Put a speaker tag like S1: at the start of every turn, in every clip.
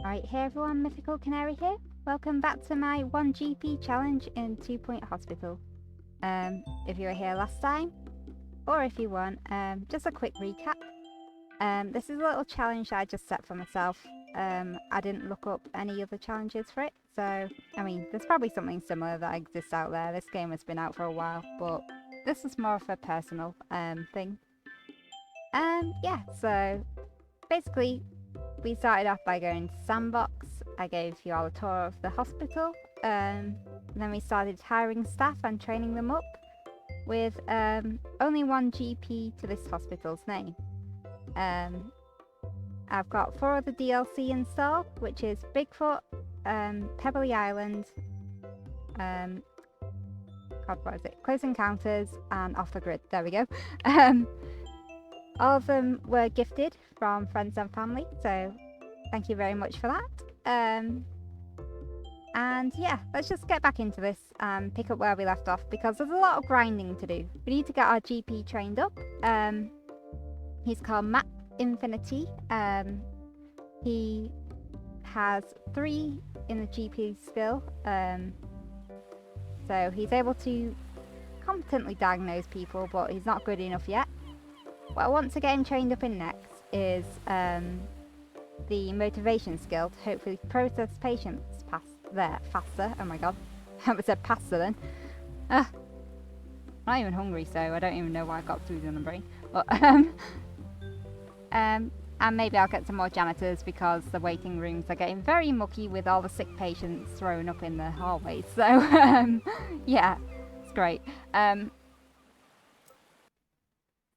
S1: Alright, hey everyone, MythicalCanary here. Welcome back to my 1GP challenge in 2-Point Hospital. If you were here last time, or if you weren't, just a quick recap. This is a little challenge that I just set for myself. I didn't look up any other challenges for it, so, I mean, there's probably something similar that exists out there. This game has been out for a while, but this is more of a personal thing. Yeah, so, basically, we started off by going to Sandbox. I gave you all a tour of the hospital. Then we started hiring staff and training them up with only one GP to this hospital's name. I've got 4 other DLC installed, which is Bigfoot, Pebbly Island, God, what is it? Close Encounters, and Off the Grid. There we go. All of them were gifted from friends and family, so thank you very much for that. And yeah, let's just get back into this and pick up where we left off, because there's a lot of grinding to do. We need to get our GP trained up. He's called Matt Infinity. He has 3 in the GP skill, so he's able to competently diagnose people, but he's not good enough yet. What I want to get him trained up in next is the motivation skill to hopefully process patients faster. Oh my god, I haven't said pasta then. I'm not even hungry, so I don't even know why I got food in the brain. But and maybe I'll get some more janitors, because the waiting rooms are getting very mucky with all the sick patients thrown up in the hallways. So yeah, it's great.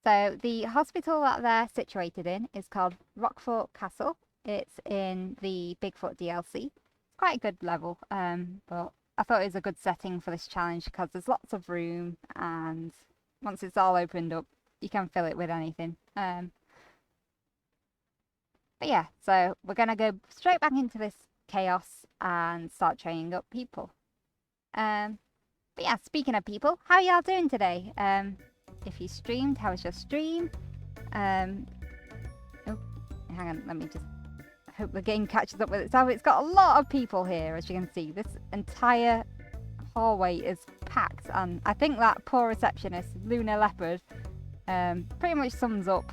S1: So the hospital that they're situated in is called Rockfort Castle. It's in the Bigfoot DLC. It's quite a good level, but I thought it was a good setting for this challenge because there's lots of room, and once it's all opened up, you can fill it with anything. But yeah, so we're going to go straight back into this chaos and start training up people. But yeah, speaking of people, how are y'all doing today? If you streamed, how was your stream? Oh, hang on, let me just hope the game catches up with itself. It's got a lot of people here, as you can see. This entire hallway is packed, and I think that poor receptionist, Luna Leopard, pretty much sums up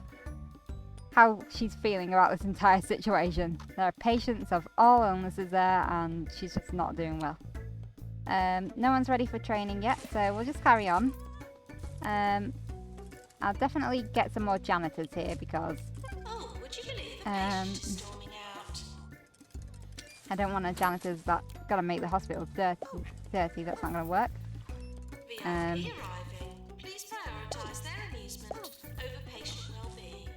S1: how she's feeling about this entire situation. There are patients of all illnesses there, and she's just not doing well. No one's ready for training yet, so we'll just carry on. I'll definitely get some more janitors here, because
S2: would you believe storming out?
S1: I don't want a janitors that gotta make the hospital dirty. That's not gonna work.
S2: VIP arriving. Please prioritise their amusement over patient well-being.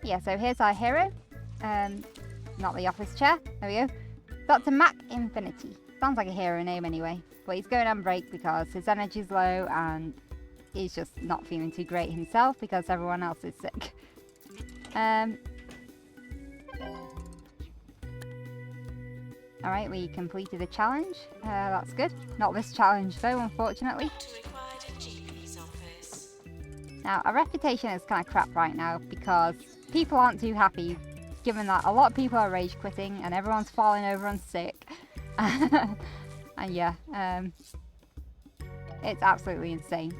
S1: Yeah, so here's our hero. Not the office chair. There we go. Dr. Mac Infinity. Sounds like a hero name anyway. But he's going on break because his energy's low and he's just not feeling too great himself because everyone else is sick. Alright, we completed a challenge. That's good. Not this challenge though, unfortunately.
S2: Doctor required in GP's office.
S1: Now, our reputation is kind of crap right now because people aren't too happy, given that a lot of people are rage quitting and everyone's falling over and sick. And yeah, it's absolutely insane.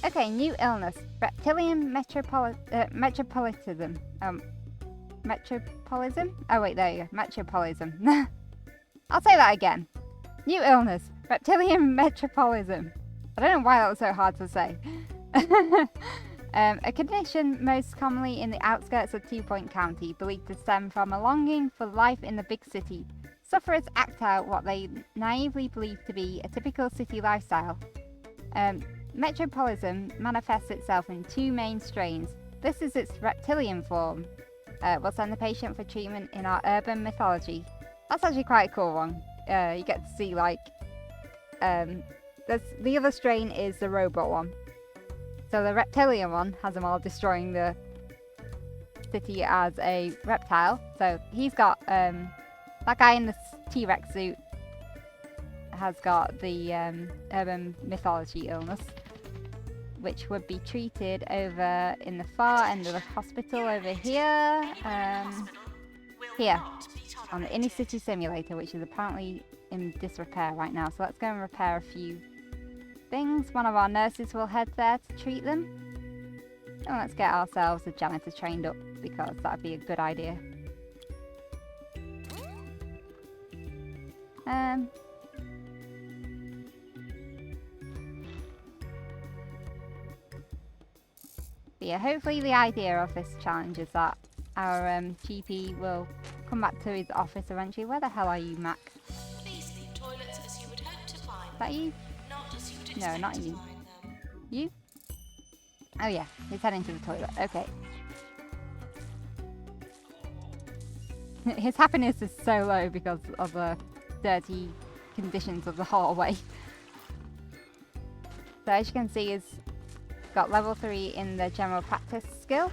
S1: Okay, new illness. Reptilian metropolitism. Metropolism? Oh wait, there you go. Metropolism. I'll say that again. New illness. Reptilian metropolism. I don't know why that was so hard to say. A condition most commonly in the outskirts of 2-Point County, believed to stem from a longing for life in the big city. Sufferers act out what they naively believe to be a typical city lifestyle. Metropolism manifests itself in 2 main strains. This is its reptilian form. We'll send the patient for treatment in our urban mythology. That's actually quite a cool one. You get to see, like, the other strain is the robot one. So the reptilian one has them all destroying the city as a reptile. So he's got, that guy in the T-Rex suit has got the urban mythology illness, which would be treated over in the far end of the hospital over here. Here, on the Inner City Simulator, which is apparently in disrepair right now. So let's go and repair a few things. One of our nurses will head there to treat them. And let's get ourselves a janitor trained up, because that'd be a good idea. But yeah, hopefully the idea of this challenge is that our GP will come back to his office eventually. Where the hell are you, Mac?
S2: Please leave toilets as you would hope to find
S1: Is that you?
S2: not as you would
S1: No,
S2: expect
S1: not
S2: to
S1: you.
S2: find them.
S1: You? Oh yeah, he's heading to the toilet. Okay. His happiness is so low because of the dirty conditions of the hallway. So as you can see, he's got level 3 in the general practice skill.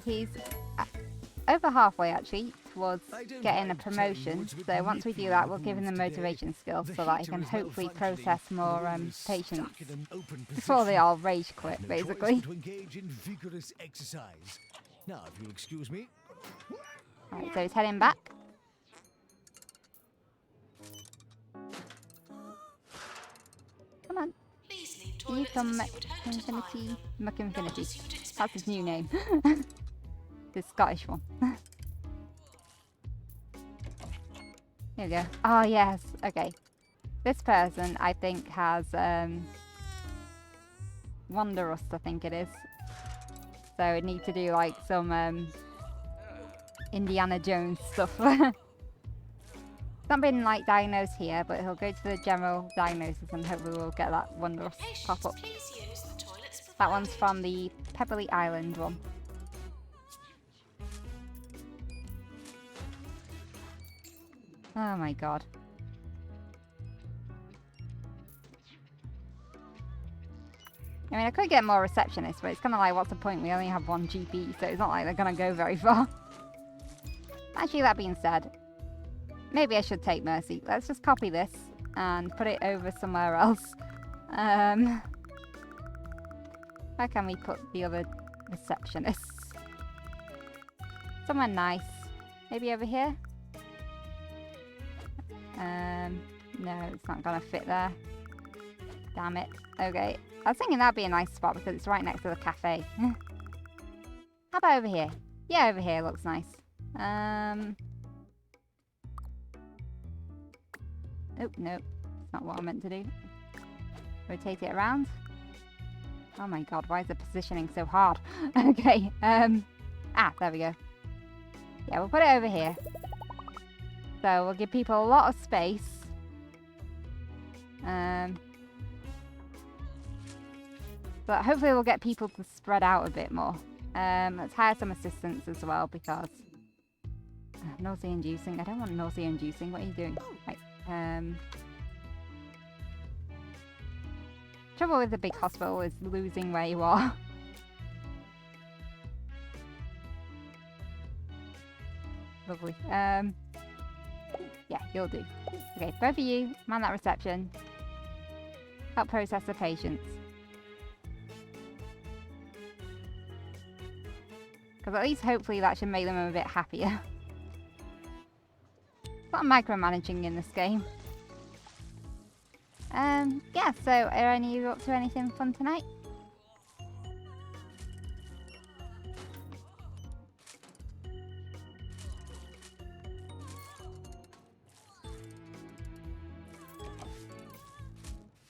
S1: He's over halfway actually towards getting a promotion. So once we do that, we'll give him the motivation skill so that he can hopefully process more patients before they all rage quit, basically.
S3: Now, if you'll excuse me.
S1: Right, so he's heading back. Come on.
S2: Please leave
S1: Can you
S2: toilets
S1: come
S2: as you would hope to find
S1: Infinity?
S2: them.
S1: Muck
S2: Not
S1: Infinity.
S2: as you would expect
S1: That's his
S2: to
S1: new
S2: find
S1: name.
S2: them.
S1: The Scottish one. Here we go. Oh yes, okay. This person I think has Wanderlust, I think it is. So we need to do like some Indiana Jones stuff. It's not been like diagnosed here, but he'll go to the general diagnosis and hopefully we'll get that Wanderlust pop up.
S2: Please use the toilets
S1: That one's
S2: provided.
S1: from the Pebbly Island one. Oh my god. I mean, I could get more receptionists, but it's kind of like, what's the point? We only have one GP, so it's not like they're going to go very far. Actually, that being said, maybe I should take Mercy. Let's just copy this and put it over somewhere else. Where can we put the other receptionists? Somewhere nice. Maybe over here? No, it's not gonna fit there. Damn it. Okay. I was thinking that'd be a nice spot because it's right next to the cafe. How about over here? Yeah, over here looks nice. Oh, no. That's not what I meant to do. Rotate it around. Oh my god, why is the positioning so hard? Okay, there we go. Yeah, we'll put it over here. So we'll give people a lot of space. But hopefully we'll get people to spread out a bit more. Let's hire some assistants as well because nausea-inducing. I don't want nausea-inducing. What are you doing? Right. Trouble with the big hospital is losing where you are. Lovely. Yeah, you'll do. Okay, both of you, man that reception. Help process the patients. Because at least hopefully that should make them a bit happier. It's not micromanaging in this game. Yeah, so are any of you up to anything fun tonight?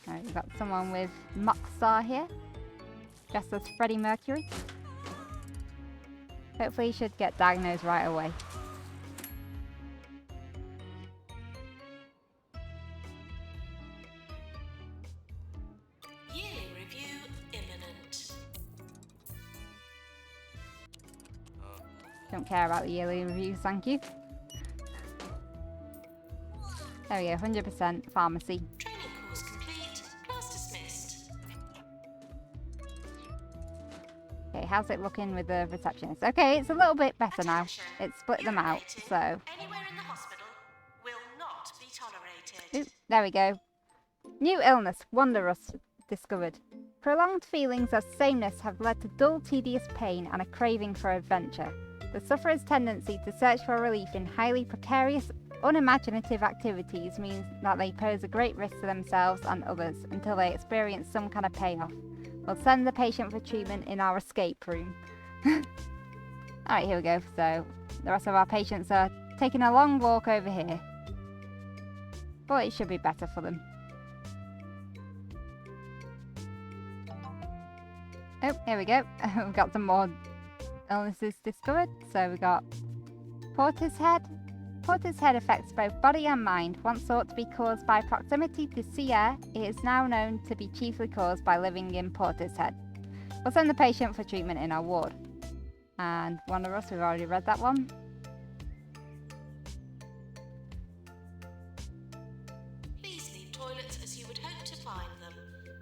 S1: Alright, we've got someone with Mockstar here, dressed as Freddie Mercury. Hopefully he should get diagnosed right away.
S2: Yearly review imminent.
S1: Don't care about the yearly reviews, thank you. There we go, 100% pharmacy.
S2: Training course complete. Class dismissed.
S1: Okay, how's it looking with the receptionist? Okay, it's a little bit better now.
S2: Attention.
S1: It's split them out,
S2: Urinating
S1: so...
S2: anywhere in the hospital will not be tolerated.
S1: Oop, there we go. New illness, wanderlust, discovered. Prolonged feelings of sameness have led to dull, tedious pain and a craving for adventure. The sufferer's tendency to search for relief in highly precarious, unimaginative activities means that they pose a great risk to themselves and others until they experience some kind of payoff. We'll send the patient for treatment in our escape room. Alright, here we go. So, the rest of our patients are taking a long walk over here. But it should be better for them. Oh, here we go. We've got some more illnesses discovered. So we got Portishead. Portishead affects both body and mind. Once thought to be caused by proximity to sea air, it is now known to be chiefly caused by living in Portishead. We'll send the patient for treatment in our ward. And Wanderlust, we've already read that one.
S2: Please leave toilets as you would hope to find them,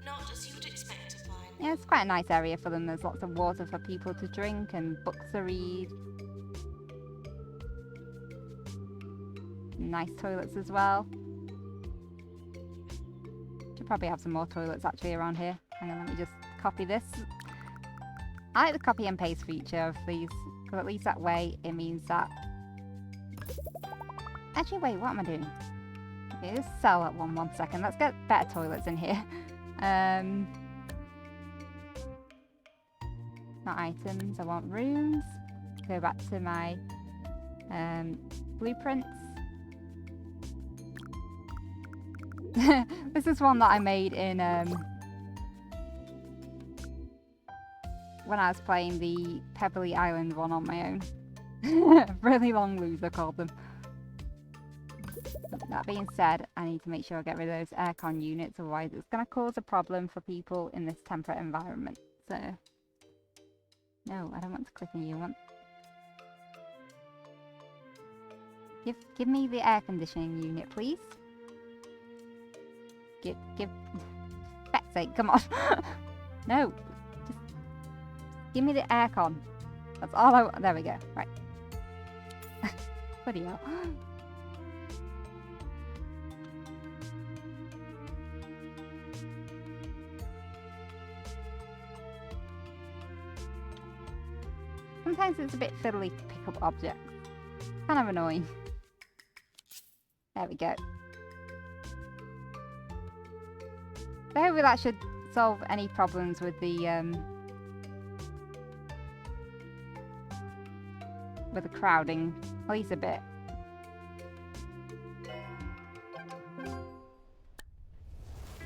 S2: not as you would expect to find them.
S1: Yeah, it's quite a nice area for them. There's lots of water for people to drink and books to read. Nice toilets as well. Should probably have some more toilets actually around here. Hang on, let me just copy this. I like the copy and paste feature of these, because at least that way it means that... Actually, wait, what am I doing? Okay, just sell that one second. Let's get better toilets in here. Not items, I want rooms. Go back to my blueprints. This is one that I made in when I was playing the Pebbly Island one on my own. Really long loser called them. That being said, I need to make sure I get rid of those aircon units, otherwise it's going to cause a problem for people in this temperate environment. So, no, I don't want to click on you. I want... Give me the air conditioning unit, please. Give, feck's sake, come on. No, just give me the aircon. That's all I want. There we go, right. Bloody hell. Sometimes it's a bit fiddly to pick up objects. Kind of annoying. There we go. So hopefully that should solve any problems with the crowding, at least a bit.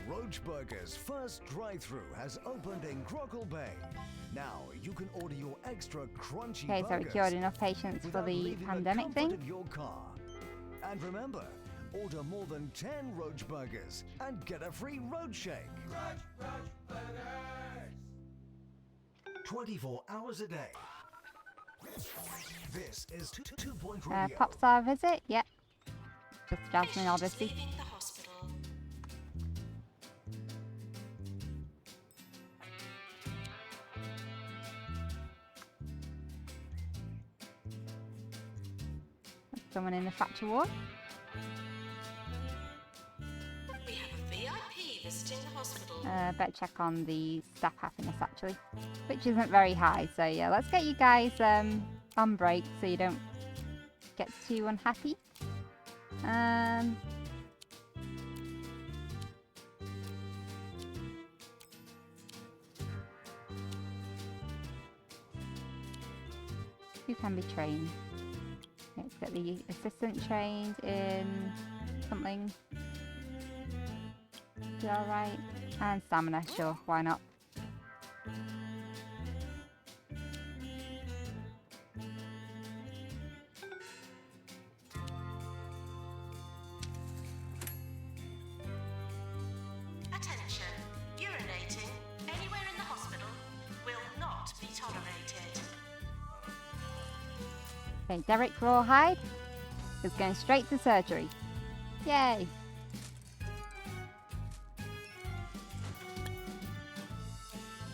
S3: Roachburger's first drive-thru has opened in Crockle Bay. Now you can order your extra crunchy
S1: Okay, so we cured enough patients for the pandemic thing.
S3: Of your car. And remember, order more than 10 Roachburgers and get a free road shake. Roachburgers! 24 hours a day. This is 2-Point Radio.
S1: Popstar visit? Yep. Just Jasmine, obviously.
S2: Leaving the hospital.
S1: Someone in the fracture ward.
S2: We have a VIP visiting the hospital.
S1: Better check on the staff happiness actually, which isn't very high. So yeah, let's get you guys on break so you don't get too unhappy. Who can be trained? Let's get the assistant trained in something. Is that alright? And stamina, sure, why not?
S2: Attention, urinating anywhere in the hospital will not be tolerated.
S1: Okay, Derek Rawhide is going straight to surgery. Yay!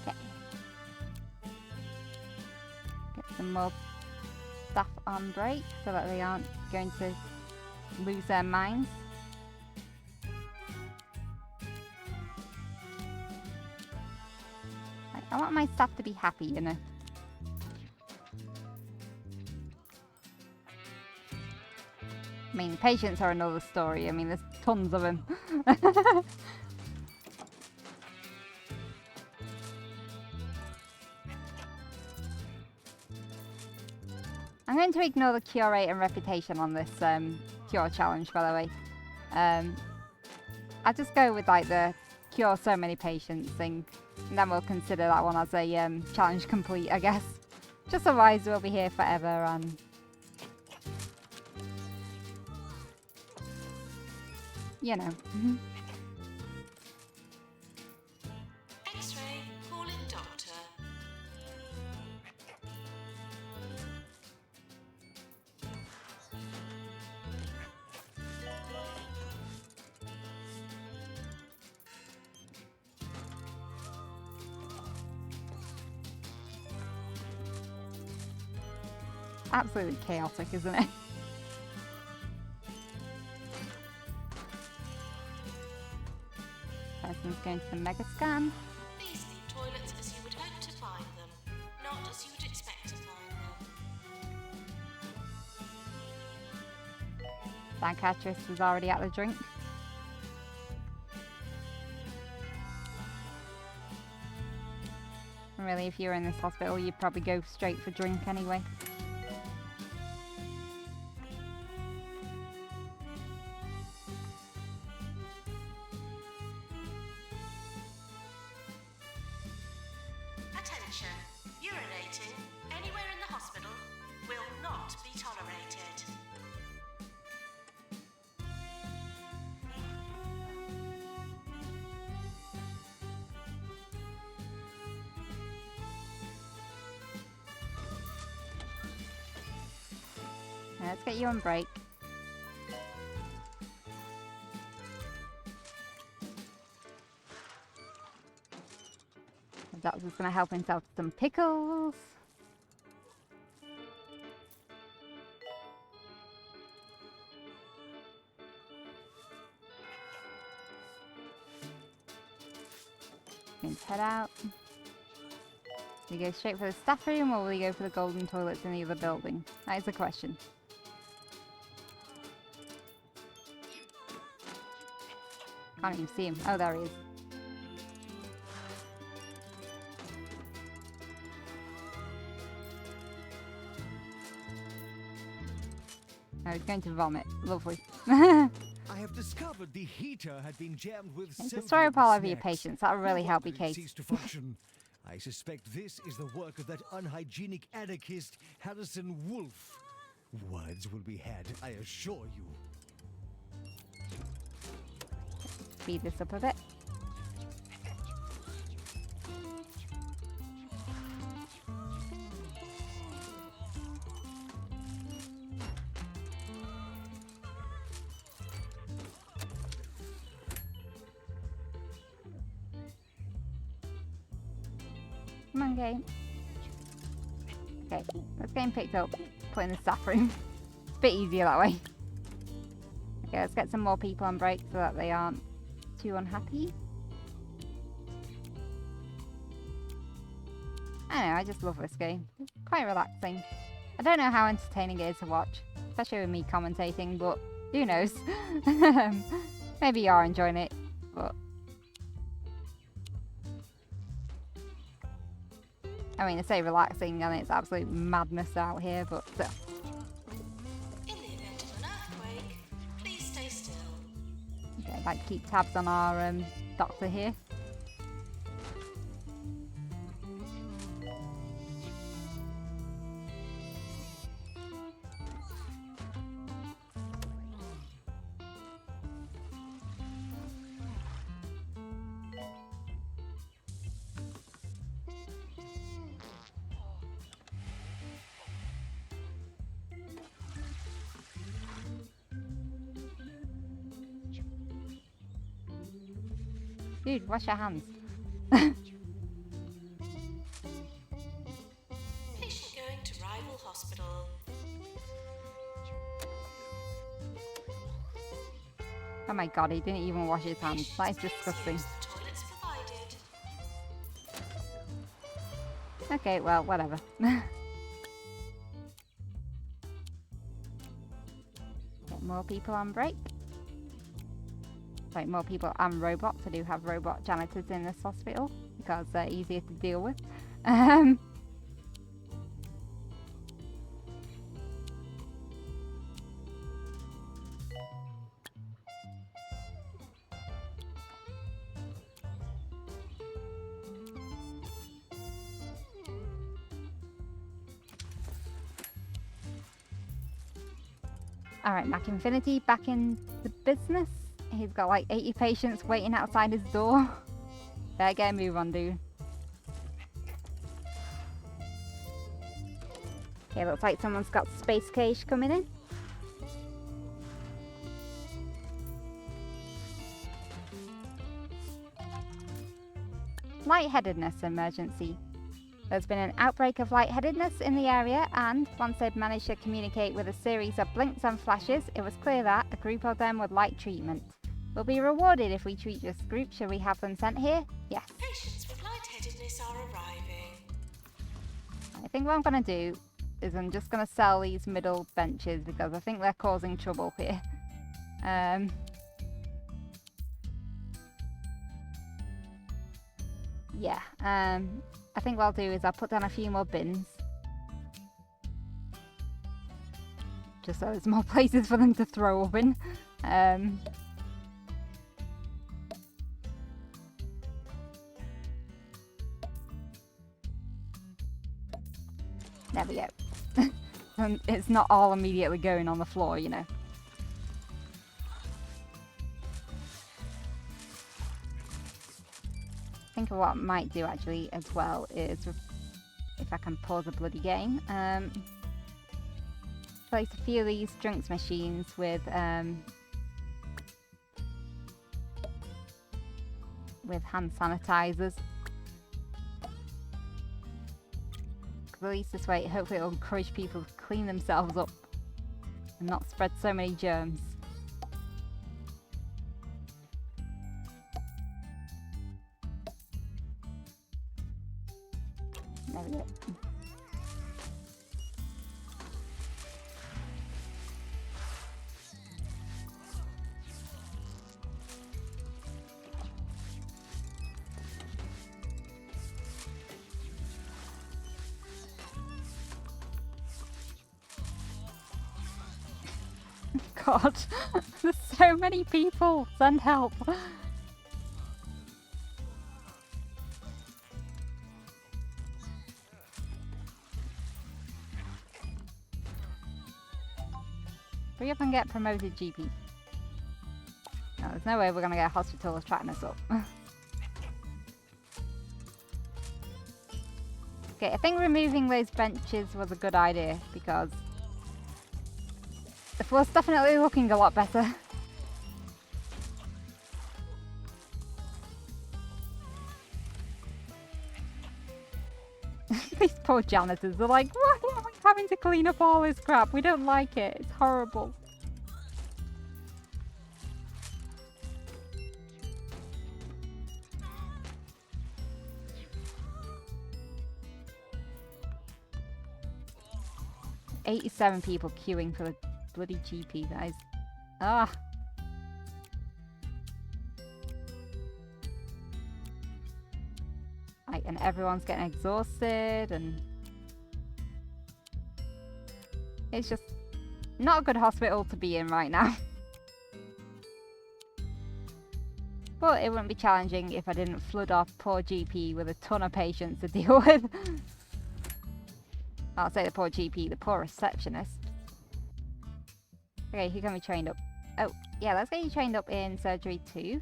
S1: Okay. more staff on break so that they aren't going to lose their minds. I want my staff to be happy, you know. I mean, patients are another story. I mean, there's tons of them. I'm going to ignore the cure rate and reputation on this cure challenge, by the way. I'll just go with like the cure so many patients thing, and then we'll consider that one as a challenge complete, I guess. Just otherwise we'll be here forever and... you know.
S2: X-ray, call in doctor.
S1: Absolutely chaotic, isn't it? Person's going to the mega scan.
S2: Please leave toilets as you would hope to find them, not as you would expect to find them.
S1: Psychiatrist was already at the drink. And really, if you're in this hospital, you'd probably go straight for drink anyway.
S2: Attention, urinating anywhere in the hospital will not be tolerated.
S1: Let's get you on break. The doctor's gonna help himself with some pickles. Going to head out. Do you go straight for the staff room or will you go for the golden toilets in the other building? That is the question. Can't even see him. Oh, there he is. Oh, he's going to vomit. Lovely.
S3: I have discovered the heater had been jammed with
S1: Destroy a pile over your
S3: snacks.
S1: patients. That'll really
S3: No
S1: help
S3: wonder
S1: your
S3: it
S1: case.
S3: ceased to function. I suspect this is the work of that unhygienic anarchist Harrison Wolf. Words will be had, I assure you.
S1: Speed this up a bit. Come on, game. Okay, let's get him picked up. Put in the staff room. It's a bit easier that way. Okay, let's get some more people on break so that they aren't too unhappy. I don't know, I just love this game. It's quite relaxing. I don't know how entertaining it is to watch, especially with me commentating, but who knows? Maybe you are enjoying it, but... I mean, I say relaxing and it's absolute madness out here, but still.
S2: In the event of an earthquake, please stay still.
S1: Okay, I'd like to keep tabs on our doctor here. Dude, wash your hands.
S2: Patient going to rival
S1: Oh my god, he didn't even wash his hands. That is disgusting.
S2: Use the toilets provided.
S1: Okay, well, whatever. Get more people on break. Sorry, more people and robots. I do have robot janitors in this hospital because they're easier to deal with. Alright, Mac Infinity back in the business. He's got like 80 patients waiting outside his door. Better get a move on, dude. Okay, looks like someone's got Space Cage coming in. Lightheadedness emergency. There's been an outbreak of lightheadedness in the area, and once they'd managed to communicate with a series of blinks and flashes, it was clear that a group of them would like treatment. We'll be rewarded if we treat this group. Should we have them sent here? Yes.
S2: Patients with lightheadedness are arriving.
S1: I think what I'm going to do is I'm just going to sell these middle benches because I think they're causing trouble here. Yeah, I think what I'll do is I'll put down a few more bins. Just so there's more places for them to throw up in. There we go. And it's not all immediately going on the floor, you know. I think what I might do actually as well is, if I can pause a bloody game, place a few of these drinks machines with hand sanitizers. At least this way, hopefully it'll encourage people to clean themselves up and not spread so many germs. There we go. God, there's so many people. Send help. Hurry up and get promoted GP. No, there's no way we're gonna get a hospital tracking us up. Okay, I think removing those benches was a good idea because the floor's definitely looking a lot better. These poor janitors are like, why are we having to clean up all this crap? We don't like it. It's horrible. $87 people queuing for the bloody GP, guys. Ah. Right, and everyone's getting exhausted, and it's just not a good hospital to be in right now. But it wouldn't be challenging if I didn't flood off poor GP with a ton of patients to deal with. I'll say the poor GP, the poor receptionist. Okay, who can we train up? Oh, yeah, let's get you trained up in surgery 2.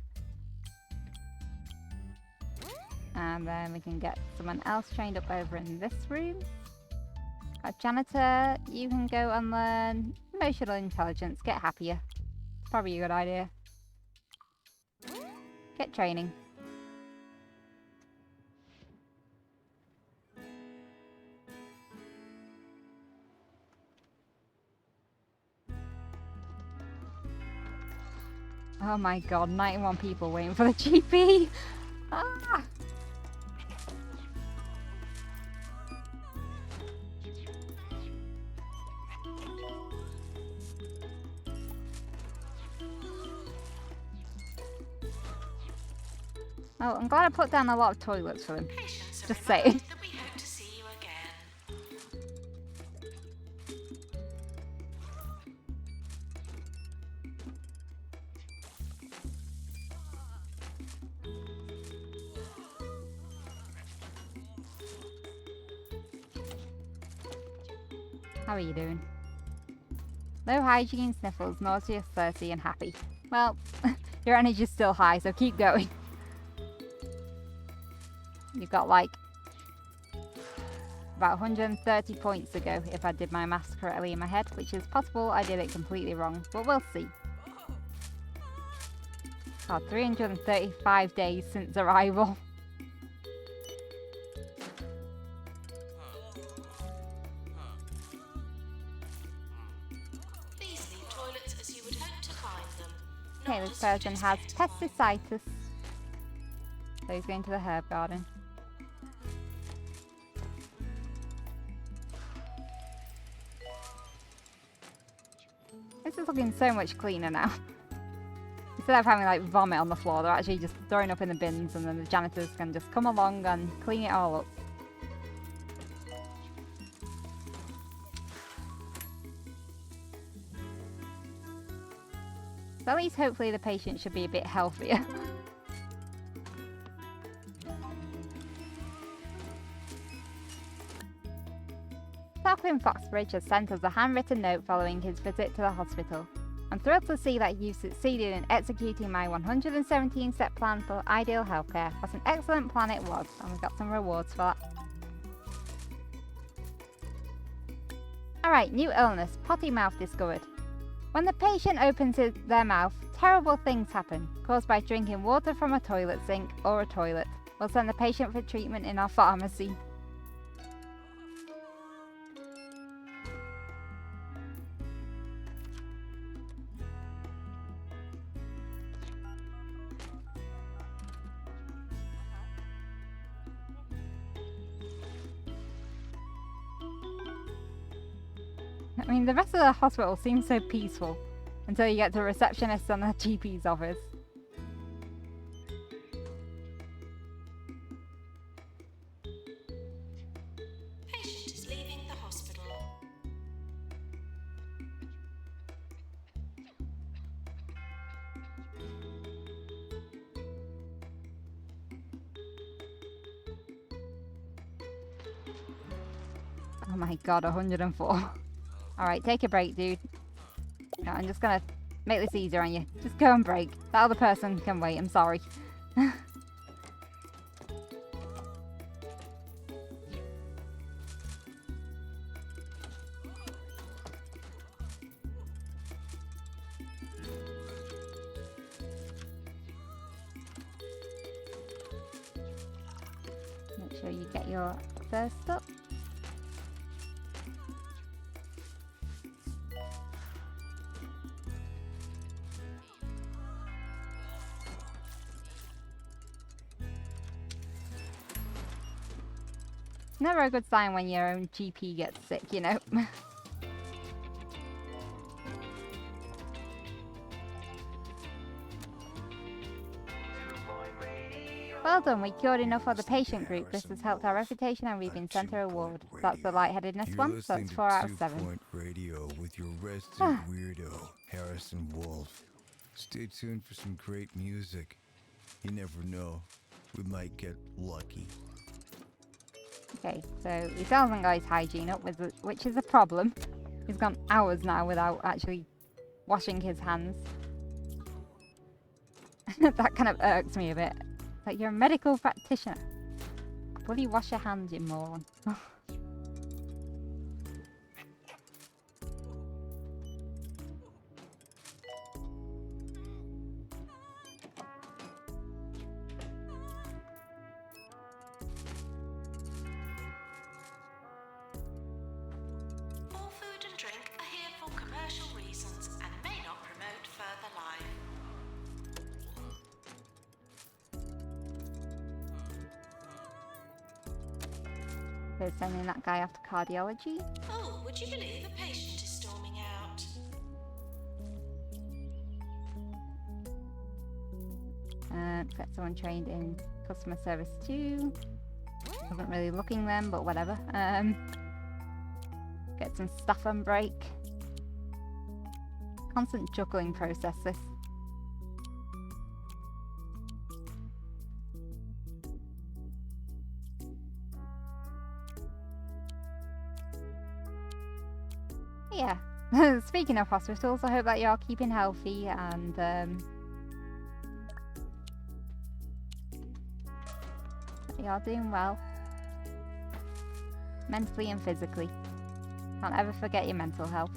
S1: And then we can get someone else trained up over in this room. A janitor, you can go and learn emotional intelligence. Get happier. It's probably a good idea. Get training. Oh my god, 91 people waiting for the GP. Ah! Oh, I'm glad I put down a lot of toilets for them.
S2: Patients are
S1: Just saying.
S2: reminded that we hope to see you again.
S1: How are you doing? Low hygiene, sniffles, nauseous, thirsty, and happy. Well, your energy's still high, so keep going. You've got like about 130 points to go if I did my maths correctly in my head, which is possible I did it completely wrong, but we'll see. God, 335 days since arrival.
S2: Please leave toilets as you would hope to find them.
S1: Okay,
S2: not
S1: this
S2: as you'd
S1: person has
S2: expect to find them.
S1: pesticitis. So he's going to the herb garden. This is looking so much cleaner now. Instead of having like vomit on the floor, they're actually just throwing up in the bins and then the janitors can just come along and clean it all up. So at least hopefully the patient should be a bit healthier. Southwind Foxbridge has sent us a handwritten note following his visit to the hospital. I'm thrilled to see that you've succeeded in executing my 117-step plan for ideal healthcare. What an excellent plan it was, and we got some rewards for that. Alright, new illness, potty mouth discovered. When the patient opens their mouth, terrible things happen, caused by drinking water from a toilet sink or a toilet. We'll send the patient for treatment in our pharmacy. I mean, the rest of the hospital seems so peaceful until you get to the receptionist and the GP's office.
S2: Patient is leaving the hospital.
S1: Oh my god, 104. Alright, take a break, dude. No, I'm just gonna make this easier on you. Just go and break. That other person can wait, I'm sorry. Make sure you get your first up. Never a good sign when your own GP gets sick, you know. Well done, we cured enough for the patient group. This has helped our reputation and we've been sent a reward. That's the lightheadedness one, so that's 4 out of 7.
S3: 2-Point Radio with your resident weirdo, Harrison Wolf. Stay tuned for some great music. You never know, we might get lucky.
S1: Okay, so he still hasn't got his hygiene up, which is a problem. He's gone hours now without actually washing his hands. That kind of irks me a bit. Like, you're a medical practitioner. Bloody wash your hands, you moron.
S2: All food and drink are here for commercial reasons and may not promote further life.
S1: They're sending that guy off to cardiology.
S2: Oh, would you believe a patient is storming out?
S1: Get someone trained in customer service too. Wasn't really looking then, but whatever. Get some staff on break. Constant juggling process, this. Yeah. Speaking of hospitals, I hope that you're keeping healthy and you're doing well. Mentally and physically. Can't ever forget your mental health.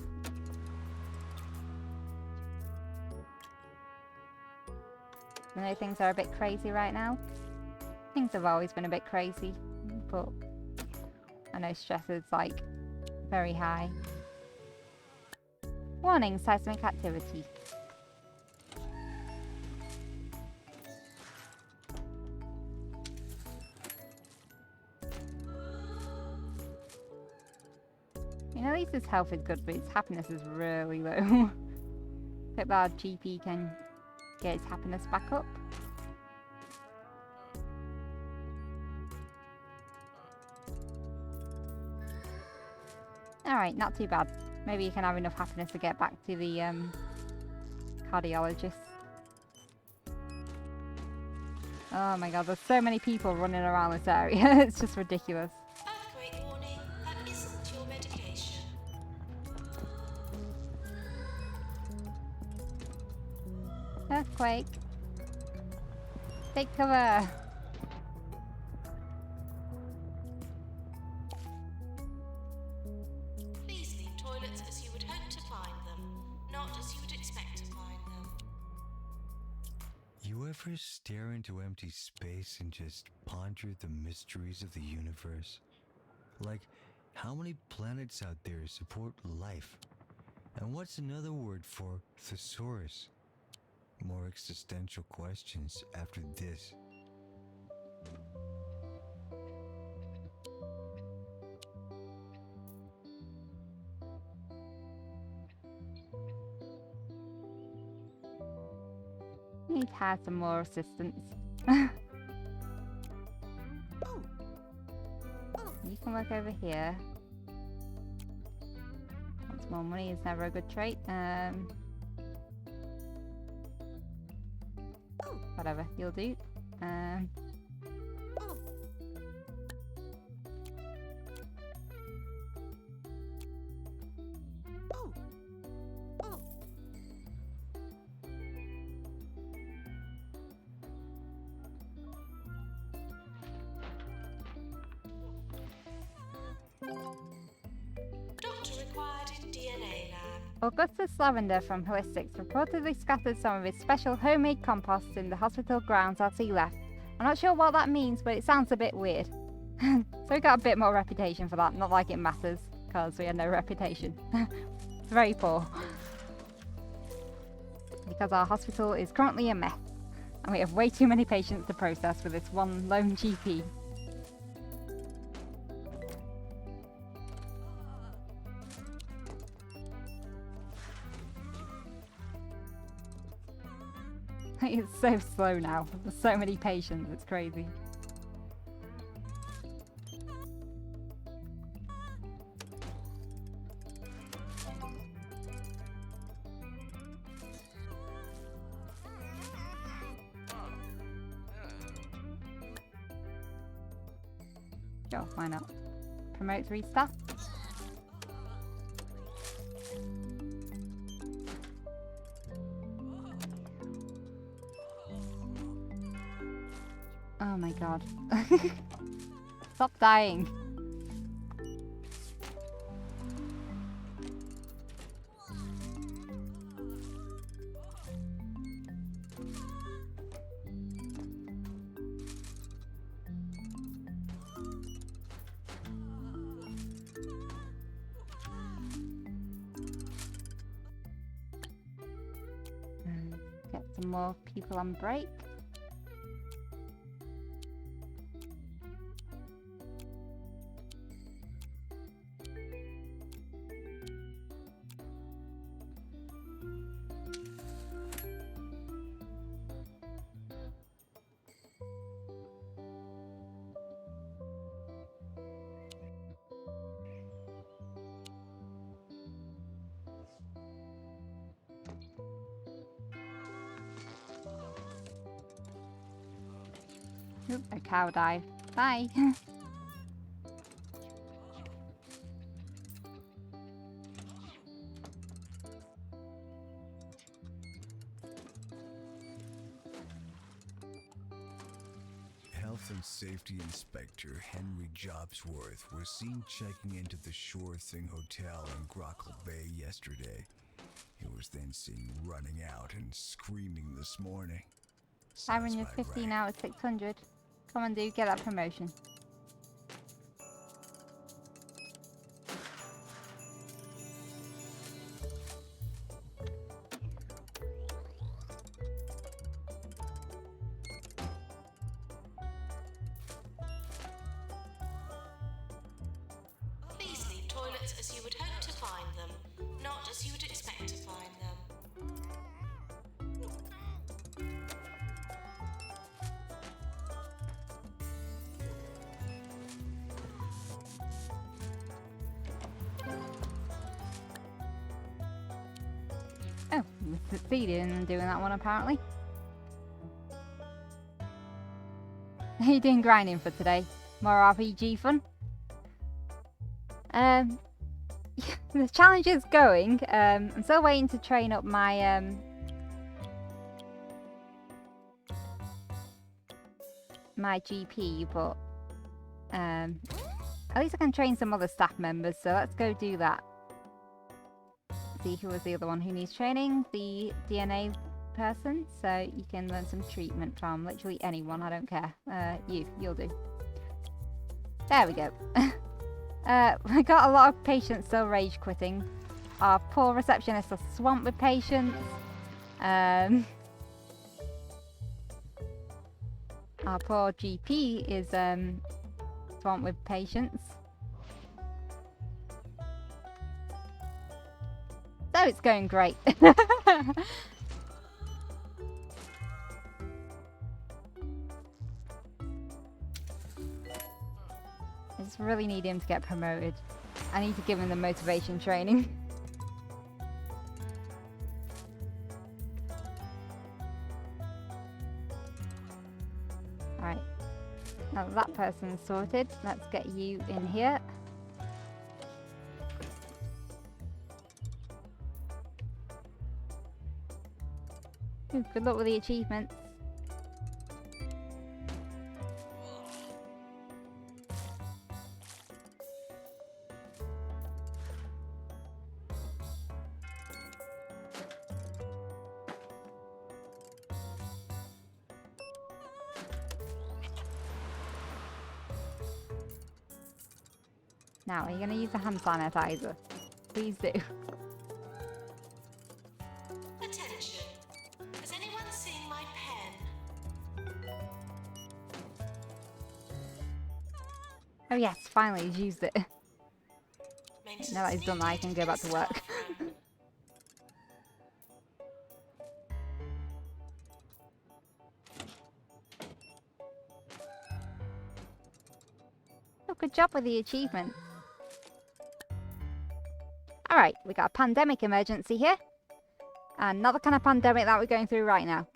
S1: I know things are a bit crazy right now. Things have always been a bit crazy, but I know stress is like very high. Warning, seismic activity. You know, at least his health is good, but his happiness is really low. Hope our GP can get his happiness back up. Alright, not too bad. Maybe you can have enough happiness to get back to the cardiologist. Oh my god, there's so many people running around this area. It's just ridiculous.
S2: Earthquake warning, that isn't your medication.
S1: Earthquake. Take cover.
S2: Please leave toilets as you would hope to find them, not as you would expect to find them.
S3: You ever stare into empty space and just ponder the mysteries of the universe? Like, how many planets out there support life? And what's another word for thesaurus? More existential questions after this.
S1: Need to have some more assistance. You can work over here. Once more money is never a good trait. Whatever, you'll do.
S2: Doctor required in DNA lab.
S1: Augustus Lavender from Holistics reportedly scattered some of his special homemade composts in the hospital grounds as he left. I'm not sure what that means, but it sounds a bit weird. So we got a bit more reputation for that, not like it matters, because we had no reputation. It's very poor. Because our hospital is currently a mess, and we have way too many patients to process with this one lone GP. It's so slow now. There's so many patients, it's crazy. Sure, why not? Promote 3 staff. Oh my god. Stop dying. Get some more people on break. Oop, a cow died. Bye.
S3: Health and Safety Inspector Henry Jobsworth was seen checking into the Shore Thing Hotel in Grockle Bay yesterday. He was then seen running out and screaming this morning.
S1: Siren, you're
S3: Satisfied,
S1: 15
S3: right?
S1: out of 600. Come on, dude, get that promotion.
S2: Please leave toilets as you would hope to find them, not as you would expect to find them.
S1: Oh, we succeeded in doing that one apparently. How you doing grinding for today? More RPG fun? The challenge is going. I'm still waiting to train up my my GP, but at least I can train some other staff members, so let's go do that. See who was the other one who needs training, the DNA person, so you can learn some treatment from literally anyone, I don't care. You'll do. There we go. We got a lot of patients still rage quitting. Our poor receptionists are swamped with patients. Our poor GP is swamped with patients. So it's going great. I just really need him to get promoted. I need to give him the motivation training. Alright. Now that person's sorted, let's get you in here. Ooh, good luck with the achievements. Now, are you going to use the hand sanitizer? Please do.
S2: Attention. Has anyone seen my pen?
S1: Oh yes, finally he's used it.
S2: Maintenance
S1: Now that he's done that, I can go back to work.
S2: staff room.
S1: Oh, good job with the achievement. Alright, we got a pandemic emergency here. And not the kind of pandemic that we're going through right now.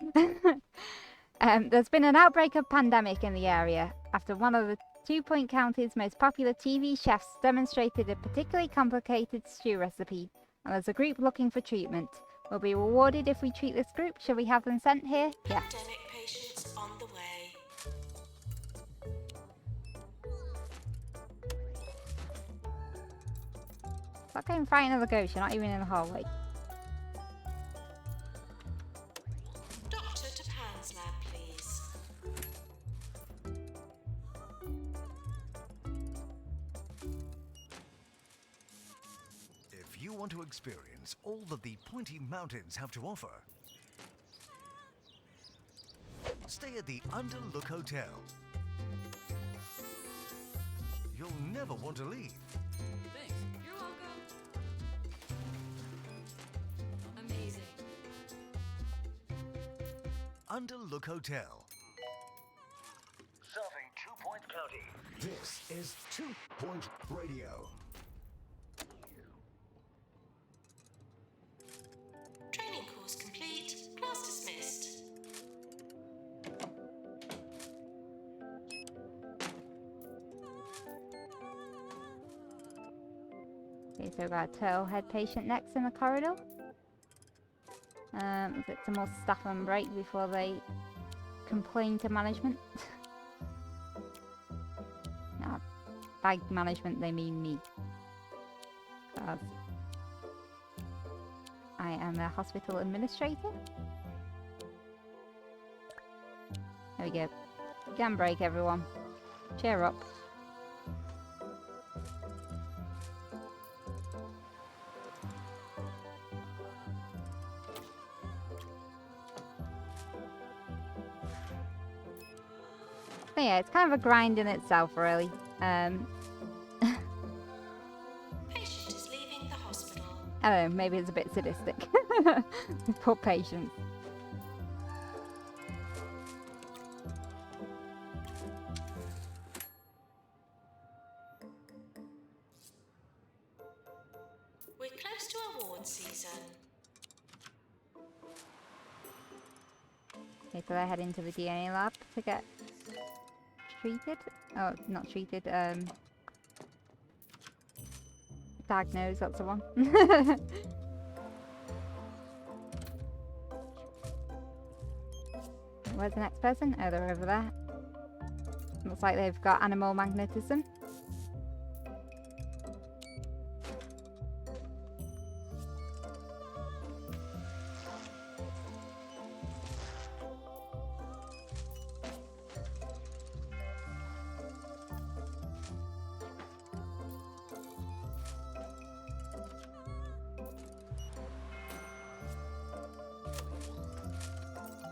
S1: There's been an outbreak of pandemic in the area after one of the 2 Point County's most popular TV chefs demonstrated a particularly complicated stew recipe. And there's a group looking for treatment. We'll be rewarded if we treat this group. Shall we have them sent here? Yeah.
S2: Pandemic patients on the way.
S1: Stop going frightened of the ghost, you're not even in the hallway.
S2: Doctor to Pan's lab, please.
S3: If you want to experience all that the Pointy Mountains have to offer, stay at the Underlook Hotel. You'll never want to leave.
S4: Thanks. You're welcome. Amazing.
S3: Underlook Hotel.
S5: Serving 2 Point County. This is 2 Point Radio.
S2: Training course complete. Class dismissed.
S1: So we've got a turtle head patient next in the corridor. Is it some more staff on break before they complain to management? No, by management they mean me. 'Cause I am a hospital administrator. There we go. Jam break, everyone. Cheer up. So yeah, it's kind of a grind in itself, really.
S2: Patient is leaving the hospital.
S1: I don't know, maybe it's a bit sadistic. Poor patients.
S2: We're close to award season.
S1: Okay, so they're heading to the DNA lab to get treated. Oh, not treated, diagnosed, that's the one. Where's the next person? Oh, they're over there. Looks like they've got animal magnetism.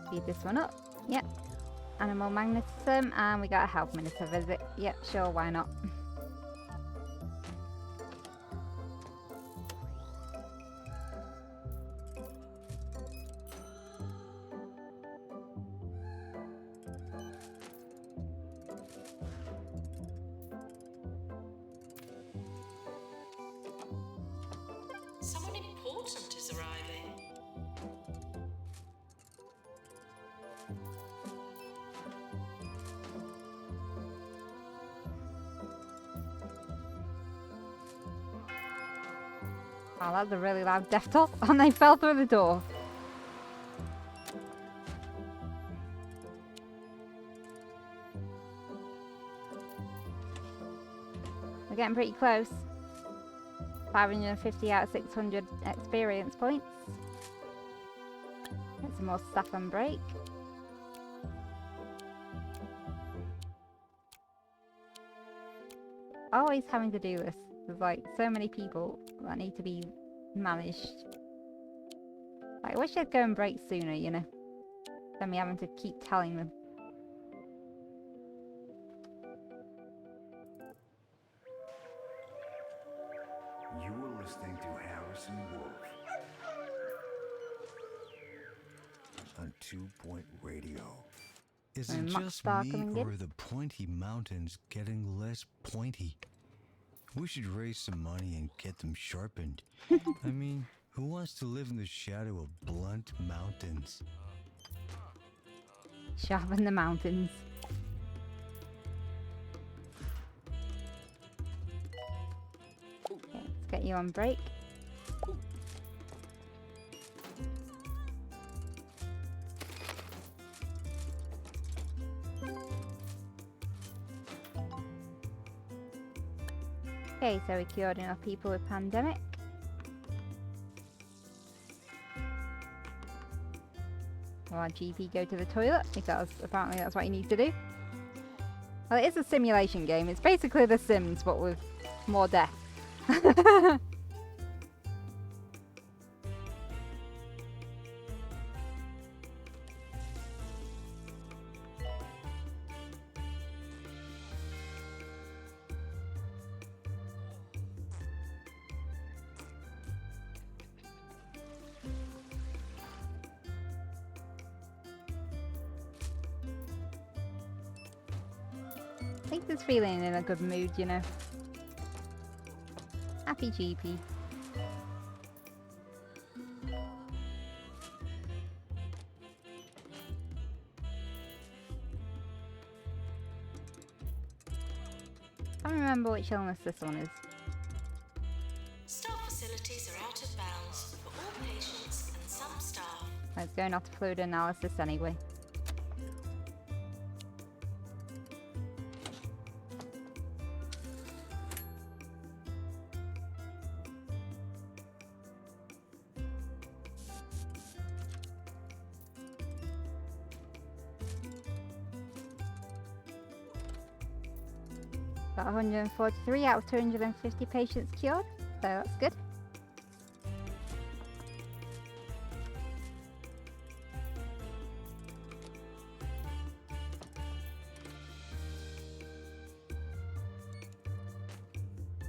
S1: Speed this one up. Yep. Animal magnetism, and we got a health minister visit. Yep, sure, why not?
S2: Someone important is arriving.
S1: Oh, that's a really loud death toll, and they fell through the door. We're getting pretty close. 550 out of 600 experience points. Get some more stuff on break. Always having to do this. There's like so many people that need to be managed. Like, I wish they'd go and break sooner, you know, than me having to keep telling them.
S5: You are listening to Harrison Wolf on 2 Point Radio.
S3: Is
S1: And
S3: it
S1: Max
S3: just
S1: Star
S3: me,
S1: coming
S3: or
S1: in?
S3: are the pointy mountains getting less pointy? We should raise some money and get them sharpened. I mean, who wants to live in the shadow of blunt mountains?
S1: Sharpen the mountains. Okay, let's get you on break. Okay, so we cured enough people with pandemic. Will our GP go to the toilet? Because apparently that's what you need to do. Well, it is a simulation game. It's basically The Sims, but with more death. Lisa's feeling in a good mood, you know. Happy GP. I don't remember which illness this one is.
S2: Staff
S1: I was going off to fluid analysis anyway. Got 143 out of 250 patients cured, so that's good.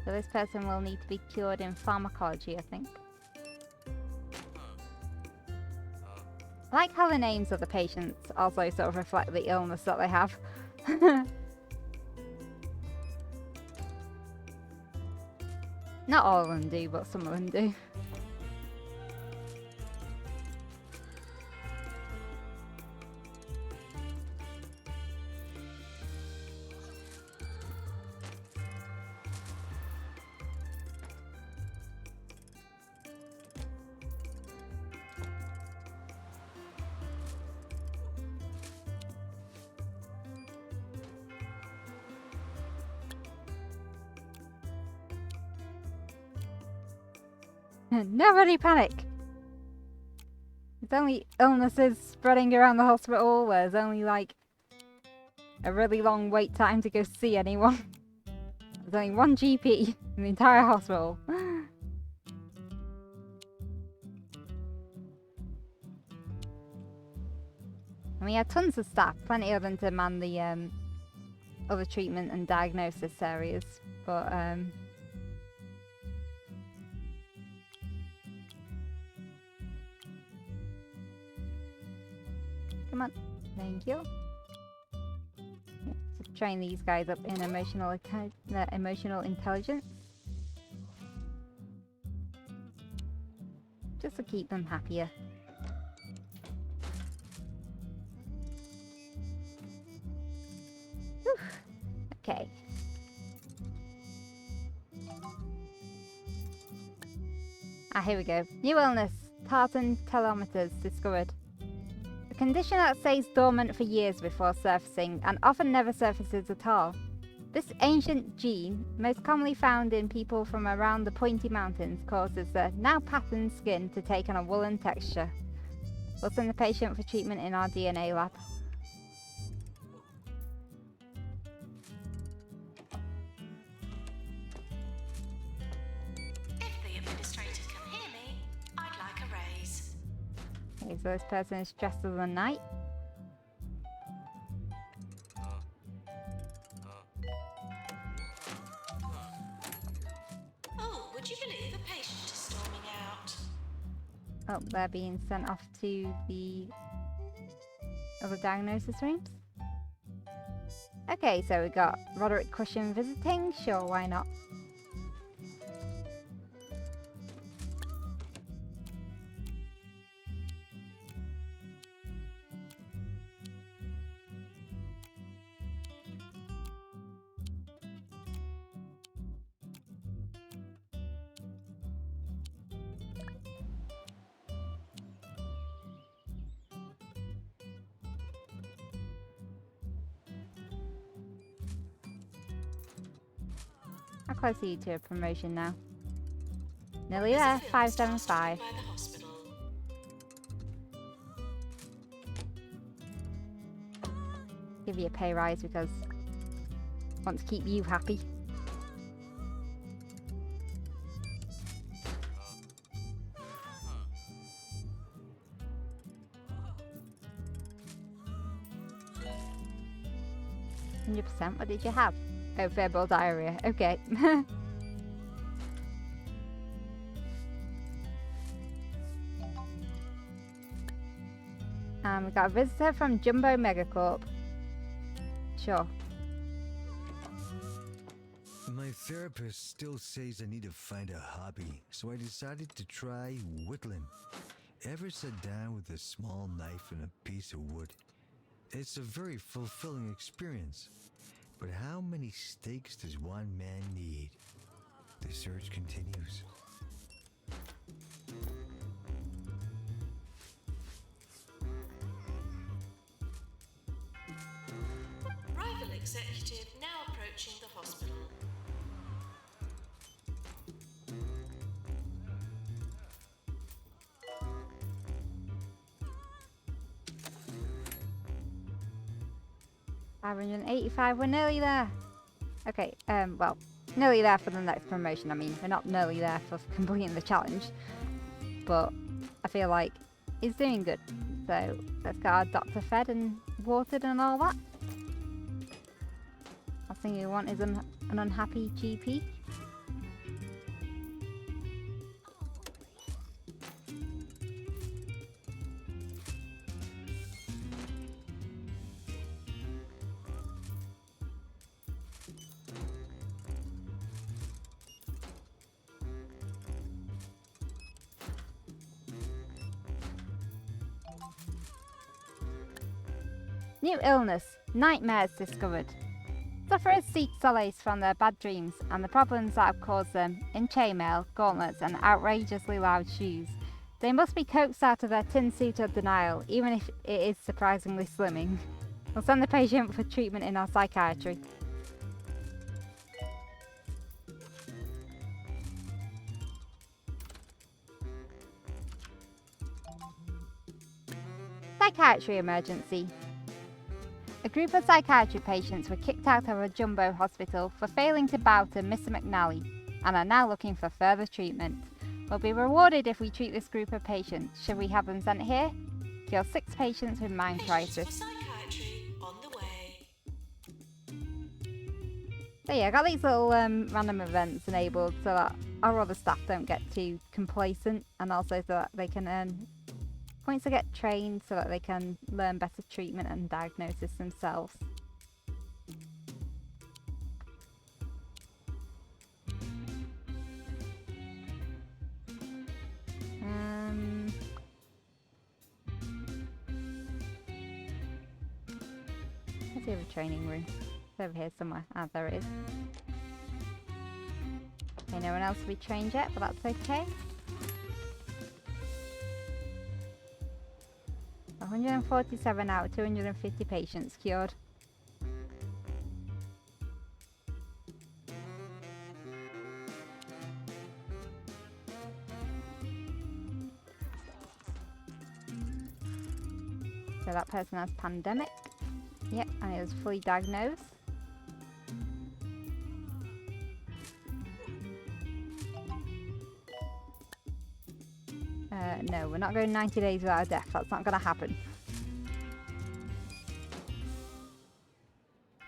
S1: So this person will need to be cured in pharmacology, I think. I like how the names of the patients also sort of reflect the illness that they have. Not all of them do, but some of them do. Nobody panic! It's only illnesses spreading around the hospital where there's only like a really long wait time to go see anyone. There's only one GP in the entire hospital. And we had tons of staff, plenty of them to man the other treatment and diagnosis areas, but come on, thank you. Yeah, to train these guys up in emotional intelligence. Just to keep them happier. Whew. Okay. Ah, here we go. New illness. Tartan telomeres discovered. A condition that stays dormant for years before surfacing and often never surfaces at all. This ancient gene, most commonly found in people from around the Pointy Mountains, causes the now patterned skin to take on a woolen texture. We'll send the patient for treatment in our DNA lab.
S2: If the administrator can hear me, I'd like a raise.
S1: Okay, so this person is stressed of the night.
S2: Oh, would you believe a patient is storming out?
S1: Oh, they're being sent off to the other diagnosis rooms. Okay, so we got Roderick Cushion visiting. Sure, why not? How close are you to a promotion now? Nearly there, 575.
S2: By the hospital.
S1: Give you a pay rise because I want to keep you happy. %. What did you have? Oh, febrile diarrhea. Okay. We got a visitor from Jumbo Megacorp. Sure.
S3: My therapist still says I need to find a hobby, so I decided to try whittling. Ever sat down with a small knife and a piece of wood? It's a very fulfilling experience. But how many steaks does one man need? The search continues.
S2: executive now approaching the hospital.
S1: $585, we're nearly there. Okay, well, nearly there for the next promotion. I mean, we're not nearly there for completing the challenge, but I feel like he's doing good. So let's get our doctor fed and watered and all that. Last thing you want is an unhappy GP. New illness, nightmares discovered. Sufferers seek solace from their bad dreams and the problems that have caused them in chainmail, gauntlets and outrageously loud shoes. They must be coaxed out of their tin suit of denial, even if it is surprisingly slimming. We'll send the patient for treatment in our psychiatry. Psychiatry emergency. A group of psychiatry patients were kicked out of a jumbo hospital for failing to bow to Mr. McNally and are now looking for further treatment. We'll be rewarded if we treat this group of patients. Should we have them sent here? Cure 6 patients with mind
S2: Patients
S1: crisis.
S2: for psychiatry on the way.
S1: So yeah, I got these little random events enabled so that our other staff don't get too complacent, and also so that they can earn points to get trained so that they can learn better treatment and diagnosis themselves. Let's see if a training room. It's over here somewhere. Ah, there it is. Okay, no one else will be trained yet, but that's okay. 147 out of 250 patients cured. So that person has pandemic. Yep, and it was fully diagnosed. No, we're not going 90 days without a death. That's not going to happen.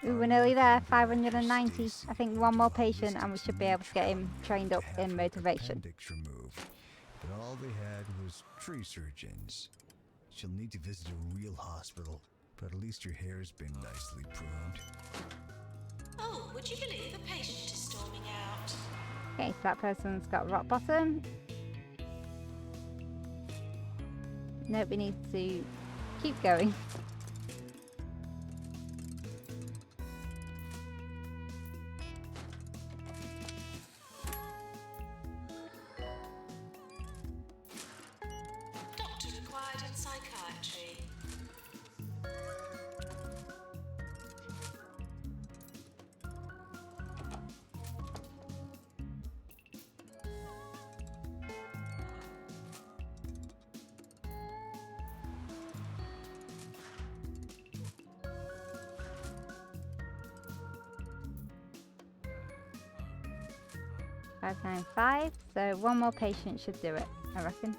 S1: Ooh, we're nearly there. 590. I think one more patient and we should be able to get him trained up in motivation.
S3: Appendix removed, but all they had was tree surgeons. She'll need to visit a real hospital, but at least your hair's been nicely pruned.
S2: Oh, would you believe a patient is storming out?
S1: Okay, so that person's got rock bottom. Nope, we need to keep going.
S2: Doctor required in psychiatry.
S1: $595, so one more patient should do it, I reckon.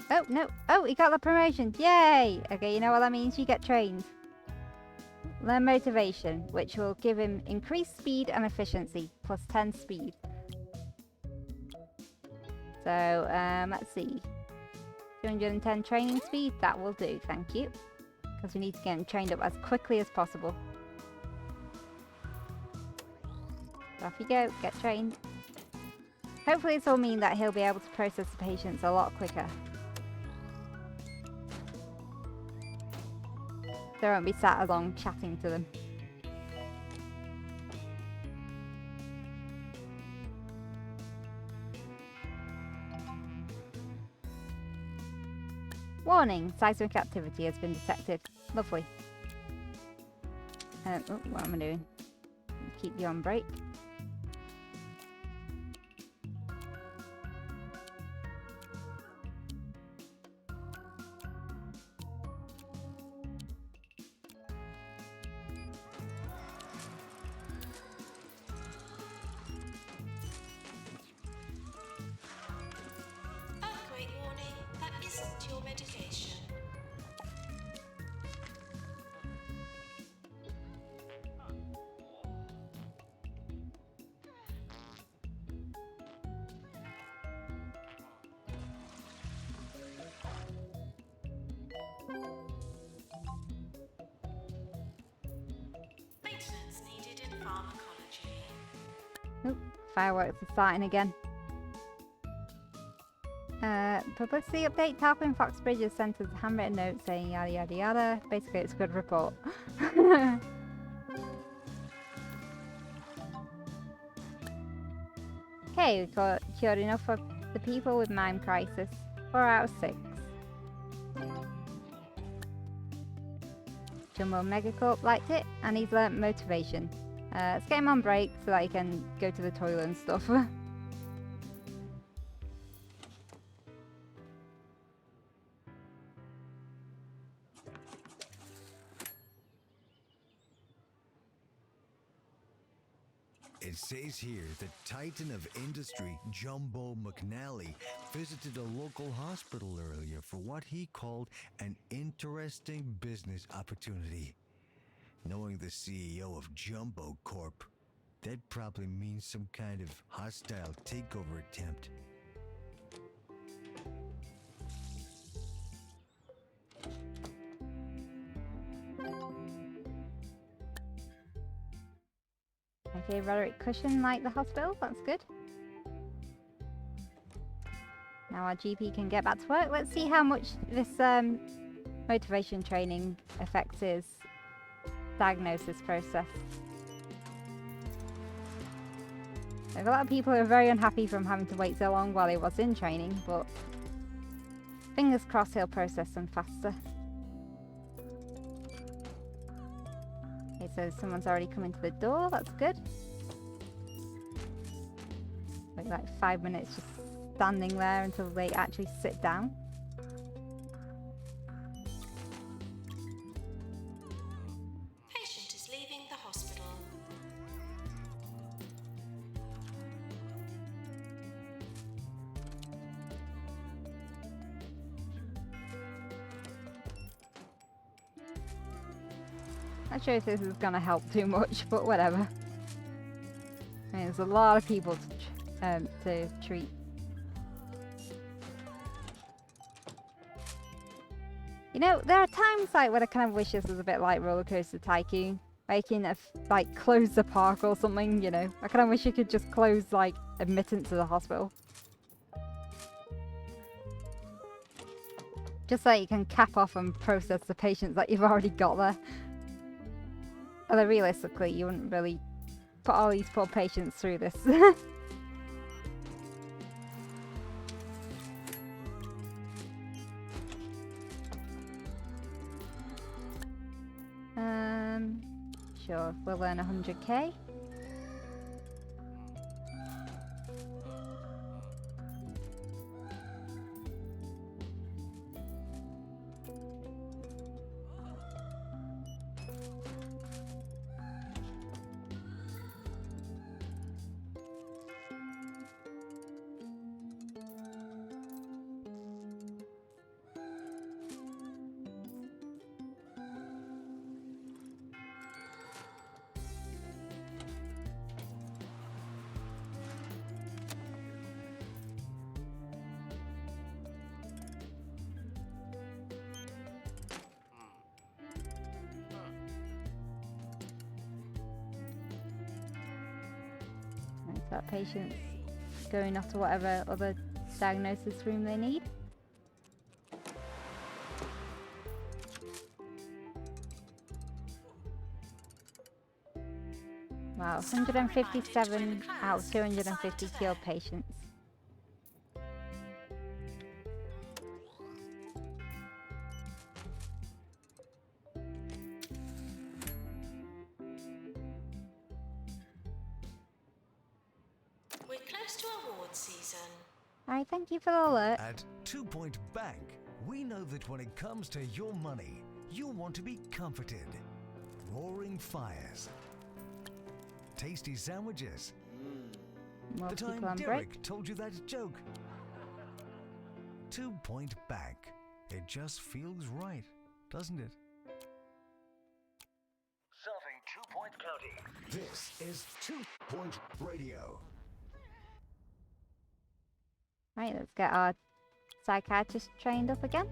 S1: Oh, no. Oh, he got the promotion. Yay! Okay, you know what that means? You get trained. Learn motivation, which will give him increased speed and efficiency, plus 10 speed. So, let's see. 210 training speed, that will do, thank you. Because we need to get him trained up as quickly as possible. Off you go, get trained. Hopefully this will mean that he'll be able to process the patients a lot quicker. They won't be sat along chatting to them. Warning, seismic activity has been detected. Lovely. Oh, what am I doing? Keep you on break.
S2: Earthquake warning, that isn't your medication. Maintenance needed in pharmacology.
S1: Oh, fireworks are starting again. Publicity update. Tarquin Foxbridge has sent us a handwritten note saying yada yada yada. Basically, it's a good report. Okay, we've got cured enough of the people with mime crisis. 4 out of 6. Jumbo Megacorp liked it, and he's learnt motivation. Let's get him on break so that he can go to the toilet and stuff.
S3: It says here that Titan of Industry, Jumbo McNally, visited a local hospital earlier for what he called an interesting business opportunity. Knowing the CEO of Jumbo Corp, that probably means some kind of hostile takeover attempt.
S1: Okay, Roderick Cushion liked the hospital. That's good. Now our GP can get back to work. Let's see how much this motivation training affects his diagnosis process. There's a lot of people who are very unhappy from having to wait so long while he was in training, but fingers crossed he'll process them faster. Okay, so someone's already come into the door. That's good. Like 5 minutes just standing there until they actually sit down.
S2: Patient is leaving the hospital.
S1: Not sure if this is going to help too much, but whatever. I mean, there's a lot of people to treat. You know, there are times like when I kind of wish this was a bit like Roller Coaster Tycoon, where you can like close the park or something. You know, I kind of wish you could just close like admittance to the hospital, just so you can cap off and process the patients that you've already got there. Although realistically, you wouldn't really put all these poor patients through this. Sure, we'll earn 100k. That patient's going off to whatever other diagnosis room they need. Wow, 157 out of 250 cured patients.
S2: close to award season.
S1: Alright, thank you for the alert.
S5: At 2 Point Bank, we know that when it comes to your money, you'll want to be comforted. Roaring fires. Tasty sandwiches.
S1: More
S5: The
S1: people
S5: time
S1: on break.
S5: Derek told you that joke. 2 Point Bank. It just feels right, doesn't it? Serving 2 Point County. This is 2 Point Radio.
S1: Right, let's get our psychiatrist trained up again.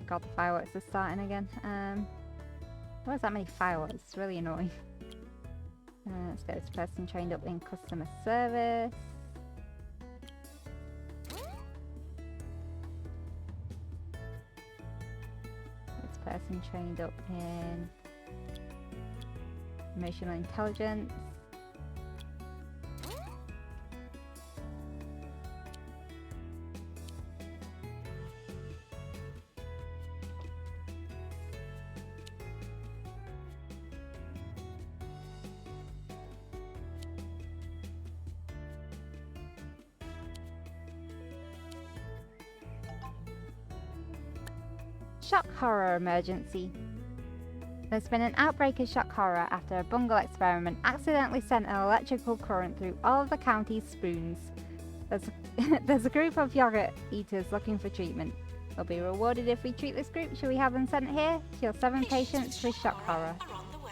S1: God, the fireworks are starting again. Where's that many fireworks? It's really annoying. Let's get this person trained up in customer service. This person trained up in emotional intelligence. Shock horror emergency. There's been an outbreak of shock horror after a bungle experiment accidentally sent an electrical current through all of the county's spoons. There's a group of yogurt eaters looking for treatment. They'll be rewarded if we treat this group. Shall we have them sent here? Cure 7 patients with shock horror.
S2: Are on the way.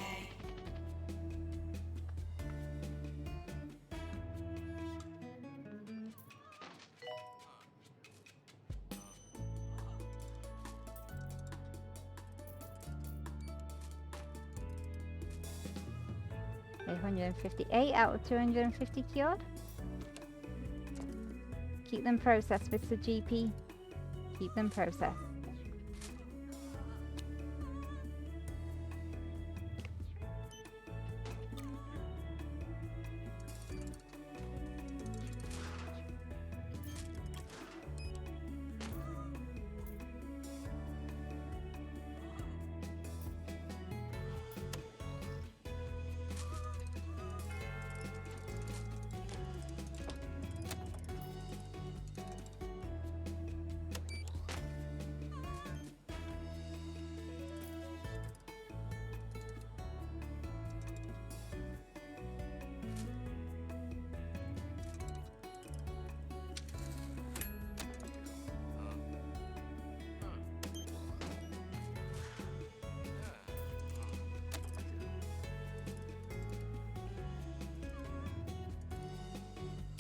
S1: Okay, 158 out of 250 cured. Keep them processed, Mr. GP. Keep them processed.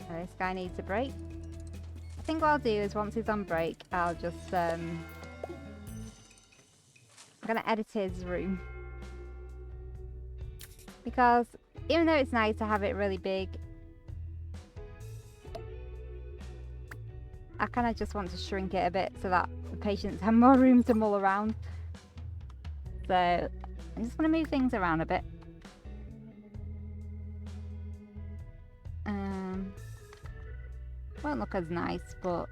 S1: This guy needs a break. I think what I'll do is once he's on break, I'll just I'm gonna edit his room. Because even though it's nice to have it really big, I kind of just want to shrink it a bit so that the patients have more room to mull around. So I'm just gonna move things around a bit. Won't look as nice, but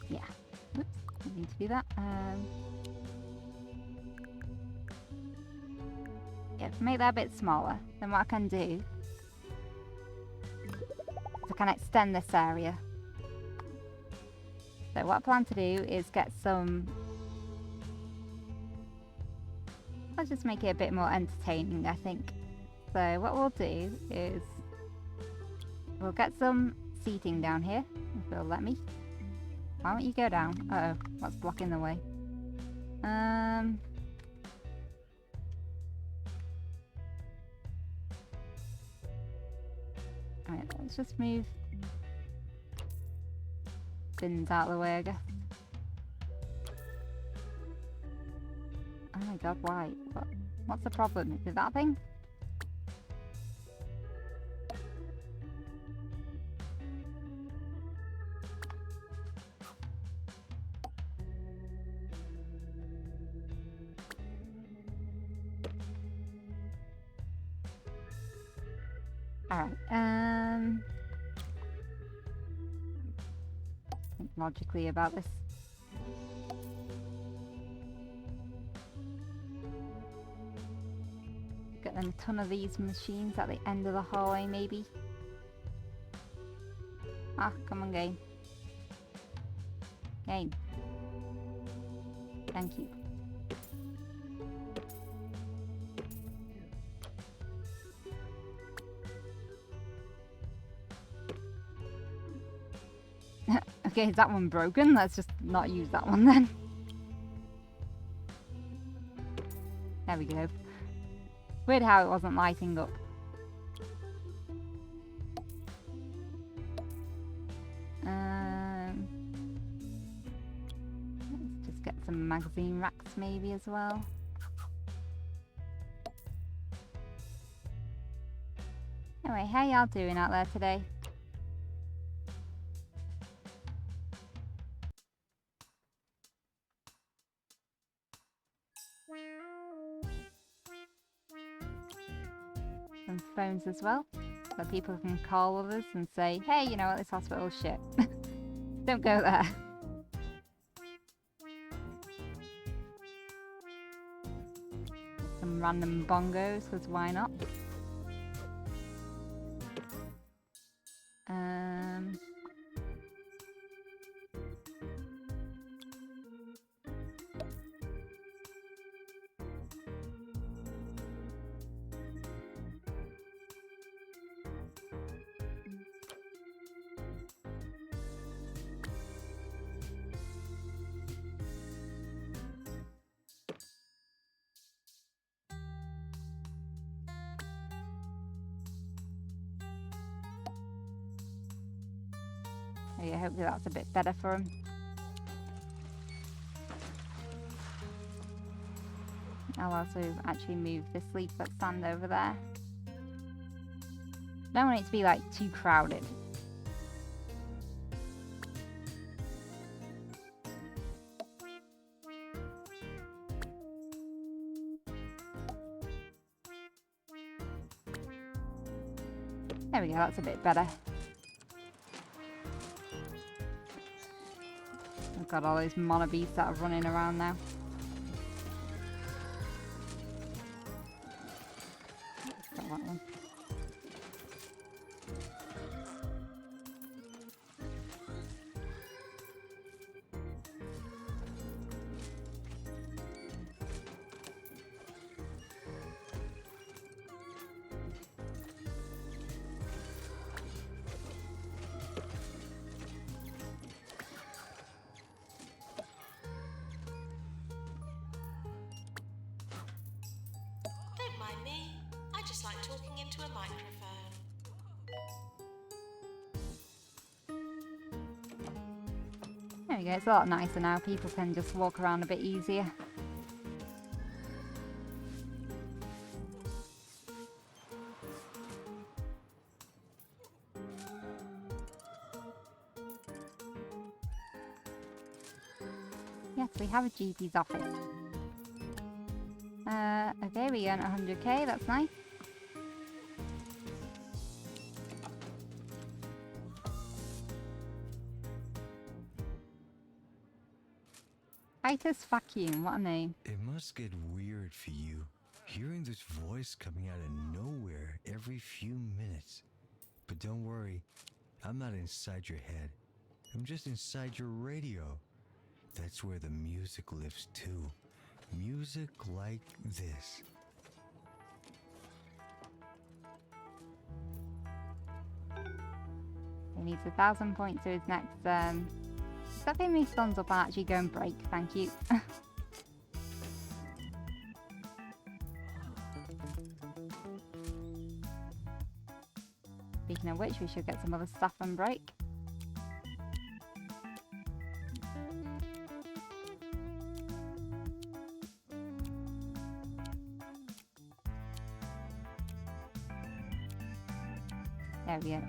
S1: yeah. Oops, I need to do that. Yeah, make that a bit smaller. Then what I can do, I can extend this area. So what I plan to do is get some... I'll just make it a bit more entertaining, I think. So what we'll do is we'll get some seating down here, if it'll let me. Why don't you go down? Uh-oh, what's blocking the way? Alright, let's just move bins out of the way, I guess. Oh my god, why? What's the problem? Is it that thing? Alright, think logically about this. Get a ton of these machines at the end of the hallway, maybe. Ah, come on, game. Game. Thank you. Okay, is that one broken? Let's just not use that one then. There we go. Weird how it wasn't lighting up. Let's just get some magazine racks maybe as well. Anyway, how y'all doing out there today? Some phones as well, so people can call others and say, hey, you know what, this hospital's shit. Don't go there. Some random bongos, because why not? Oh yeah, hopefully that's a bit better for him. I'll also actually move this leaflet stand over there. Don't want it to be like too crowded. There we go, that's a bit better. I've got all those monobees that are running around now. Got that one.
S2: Don't mind me. I just like talking into a microphone.
S1: There we go, it's a lot nicer now. People can just walk around a bit easier. Yes, we have a GP's office. Okay, we earn 100k, that's nice. Titus Vacuum, what a name.
S3: It must get weird for you, hearing this voice coming out of nowhere every few minutes. But don't worry, I'm not inside your head. I'm just inside your radio. That's where the music lives too. Music like this.
S1: He needs 1,000 points to his next, Stop giving me thumbs up and actually go and break, thank you. Speaking of which, we should get some other stuff and break. There we go.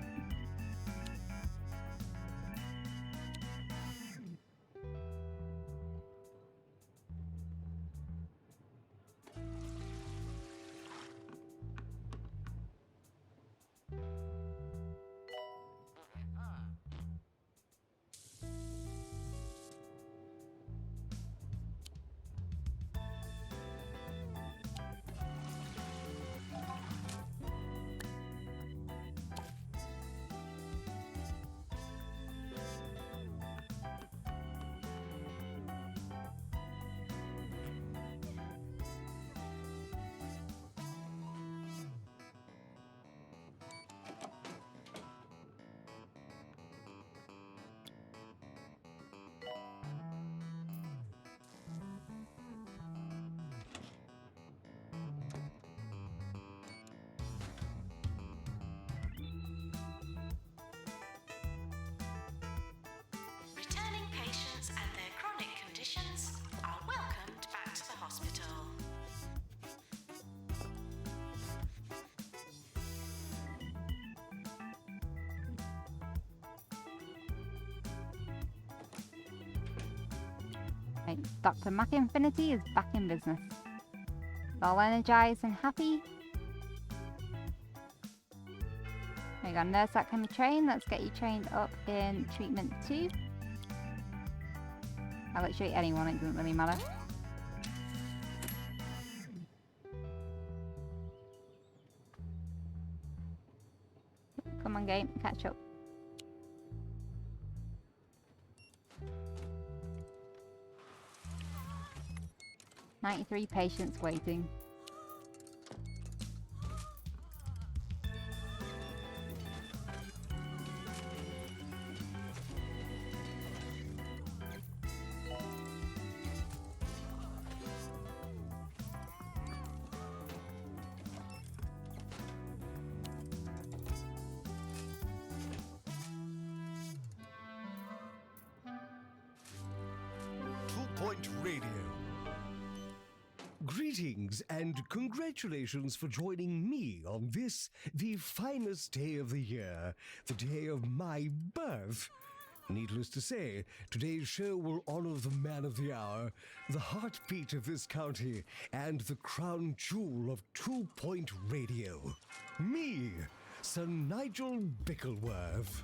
S1: right, Dr. McInfinity is back in business. All energized and happy. We got a nurse that can be trained. Let's get you trained up in treatment 2. I'll literally anyone, it doesn't really matter. Come on, game, catch up. $93 patients waiting.
S5: Two-Point Radio. Greetings and congratulations for joining me on this, the finest day of the year, the day of my birth. Needless to say, today's show will honor the man of the hour, the heartbeat of this county, and the crown jewel of Two-Point Radio. Me, Sir Nigel Bickleworth.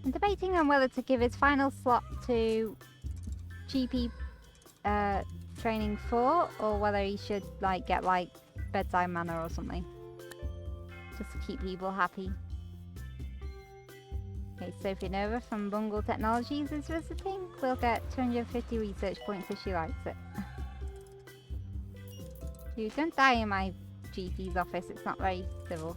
S1: I'm debating on whether to give his final slot to GP training 4 or whether he should like get like bedside manner or something. Just to keep people happy. Okay, Sophie Nova from Bungle Technologies is visiting. We'll get 250 research points if she likes it. You don't die in my GP's office, it's not very civil.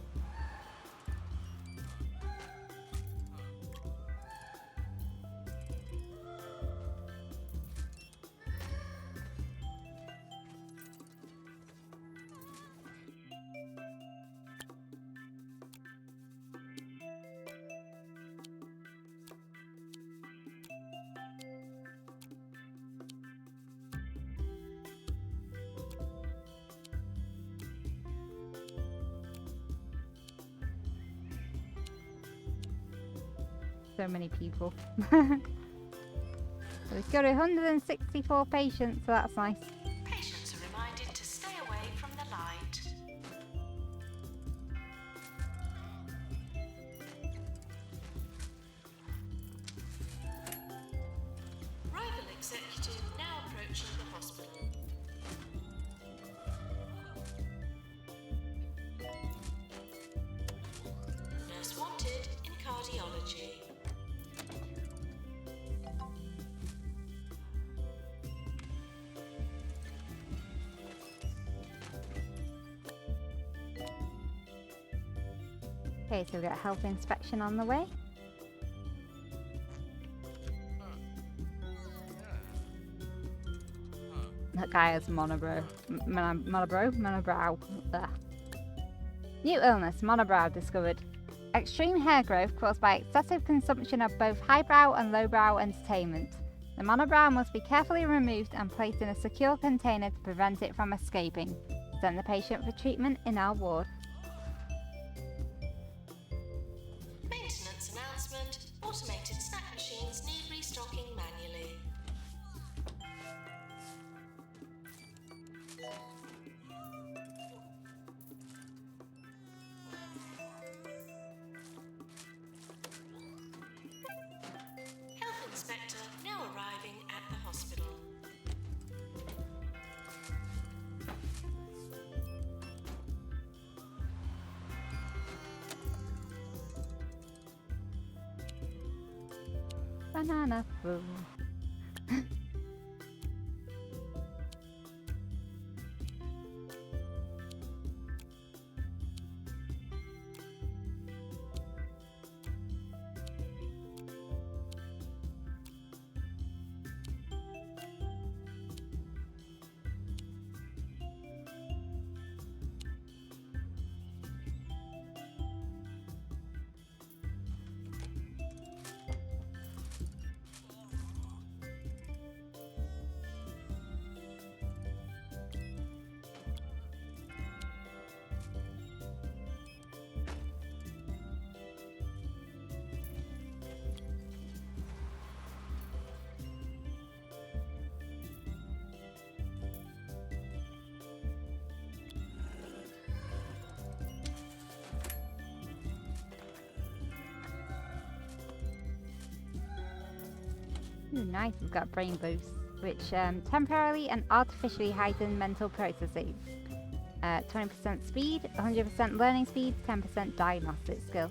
S1: So many people. Let's go to 164 patients, so that's nice.
S2: Patients are reminded to stay away from the light. Rival executive now approaching the hospital. Nurse wanted in cardiology.
S1: Okay, so we've got a health inspection on the way. That guy has monobrow. Monobrow. There. New illness, monobrow discovered. Extreme hair growth caused by excessive consumption of both highbrow and lowbrow entertainment. The monobrow must be carefully removed and placed in a secure container to prevent it from escaping. Send the patient for treatment in our ward.
S2: Maintenance announcement. Automated snack machines need restocking manually. Health inspector now arriving at the hospital.
S1: Banana food. Ooh, nice. We've got brain boost, which temporarily and artificially heighten mental processing. 20% speed, 100% learning speed, 10% diagnostic skill.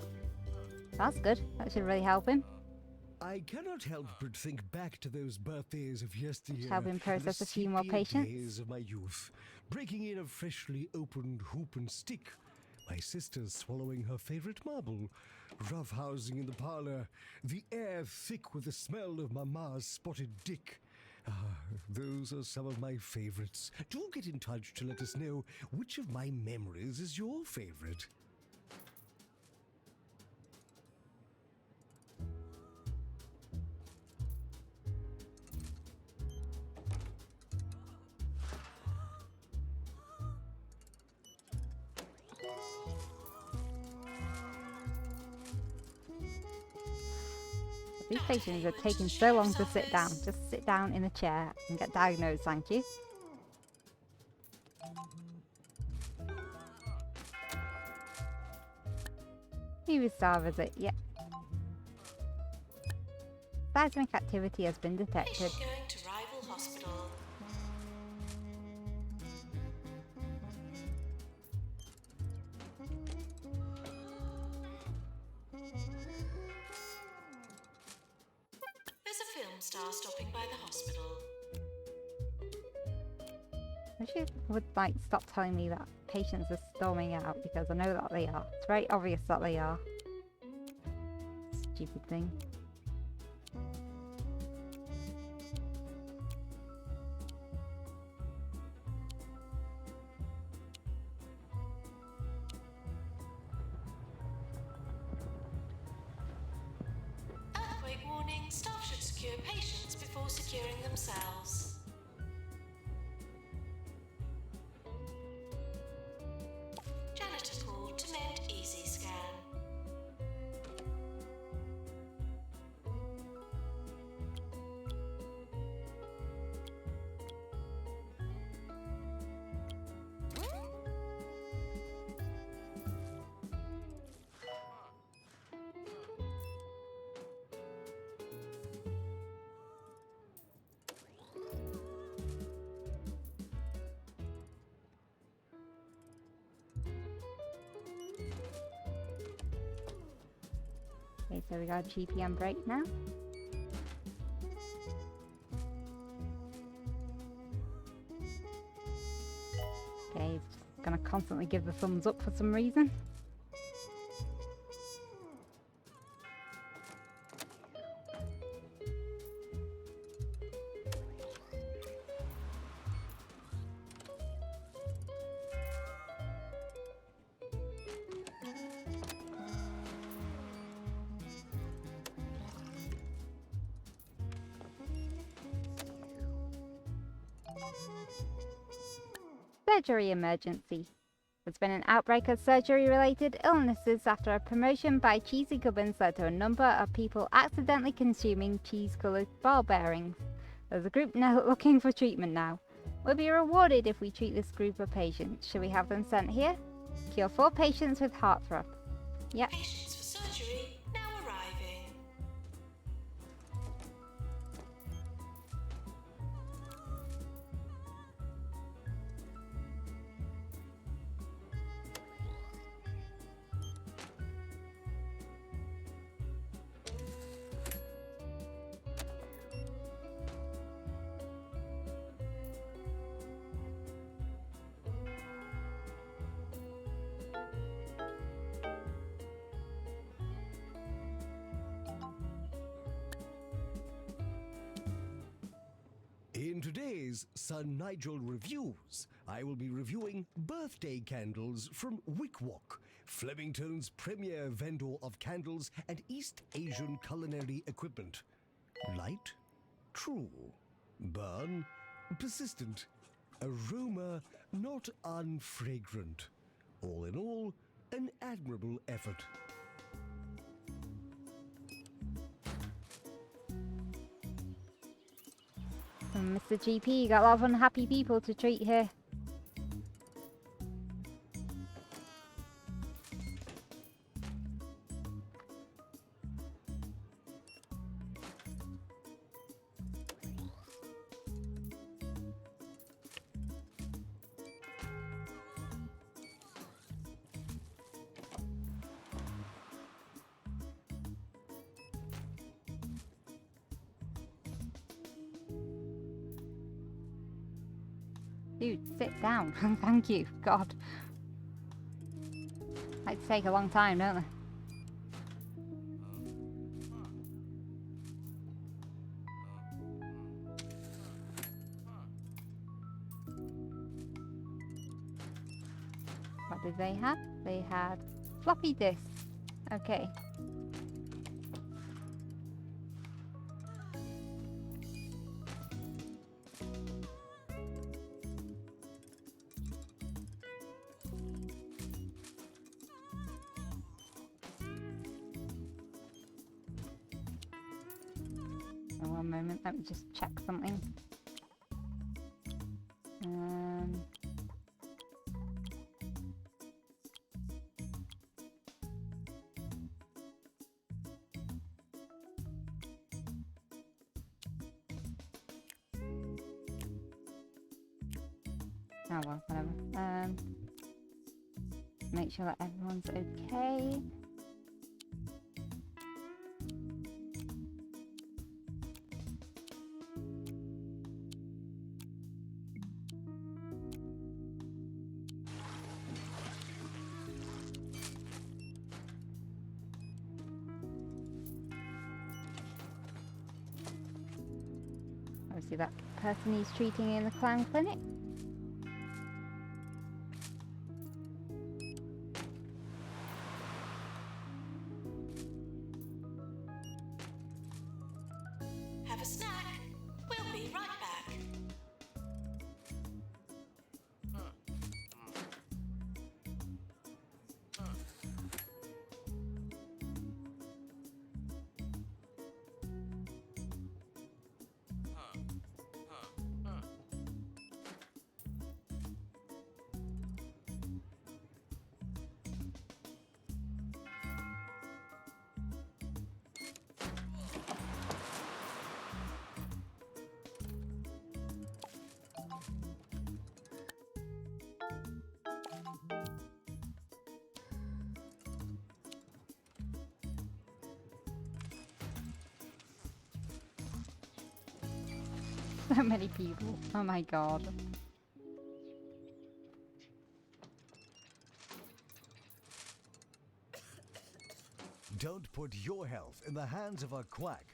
S1: That's good. That should really help him.
S5: I cannot help but think back to those birthdays of yesteryear.
S1: Help him process
S5: the
S1: a few more
S5: sepia
S1: patients.
S5: days of my youth, breaking in a freshly opened hoop and stick. My sister swallowing her favorite marble, roughhousing in the parlor, the air thick with the smell of Mama's spotted dick. Ah, those are some of my favorites. Do get in touch to let us know which of my memories is your favorite.
S1: These patients are taking so long to sit down. Just sit down in a chair and get diagnosed, thank you. Movie star visit, yep. Seismic activity has been detected.
S2: Patient going to rival hospital. There's a film star stopping by the hospital.
S1: I wish you would like stop telling me that patients are storming out, because I know that they are. It's very obvious that they are. Stupid thing.
S2: Earthquake warning, staff should secure patients before securing themselves. Janitor called to mend easy scan.
S1: Okay, so we got a GP on break now. Okay, he's just gonna constantly give the thumbs up for some reason. Surgery emergency. There's been an outbreak of surgery-related illnesses after a promotion by cheesy gubbins led to a number of people accidentally consuming cheese-coloured ball bearings. There's a group now looking for treatment now. We'll be rewarded if we treat this group of patients. Should we have them sent here? Cure 4 patients with heartthrob. Yep.
S2: Patients for surgery now arriving.
S5: In today's Son Nigel Reviews, I will be reviewing birthday candles from Wickwok, Flemington's premier vendor of candles and East Asian culinary equipment. Light? True. Burn? Persistent. Aroma? Not unfragrant. All in all, an admirable effort.
S1: Mr. GP, you got a lot of unhappy people to treat here. Dude, sit down. Thank you. God. Like to take a long time, don't they? What did they have? They had floppy disks. Okay. One moment, let me just check something. Oh well, whatever. Make sure that everyone's okay. Obviously that person he's treating in the clown clinic.
S2: Have a snack. We'll be right back.
S1: So many people. Oh my god.
S5: Don't put your health in the hands of a quack.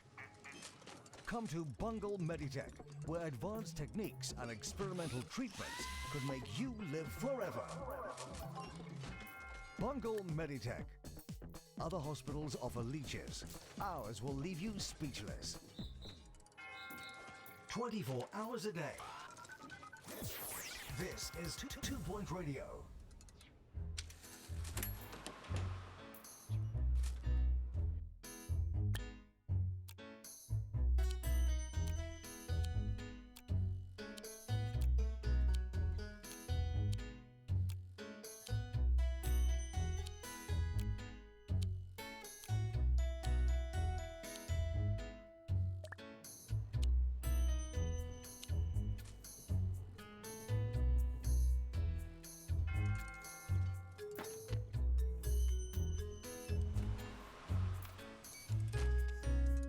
S5: Come to Bungle Meditech, where advanced techniques and experimental treatments could make you live forever. Bungle Meditech. Other hospitals offer leeches. Ours will leave you speechless. 24 hours a day. This is 2 Point Radio.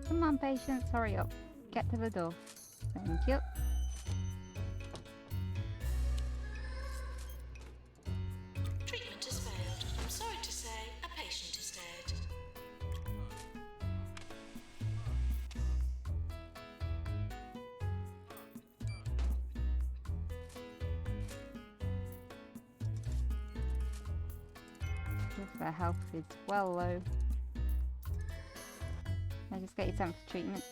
S1: Come on, patients, hurry up. Get to the door. Thank you.
S2: Treatment has failed. I'm sorry to say, a patient is dead.
S1: Their health is well low. I just get you sent for treatment.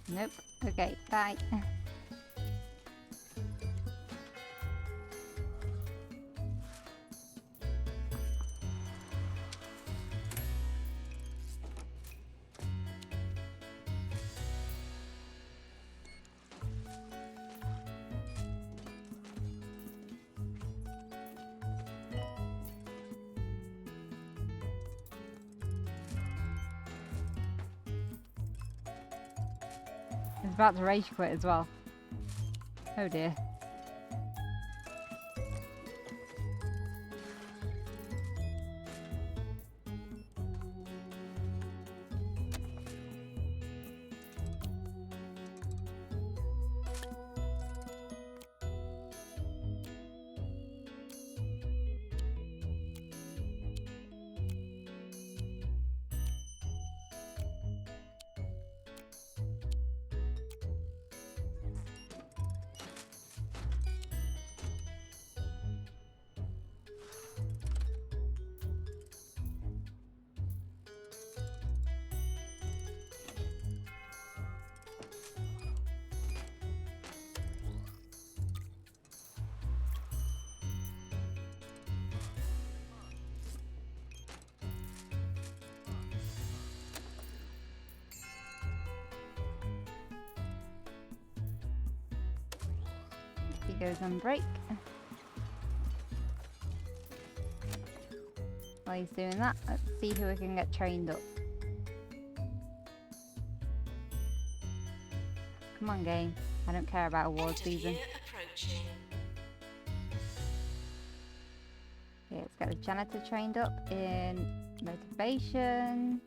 S1: Nope. Okay, bye. He's about to rage quit as well. Oh dear. goes on break. While he's doing that, let's see who we can get trained up. Come on, game. I don't care about award
S2: End of
S1: season.
S2: year approaching.
S1: Okay, let's get the janitor trained up in motivation.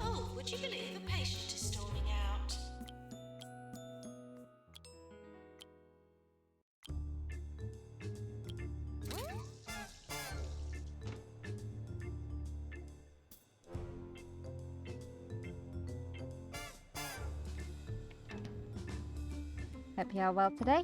S2: Oh, would you believe a patient is storming out?
S1: Hope you are well today.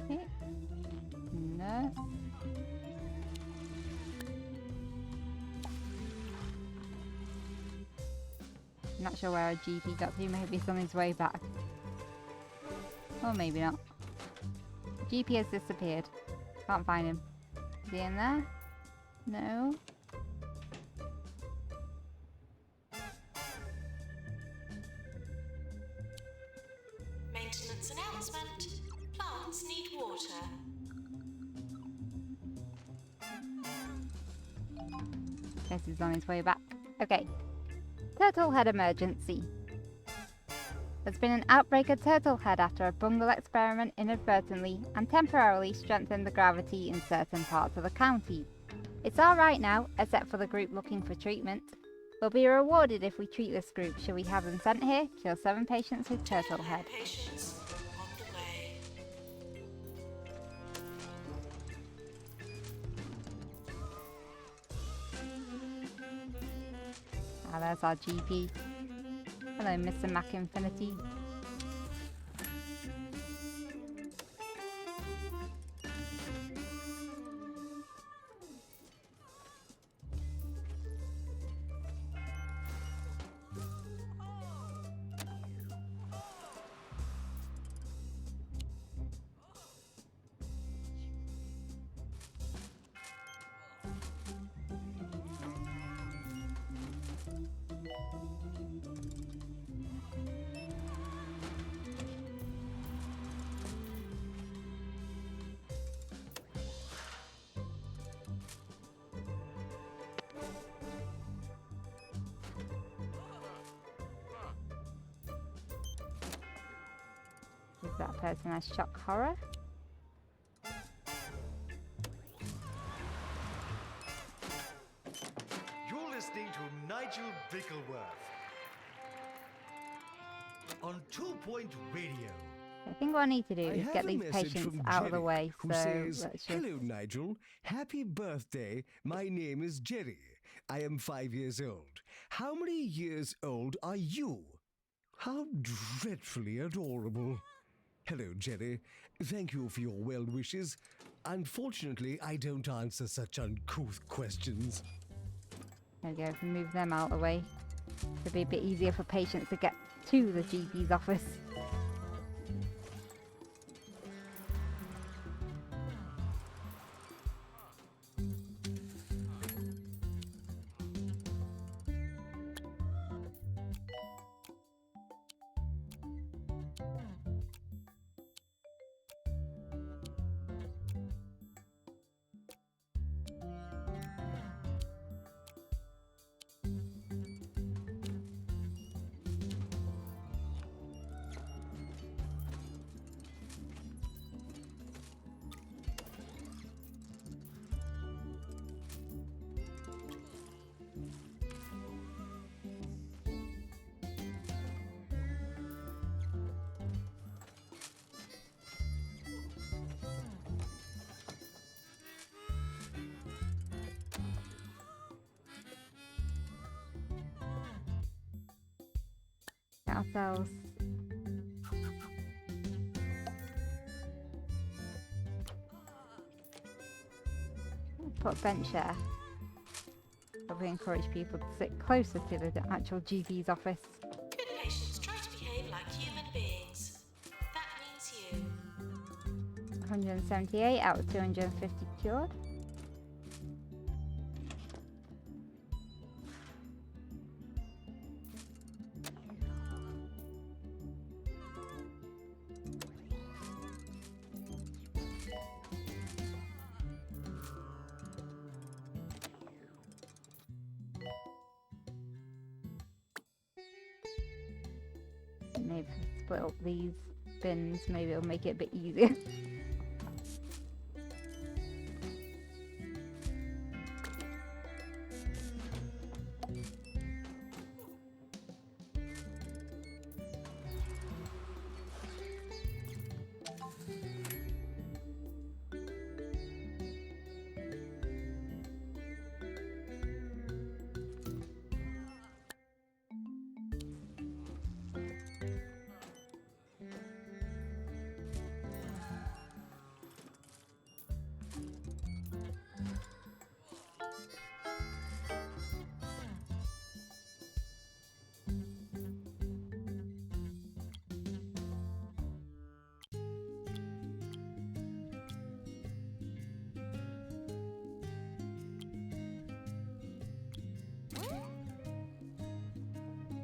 S1: Okay. Nurse. Not sure where our GP got to, maybe he's on his way back. Or maybe not. GP has disappeared. Can't find him. Is he in there? No.
S2: Maintenance announcement. Plants need water.
S1: Guess he's on his way back. Okay. Turtle head emergency. There's been an outbreak of turtle head after a bungle experiment inadvertently and temporarily strengthened the gravity in certain parts of the county. It's alright now, except for the group looking for treatment. We'll be rewarded if we treat this group. Shall we have them sent here? Kill 7 patients with turtle head.
S2: Patients on the way.
S1: Ah, there's our GP. Hello, Mr. McInfinity. Is that person has shock horror?
S6: You're listening to Nigel Bickleworth on 2 Point Radio.
S1: I think what I need to do
S5: I
S1: is
S5: have
S1: get
S5: a
S1: these
S5: message
S1: patients
S5: from
S1: out of the
S5: Jerry,
S1: way.
S5: who
S1: So
S5: says,
S1: let's just...
S5: "Hello, Nigel. Happy birthday. My name is Jerry. I am 5 years old. How many years old are you?" How dreadfully adorable. Hello, Jerry. Thank you for your well wishes. Unfortunately, I don't answer such uncouth questions.
S1: There we go, move them out of the way. It'll be a bit easier for patients to get to the GP's office. get ourselves put a bench there. Probably encourage people to sit closer to the actual GP's office.
S2: Good patients try to behave like human beings. That means you.
S1: 178 out of 250 cured. Maybe split up these bins, maybe it'll make it a bit easier.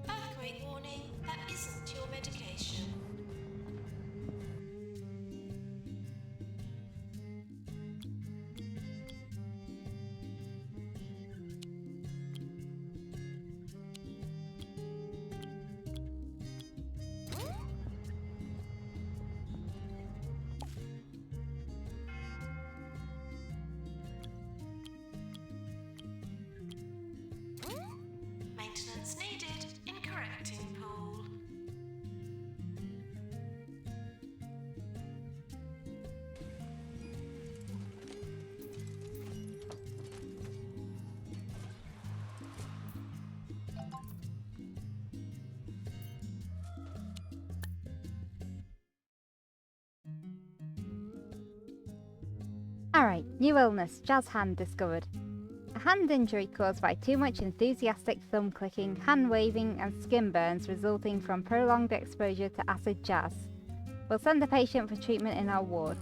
S2: Earthquake warning, that isn't your medication. Maintenance needed in correcting pool.
S1: Alright, new illness, jazz hand discovered. A hand injury caused by too much enthusiastic thumb clicking, hand waving and skin burns resulting from prolonged exposure to acid jazz. We'll send the patient for treatment in our ward.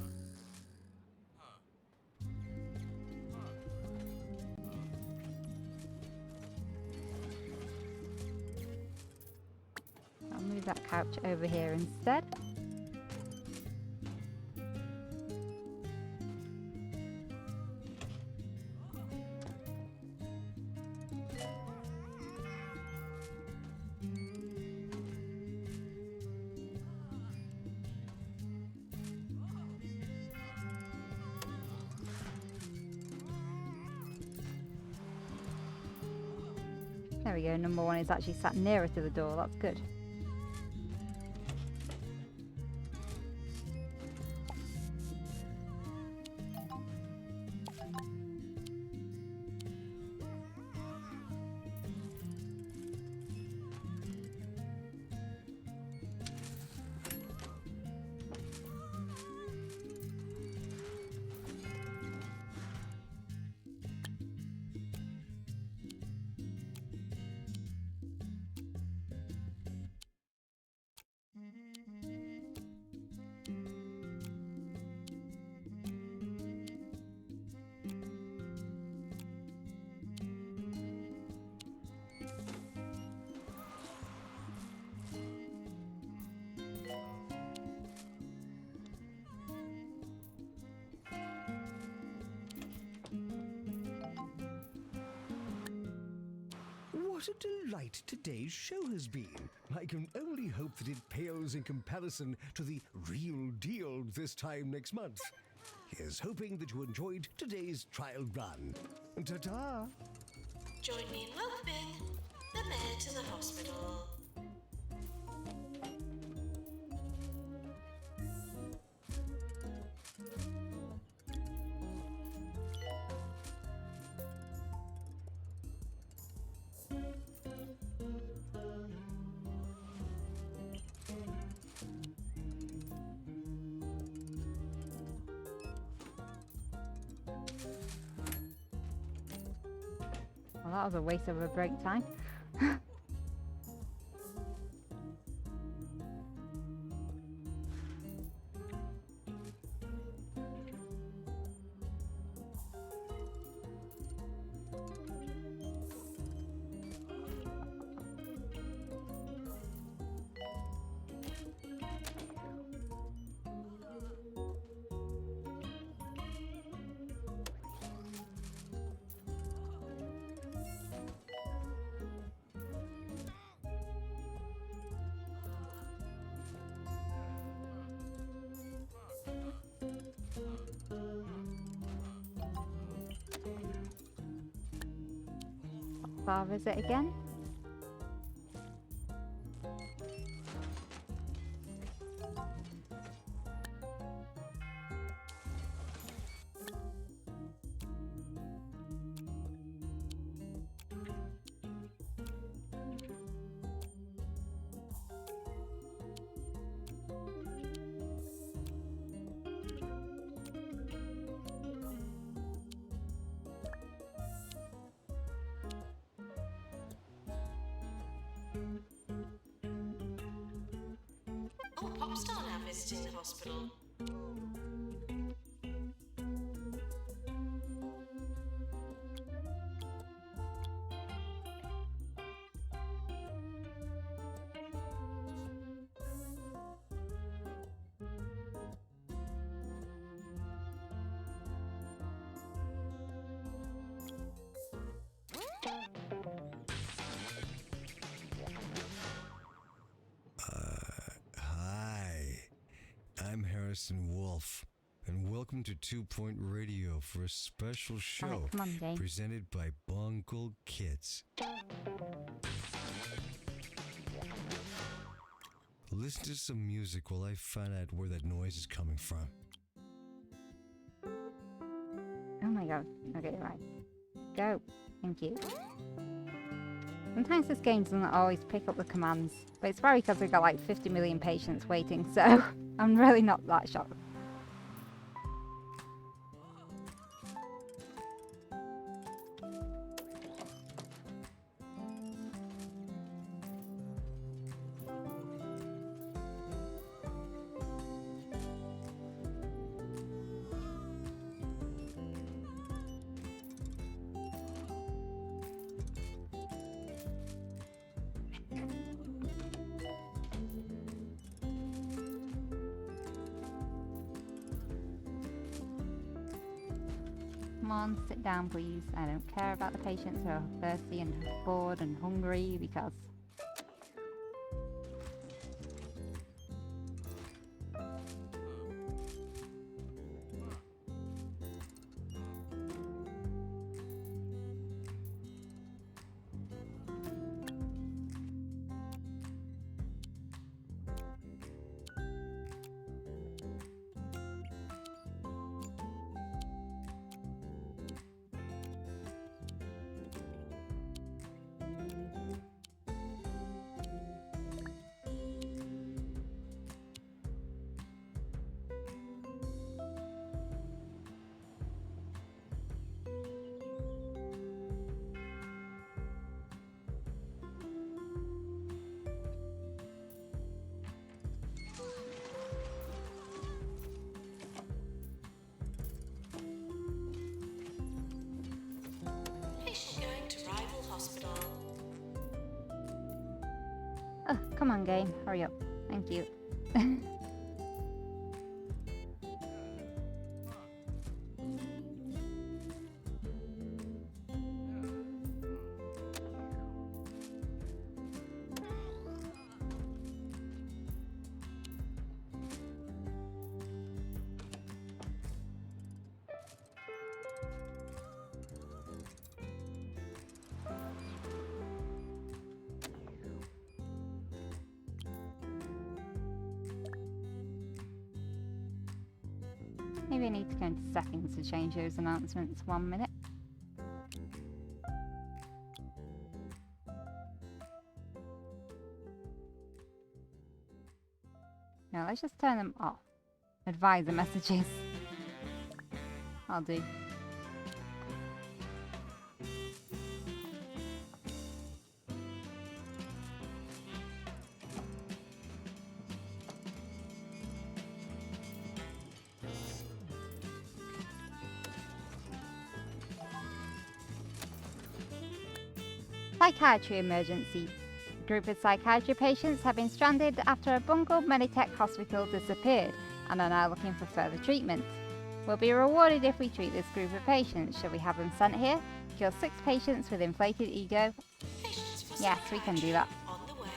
S1: I'll move that couch over here instead. There we go, number one is actually sat nearer to the door, that's good.
S5: What a delight today's show has been. I can only hope that it pales in comparison to the real deal this time next month. Here's hoping that you enjoyed today's trial run. Ta-ta!
S2: Join me in welcoming the mayor to the hospital.
S1: Well, that was a waste of a break time. Our visit again.
S2: Oh, Popstar now visiting the hospital.
S3: Hi, I'm Harrison Wolf, and welcome to 2 Point Radio for a special show
S1: Alright, come on, game.
S3: presented by Bungle Kids. Listen to some music while I find out where that noise is coming from.
S1: Oh my god. Okay, right. Go. Thank you. Sometimes this game doesn't always pick up the commands, but it's probably because we've got like 50 million patients waiting, so I'm really not that shocked. Come on, sit down please. I don't care about the patients who are thirsty and bored and hungry because...
S2: Patient going to rival hospital.
S1: Oh, come on game, hurry up. Thank you. Maybe I need to go into settings to change those announcements 1 minute. No, let's just turn them off. Advisor messages. I'll do. Psychiatry emergency. A group of psychiatry patients have been stranded after a bungled Meditech hospital disappeared and are now looking for further treatment. We'll be rewarded if we treat this group of patients. Shall we have them sent here? Kill 6 patients with inflated ego.
S2: Patients for
S1: Yes, we can do that.
S2: on the way.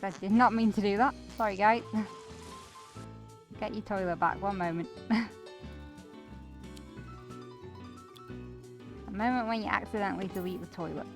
S1: I did not mean to do that. Sorry, guys. Get your toilet back. One moment. A moment when you accidentally delete the toilet.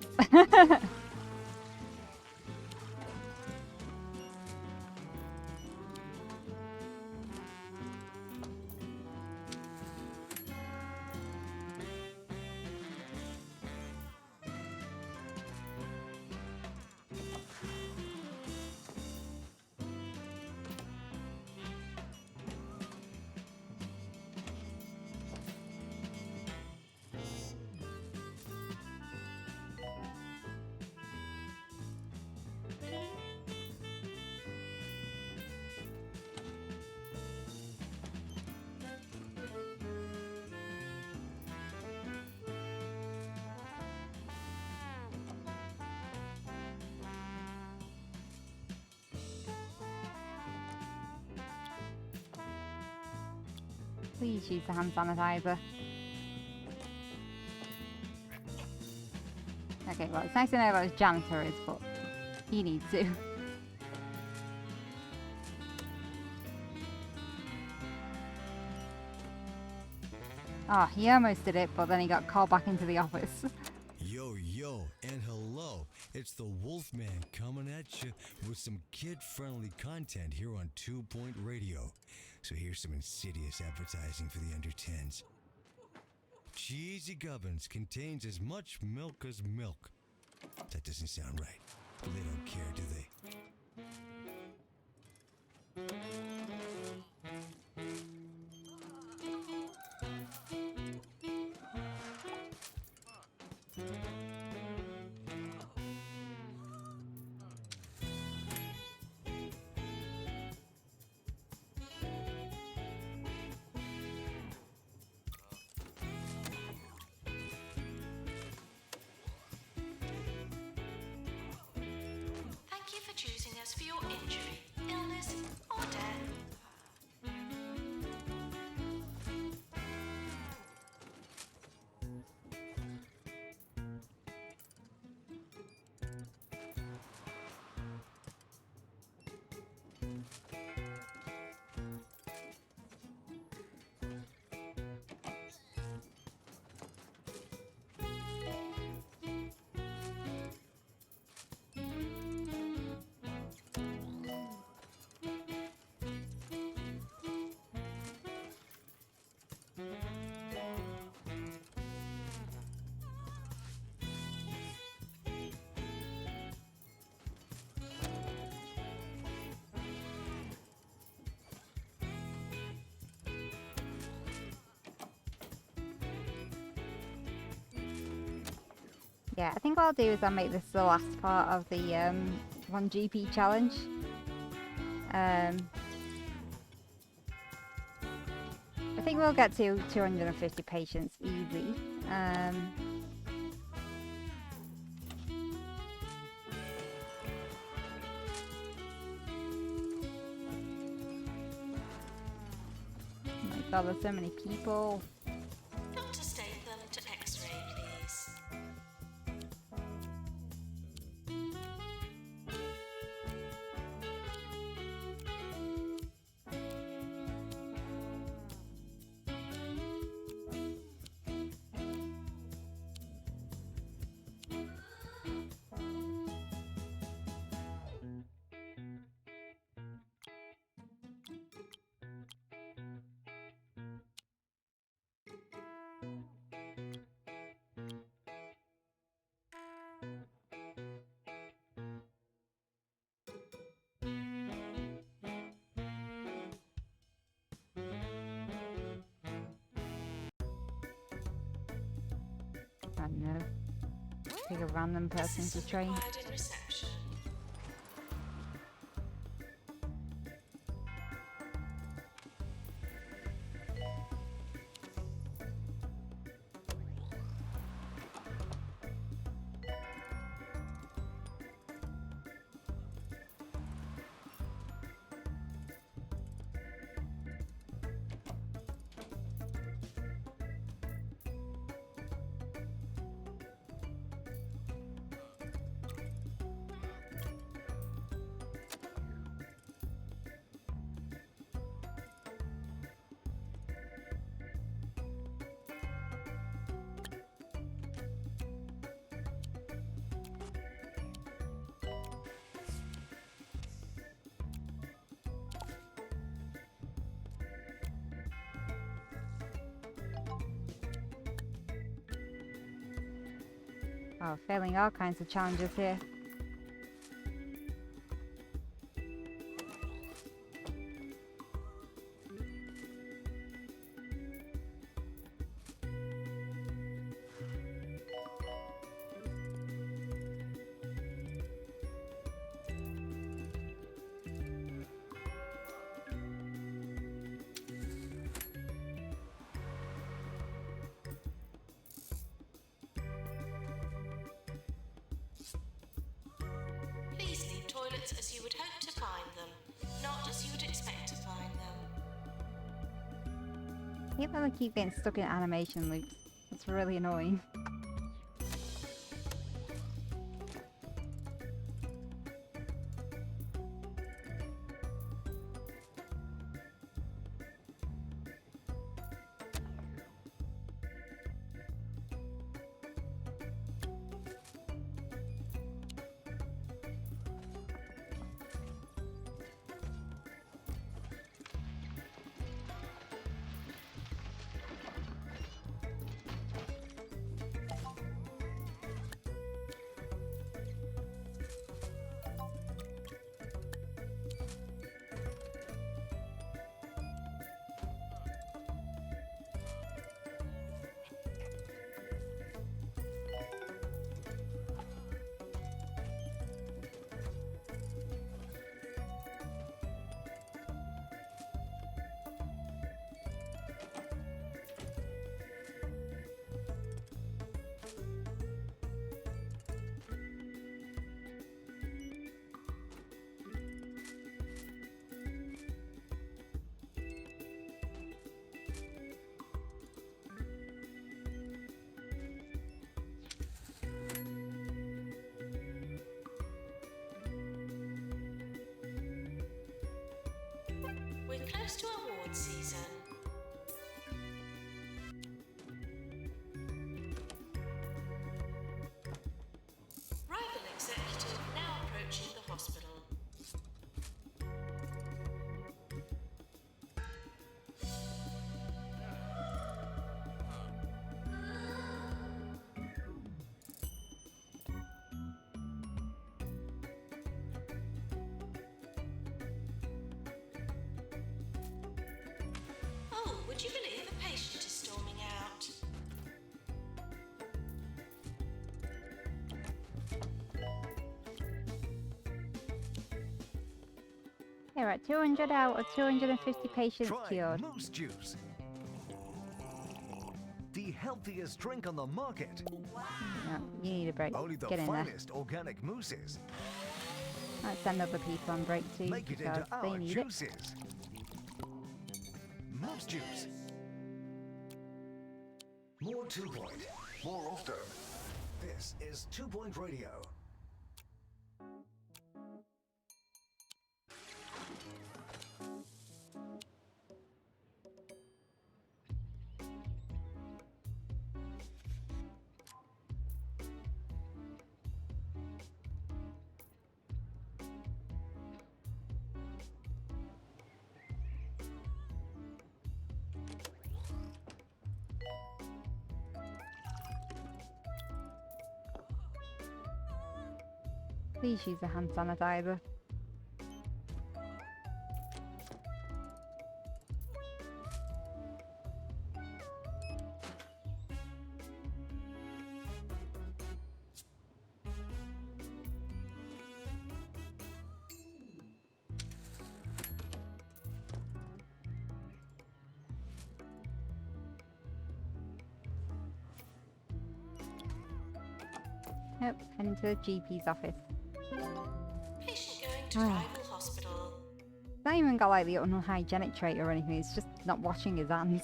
S1: Please use the hand sanitizer. Okay, well, it's nice to know that his janitor is, but he needs to. Oh, he almost did it, but then he got called back into the office.
S3: Yo, yo, and hello. It's the Wolfman coming at you with some kid-friendly content here on 2 Point Radio. So here's some insidious advertising for the under 10s. Cheesy Gubbins contains as much milk as milk. That doesn't sound right, but they don't care, do they?
S2: Thank you for choosing us for your injury, illness, or death.
S1: Yeah, I think what I'll do is I'll make this the last part of the 1GP challenge. I think we'll get to 250 patients easy. Oh my god, there's so many people.
S2: Dr. Statham to X-ray, please.
S1: don't know. Pick a random person to train.
S2: Required in reception.
S1: Oh, failing all kinds of challenges here.
S2: Please leave toilets as you would hope to find them, not as you would expect to find them.
S1: People keep getting stuck in animation loops. It's really annoying.
S2: We're close to award season. Rival executive now approaching the hospital. Oh, would you believe a patient is storming out?
S1: Here at 200 out of 250 patients
S6: Try
S1: cured.
S6: Moose Juice. The healthiest drink on the market.
S1: No, you need a break.
S6: Only the
S1: Get in there.
S6: finest organic mooses.
S1: Let's send other people on break too
S6: Make it
S1: because
S6: into
S1: they
S6: our
S1: need it.
S6: juices. Moose Juice. More 2 Point. More often. This is 2 Point Radio.
S1: Please use a hand sanitizer. Nope, heading to the GP's office.
S2: Patient going to
S1: Ah.
S2: rival hospital.
S1: It's not even got like the unhygienic trait or anything, it's just not washing his hands.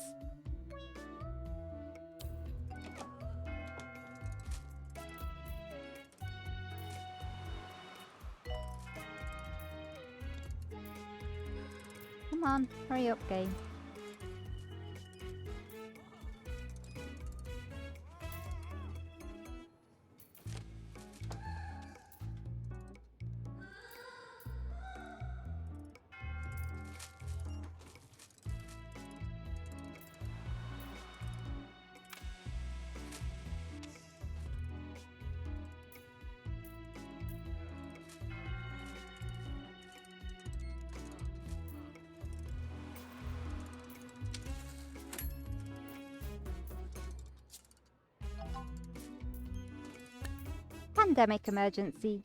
S1: Come on, hurry up, game. Pandemic emergency.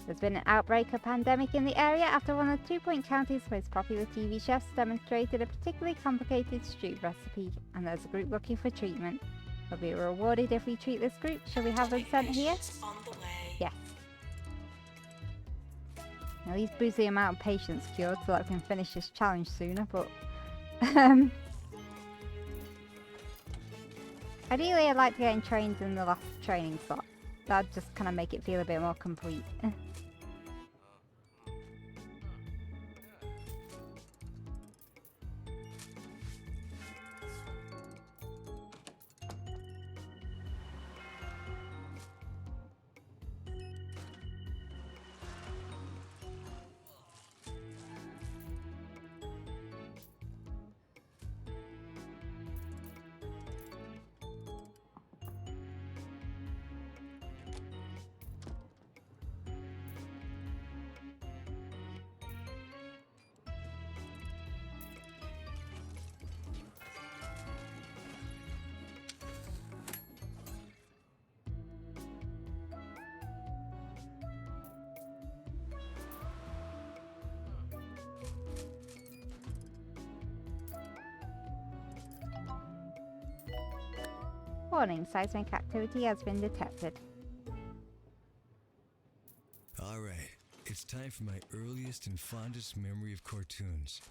S1: There's been an outbreak of pandemic in the area after one of 2 Point County's most popular TV chefs demonstrated a particularly complicated stew recipe, and there's a group looking for treatment. We'll be rewarded if we treat this group. Shall we have them sent here?
S2: Patients on the way.
S1: Yes. At least boost the amount of patients cured so that we can finish this challenge sooner, but ideally I'd like to get trained in the last training slot. That'd just kind of make it feel a bit more complete. Warning, seismic activity has been detected.
S3: Alright, it's time for my earliest and fondest memory of cartoons.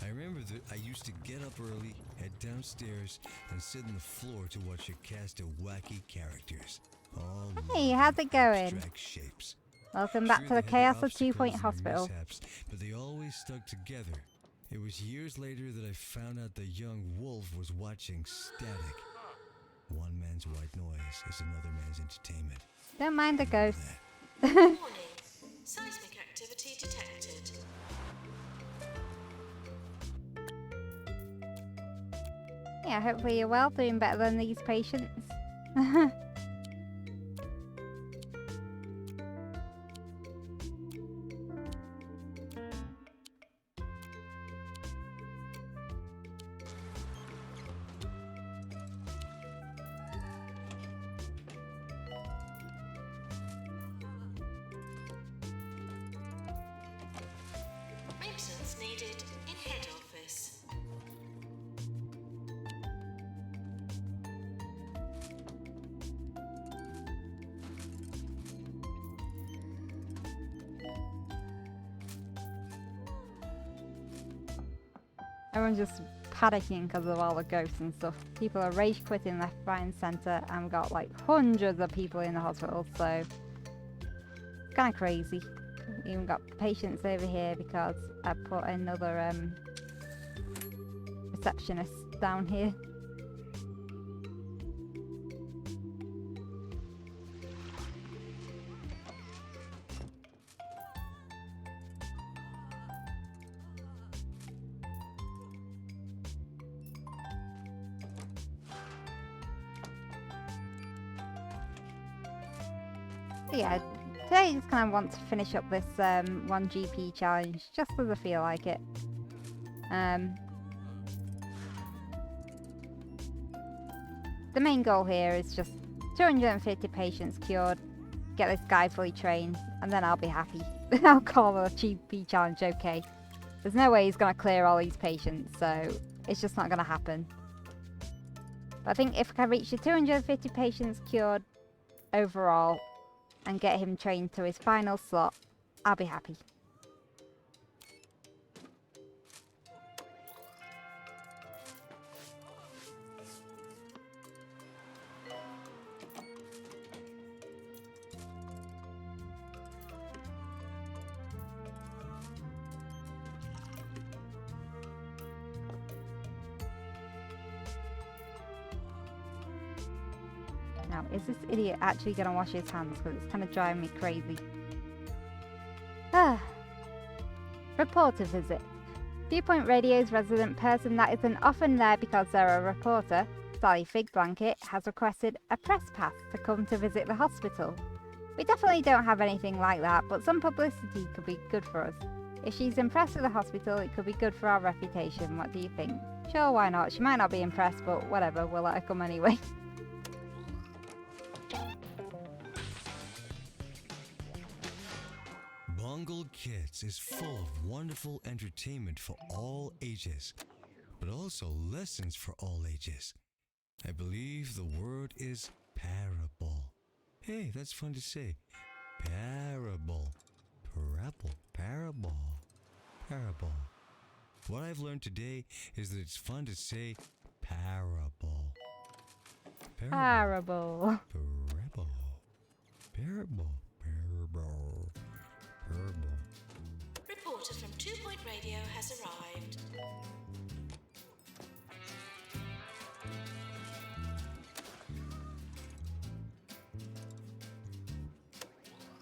S3: I remember that I used to get up early, head downstairs, and sit on the floor to watch a cast of wacky characters. All
S1: Hey, how's it going?
S3: abstract shapes.
S1: Welcome back
S3: Sure,
S1: to the
S3: they had their
S1: chaos of 2 Point
S3: obstacles and their
S1: Hospital.
S3: mishaps, but they always stuck together. It was years later that I found out the young wolf was watching Static. One man's white noise is another man's entertainment.
S1: Don't mind the
S3: Remember
S1: ghosts.
S3: that.
S2: Warning. Seismic activity detected.
S1: Yeah, hopefully you're well, doing better than these patients.
S2: Maintenance needed in head office.
S1: Everyone's just panicking because of all the ghosts and stuff. People are rage quitting left, right and centre, and we've got like hundreds of people in the hospital, so it's kind of crazy. We even got patients over here because I put another receptionist down here. But yeah, today I just kind of want to finish up this 1 GP challenge, just as I feel like it. The main goal here is just 250 patients cured, get this guy fully trained, and then I'll be happy. I'll call the GP challenge okay. There's no way he's going to clear all these patients, so it's just not going to happen. But I think if I can reach the 250 patients cured overall, and get him trained to his final slot, I'll be happy. Now, is this idiot actually going to wash his hands? Because it's kind of driving me crazy. Reporter visit. Viewpoint Radio's resident person that isn't often there because they're a reporter, Sally Fig Blanket, has requested a press pass to come to visit the hospital. We definitely don't have anything like that, but some publicity could be good for us. If she's impressed with the hospital, it could be good for our reputation. What do you think? Sure, why not? She might not be impressed, but whatever, we'll let her come anyway.
S3: Bungle Kids is full of wonderful entertainment for all ages, but also lessons for all ages. I believe the word is parable. Hey, that's fun to say. Parable. Parable. What I've learned today is that it's fun to say parable.
S1: Parable.
S3: Parable.
S2: Reporter from 2 Point Radio has arrived.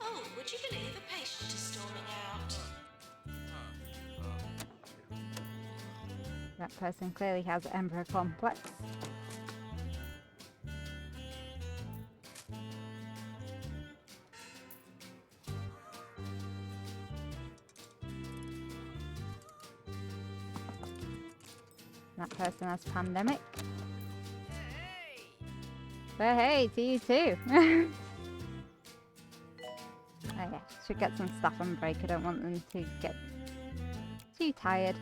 S2: Oh, would you believe a patient is storming out?
S1: That person clearly has emperor complex. That person has pandemic. But hey, to you too. Oh yeah, should get some staff on break. I don't want them to get too tired.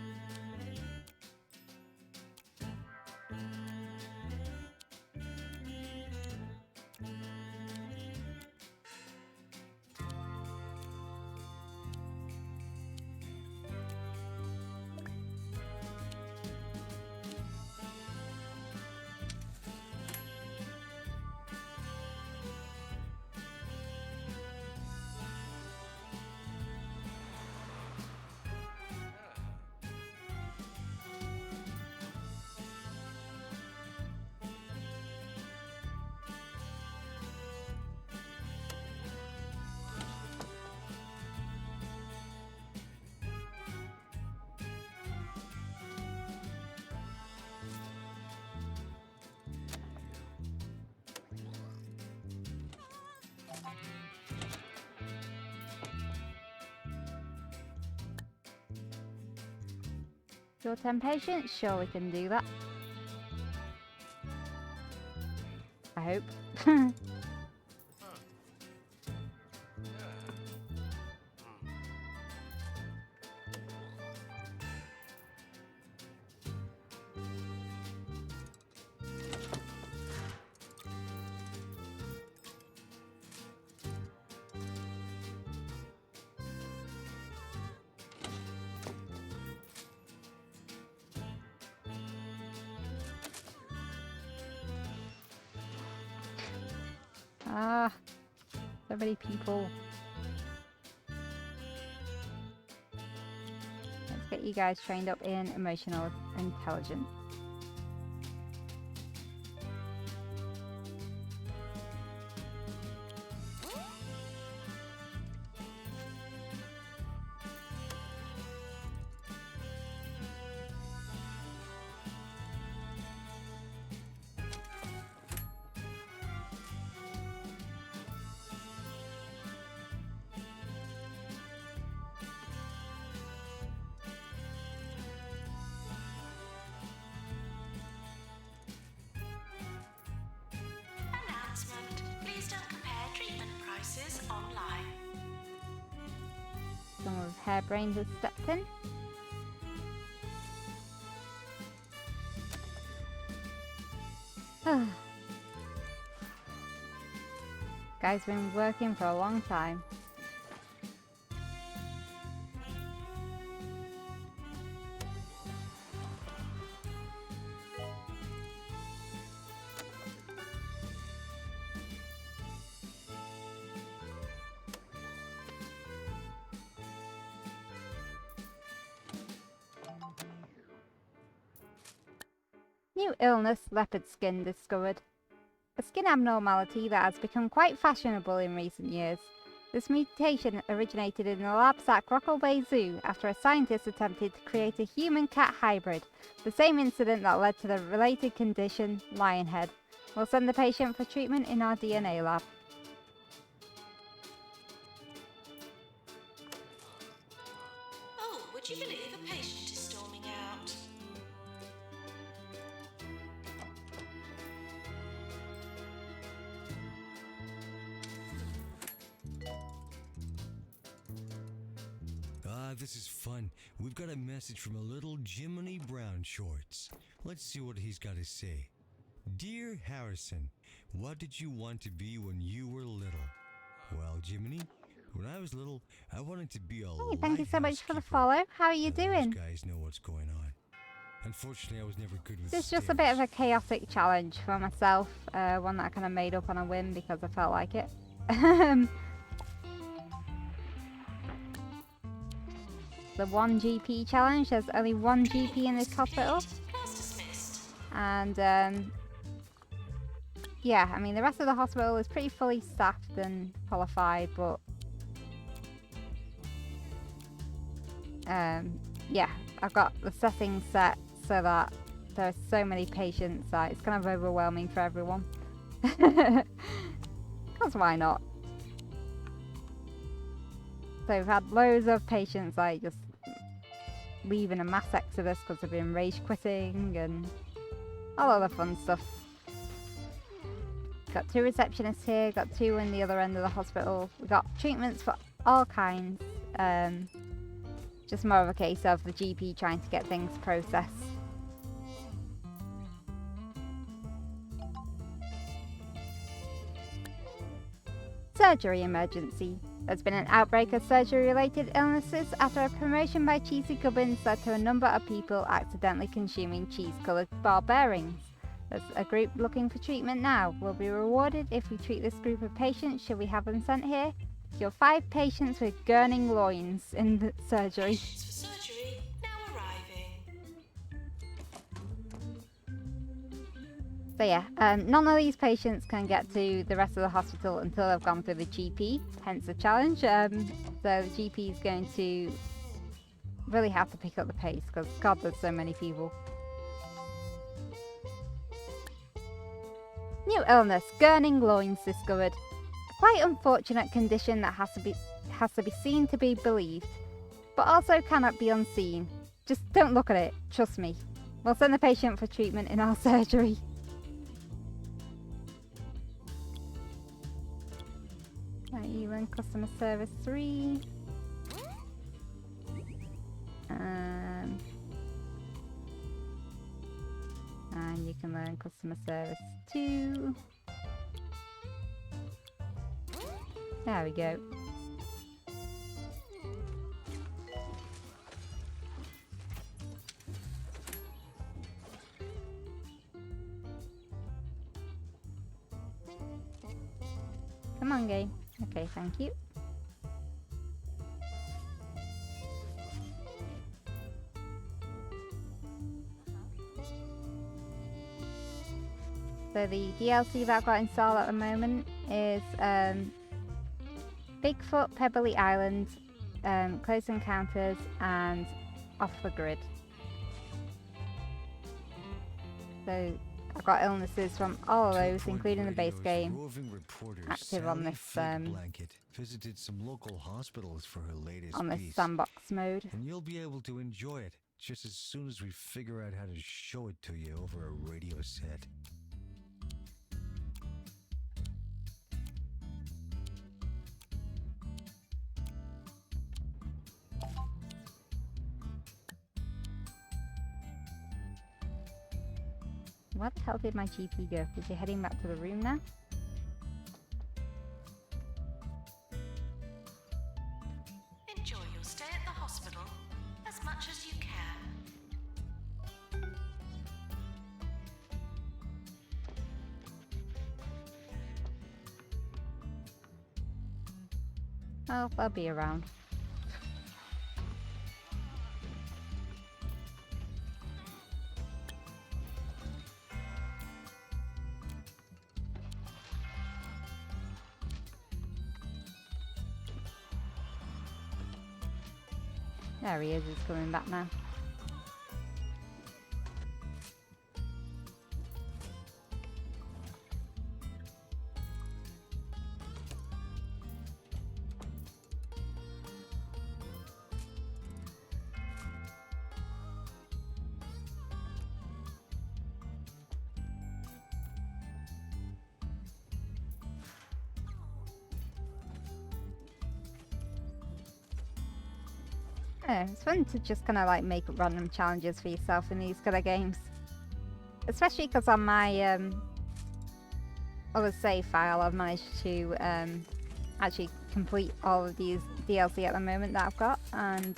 S1: Your 10 patients? Sure, we can do that. I hope. Ah, so many people. Let's get you guys trained up in emotional intelligence.
S2: Announcement. Please don't compare treatment prices online.
S1: Someone with harebrained has stepped in. Guy's been working for a long time. New illness, leopard skin, discovered. A skin abnormality that has become quite fashionable in recent years. This mutation originated in the labs at Grockle Bay Zoo after a scientist attempted to create a human-cat hybrid, the same incident that led to the related condition, lionhead. We'll send the patient for treatment in our DNA lab.
S2: Oh, would you believe a patient is storming out?
S3: Ah, this is fun. We've got a message from a little Jiminy Brown Shorts. Let's see what he's got to say. Dear Harrison, what did you want to be when you were little? Well, Jiminy, when I was little, I wanted to be a
S1: Hey, thank you so much for the
S3: lighthouse
S1: follow. How are you
S3: keeper.
S1: doing?
S3: Those guys know what's going on. Unfortunately, I was never good with
S1: This is just a bit of a chaotic challenge for myself. One that I kind of made up on a whim because I felt like it. The 1 GP challenge. There's only 1 GP in this hospital.
S2: Class dismissed.
S1: And yeah, I mean the rest of the hospital is pretty fully staffed and qualified, but yeah, I've got the settings set so that there are so many patients that it's kind of overwhelming for everyone. Because why not? So we've had loads of patients like just leaving a mass exodus because they've been rage quitting and all other fun stuff. Got 2 receptionists here, got 2 in the other end of the hospital. We've got treatments for all kinds. Just more of a case of the GP trying to get things processed. Surgery emergency. There's been an outbreak of surgery-related illnesses after a promotion by Cheesy Gubbins led to a number of people accidentally consuming cheese-coloured ball bearings. There's a group looking for treatment now. We'll be rewarded if we treat this group of patients. Should we have them sent here? You're 5 patients with gurning loins in the surgery.
S2: Patients for surgery now arriving.
S1: So yeah, none of these patients can get to the rest of the hospital until they've gone through the GP, hence the challenge. So the GP is going to really have to pick up the pace because God, there's so many people. New illness, gurning loins discovered. A quite unfortunate condition that has to be seen to be believed, but also cannot be unseen. Just don't look at it, trust me. We'll send the patient for treatment in our surgery. Right, you learn customer service 3. And you can learn customer service 2. There we go. Come on, game. Okay, thank you. So the DLC that I've got installed at the moment is Bigfoot, Pebbly Island, Close Encounters, and Off the Grid. So I've got illnesses from all of those, including the base game, active on this
S3: visited some local hospitals for her latest
S1: on this
S3: piece.
S1: Sandbox Mode.
S3: And you'll be able to enjoy it just as soon as we figure out how to show it to you over a radio set.
S1: Where the hell did my GP go? Is he heading back to the room now?
S2: Enjoy your stay at the hospital as much as you can.
S1: Oh, they'll be around. There he is, he's coming back now. Yeah, it's fun to just kind of like make random challenges for yourself in these kind of games. Especially because on my other save file I've managed to actually complete all of these DLC at the moment that I've got. And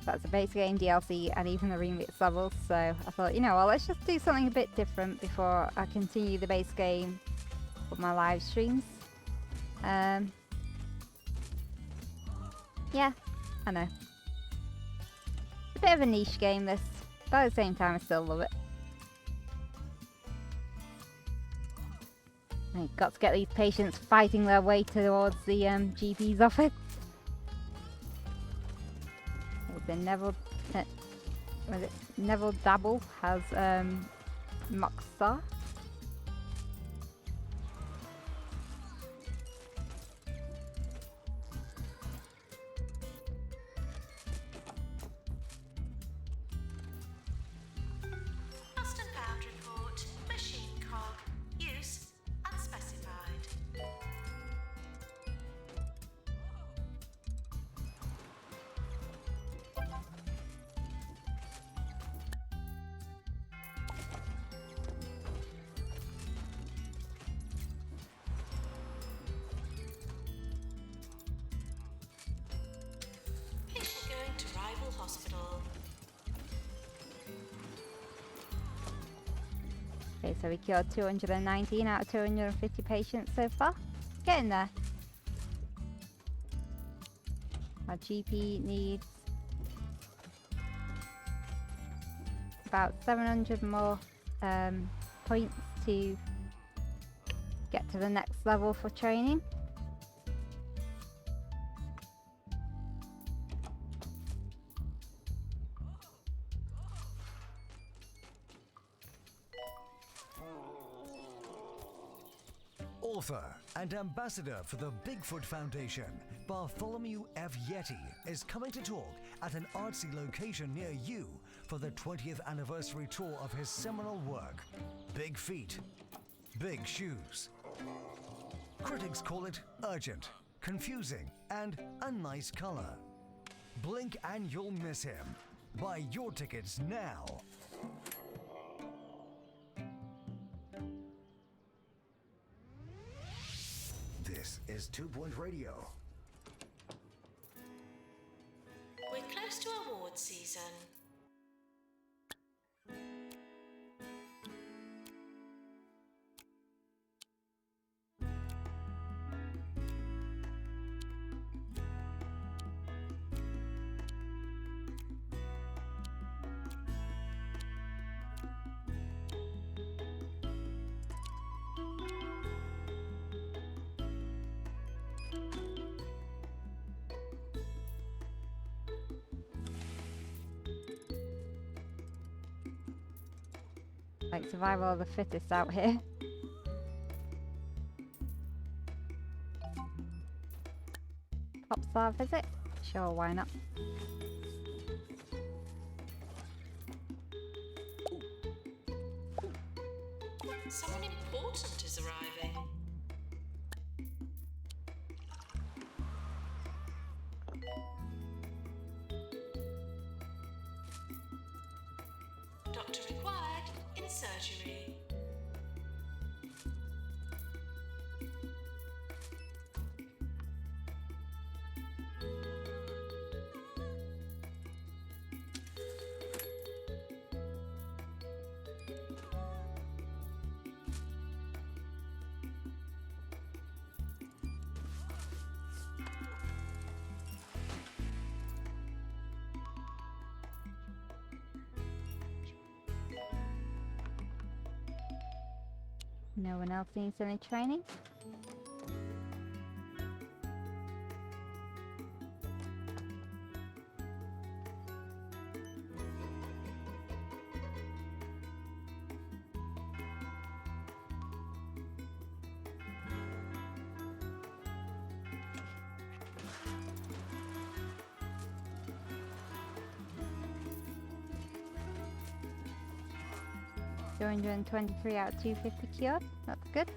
S1: that's the base game DLC and even the remix levels. So I thought, you know what, let's just do something a bit different before I continue the base game with my live streams. Yeah. I know. It's a bit of a niche game this, but at the same time I still love it. I've got to get these patients fighting their way towards the GP's office. The Neville Dabble has Mockstar.
S2: Lost and found report. Machine cog. Use unspecified. Patient going to rival hospital.
S1: Okay, so we cured 219 out of 250 patients so far. Getting there. Our GP needs about 700 more points to get to the next level for training.
S5: Author and ambassador for the Bigfoot Foundation, Bartholomew F. Yeti is coming to talk at an artsy location near you for the 20th anniversary tour of his seminal work, Big Feet, Big Shoes. Critics call it urgent, confusing, and a nice color. Blink and you'll miss him. Buy your tickets now.
S6: This is 2 Point Radio.
S2: We're close to award season.
S1: Like survival of the fittest out here. Pop star visit? Sure, why not?
S2: Someone important is arriving. Doctor required in surgery.
S1: No one else needs any training. Two 223 out of 250 cured. That's good.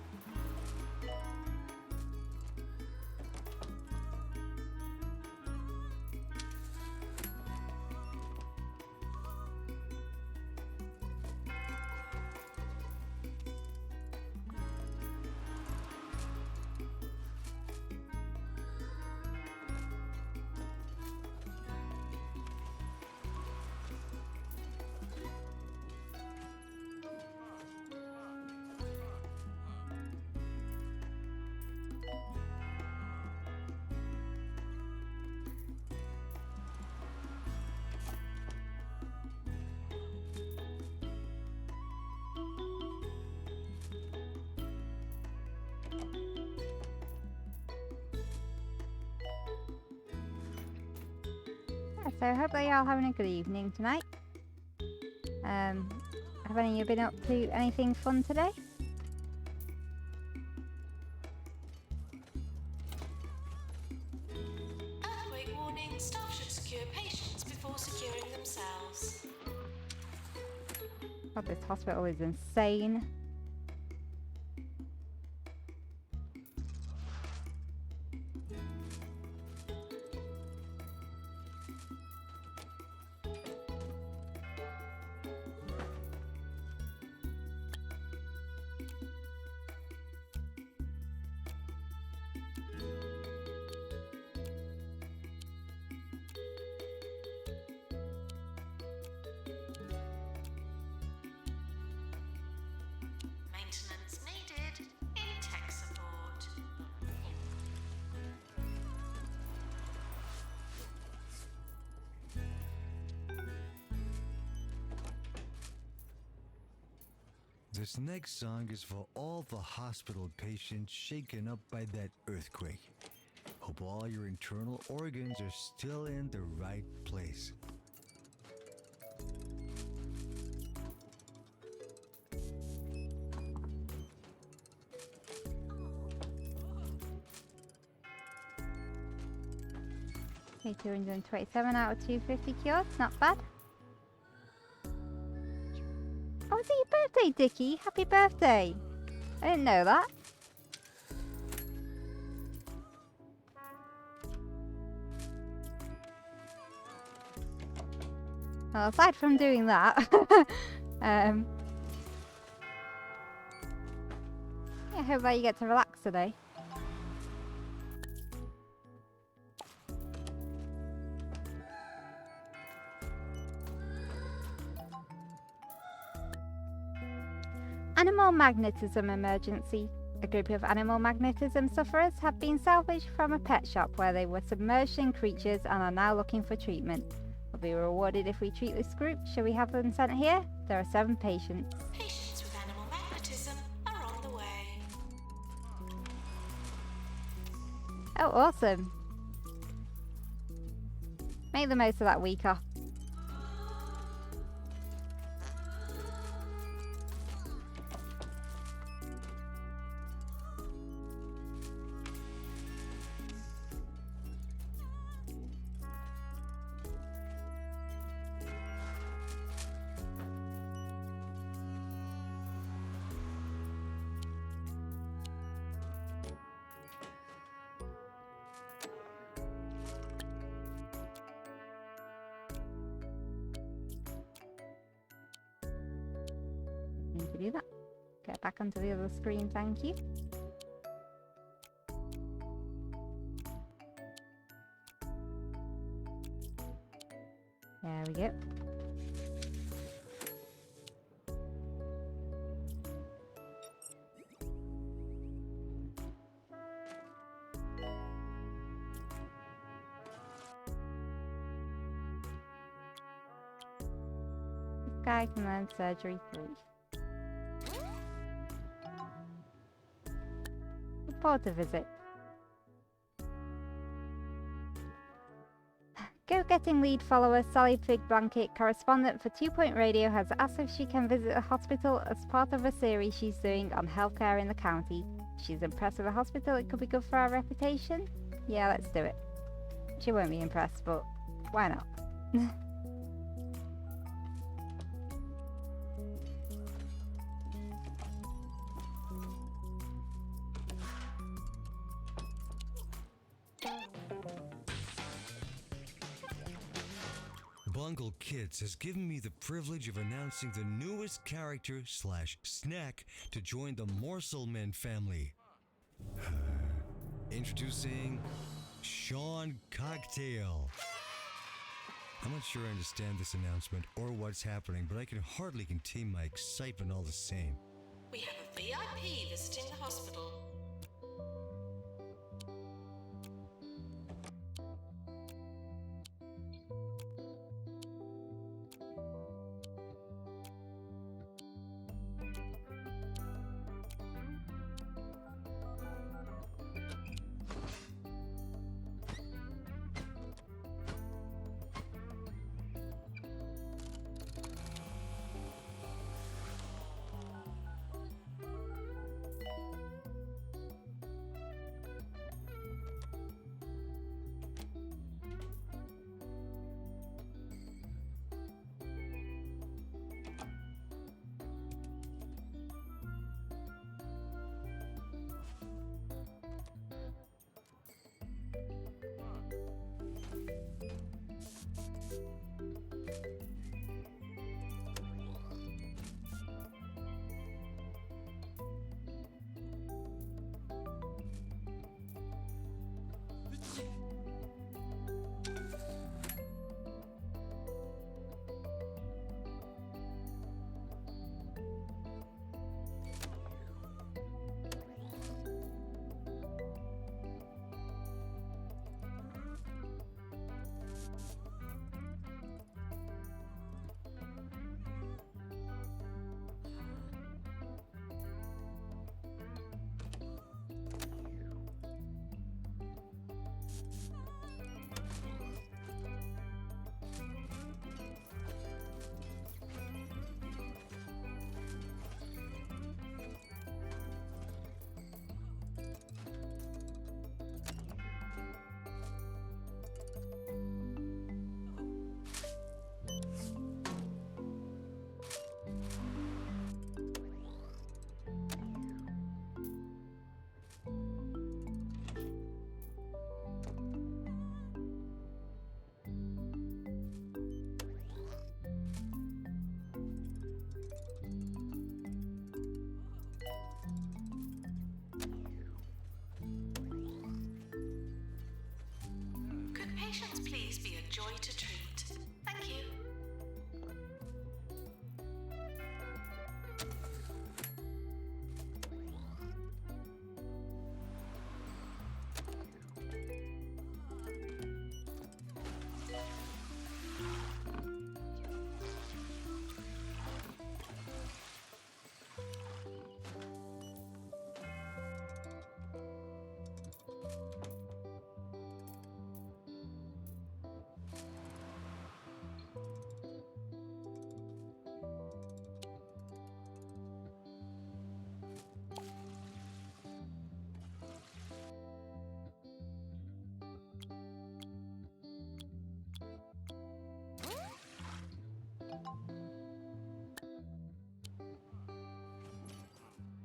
S1: Yeah, so I hope that you're all having a good evening tonight. Have any of you been up to anything fun today?
S2: Earthquake warning. Staff should secure patients before securing themselves.
S1: God, this hospital is insane.
S2: Maintenance needed in tech support.
S3: This next song is for all the hospital patients shaken up by that earthquake. Hope all your internal organs are still in the right place.
S1: Okay, 227 out of 250 cured. Not bad. Oh, is it your birthday, Dickie? Happy birthday! I didn't know that. Well, aside from doing that, yeah, I hope that you get to relax today. Animal magnetism emergency. A group of animal magnetism sufferers have been salvaged from a pet shop where they were submerged in creatures and are now looking for treatment. Will be rewarded if we treat this group. Shall we have them sent here? There are 7 patients.
S2: Patients with animal magnetism are on the way.
S1: Oh, awesome. Make the most of that week off. Need to do that. Get back onto the other screen, thank you. There we go. This guy can learn surgery 3. forward to visit. Go-getting lead follower Sally Fig Blanket, correspondent for 2 Point Radio, has asked if she can visit a hospital as part of a series she's doing on healthcare in the county. She's impressed with the hospital, it could be good for our reputation. Yeah, let's do it. She won't be impressed, but why not?
S3: Bungle Kids has given me the privilege of announcing the newest character / snack to join the Morsel Men family. Introducing Sean Cocktail. I'm not sure I understand this announcement or what's happening, but I can hardly contain my excitement all the same.
S2: We have a VIP visiting the hospital. Patients, please be a joy to treat. Thank you.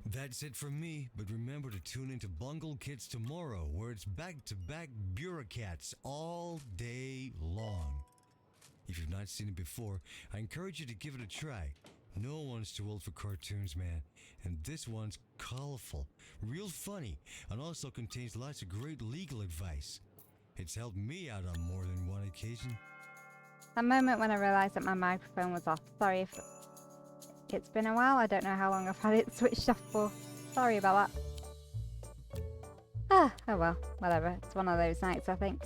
S3: That's it from me, but remember to tune into Bungle Kids tomorrow, where it's back-to-back bureaucrats all day long. If you've not seen it before, I encourage you to give it a try. No one's too old for cartoons, man. And this one's colorful, real funny, and also contains lots of great legal advice. It's helped me out on more than one occasion.
S1: That moment when I realised that my microphone was off. Sorry if it's been a while. I don't know how long I've had it switched off for. Sorry about that. Oh well, whatever. It's one of those nights, I think.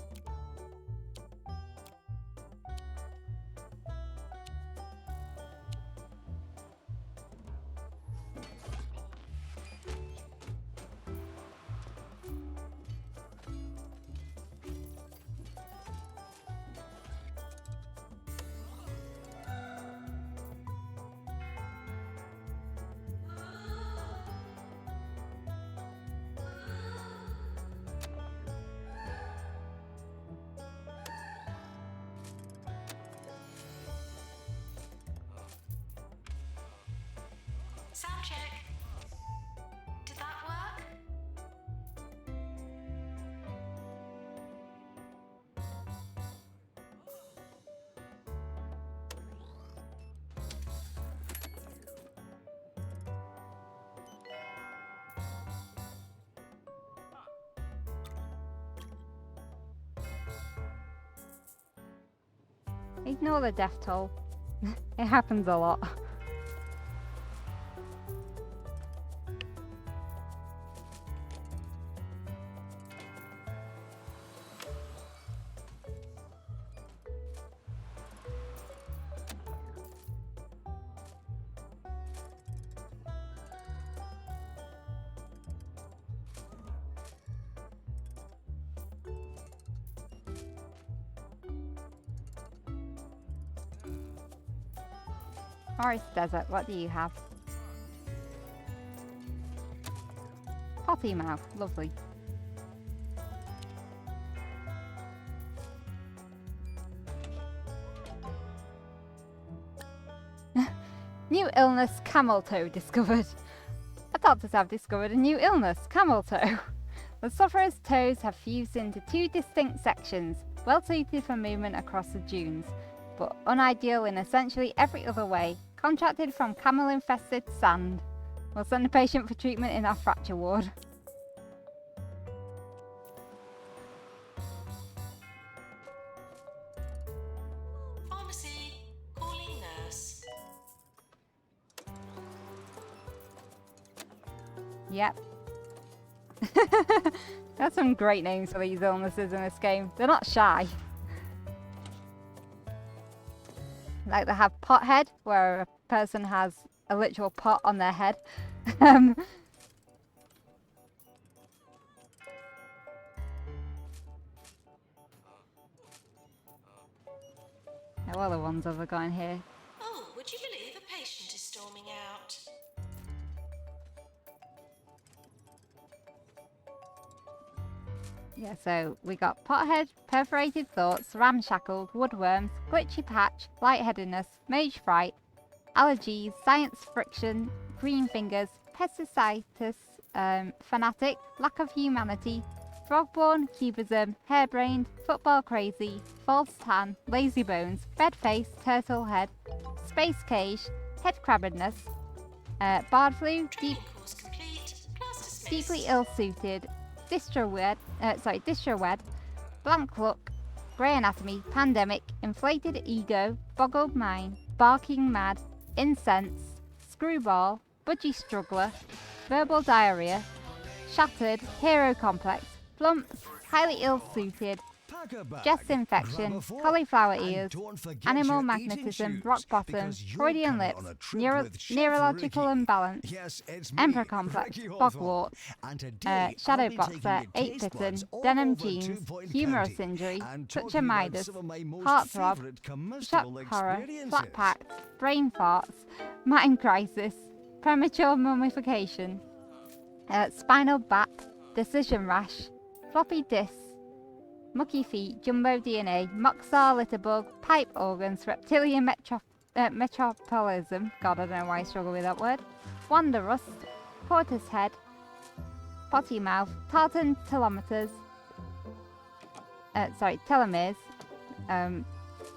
S2: check. Did that work?
S1: Ignore the death toll. It happens a lot. Forest Desert, what do you have? Potty mouth, lovely. New illness, camel toe discovered. Doctors have discovered a new illness, camel toe. The sufferer's toes have fused into two distinct sections, well suited for movement across the dunes, but unideal in essentially every other way. Contracted from camel-infested sand. We'll send the patient for treatment in our fracture ward.
S2: Pharmacy, calling nurse.
S1: Yep. There's some great names for these illnesses in this game. They're not shy. Like they have pothead, where a person has a literal pot on their head. What other ones have I got in here?
S2: Oh, would you believe a patient is storming out?
S1: Yeah, so we got pothead, perforated thoughts, ramshackled, woodworms, glitchy patch, lightheadedness, mage fright, allergies, science friction, green fingers, pesticitis, fanatic, lack of humanity, frogborn, cubism, harebrained, football crazy, false tan, lazy bones, red face, turtle head, space cage, head crabbedness, bard flu,
S2: Training course complete. Class dismissed.
S1: deeply ill-suited, distrowed, blank look, grey anatomy, pandemic, inflated ego, boggled mind, barking mad, incense, screwball, budgie struggler, verbal diarrhea, shattered, hero complex, plumps, highly ill-suited,
S5: Pack a bag,
S1: chest
S5: grab
S1: infection,
S5: a fork,
S1: cauliflower
S5: and
S1: ears,
S5: don't forget
S1: animal
S5: your
S1: magnetism,
S5: eating
S1: rock
S5: shoes,
S1: bottom,
S5: because you're
S1: Freudian
S5: coming
S1: lips,
S5: on a trip with Chef
S1: neurological
S5: Ricky.
S1: imbalance,
S5: Yes, it's
S1: emperor
S5: me,
S1: complex,
S5: Ricky
S1: bogwart,
S5: Hawthorne. And today
S1: shadow
S5: I'll be
S1: boxer,
S5: taking your
S1: 8
S5: taste
S1: bitten,
S5: buds all
S1: denim
S5: over
S1: jeans,
S5: 2 Point
S1: humorous
S5: County
S1: injury,
S5: and
S1: touch
S5: talk
S1: of
S5: to you about
S1: Midas,
S5: some of my most
S1: heartthrob,
S5: favourite
S1: shock
S5: combustible
S1: horror,
S5: experiences.
S1: flat packed, brain farts, mind crisis, premature mummification, spinal bat, decision rash, floppy disks, mucky feet, jumbo DNA, moxar litterbug, pipe organs, reptilian metropolism, god I don't know why I struggle with that word, wanderlust, porter's head, potty mouth, tartan telomeres,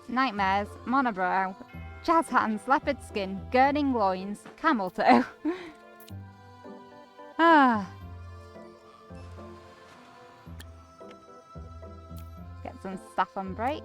S1: nightmares, monobrow, jazz hands, leopard skin, gurning loins, camel toe. Get some stuff on break.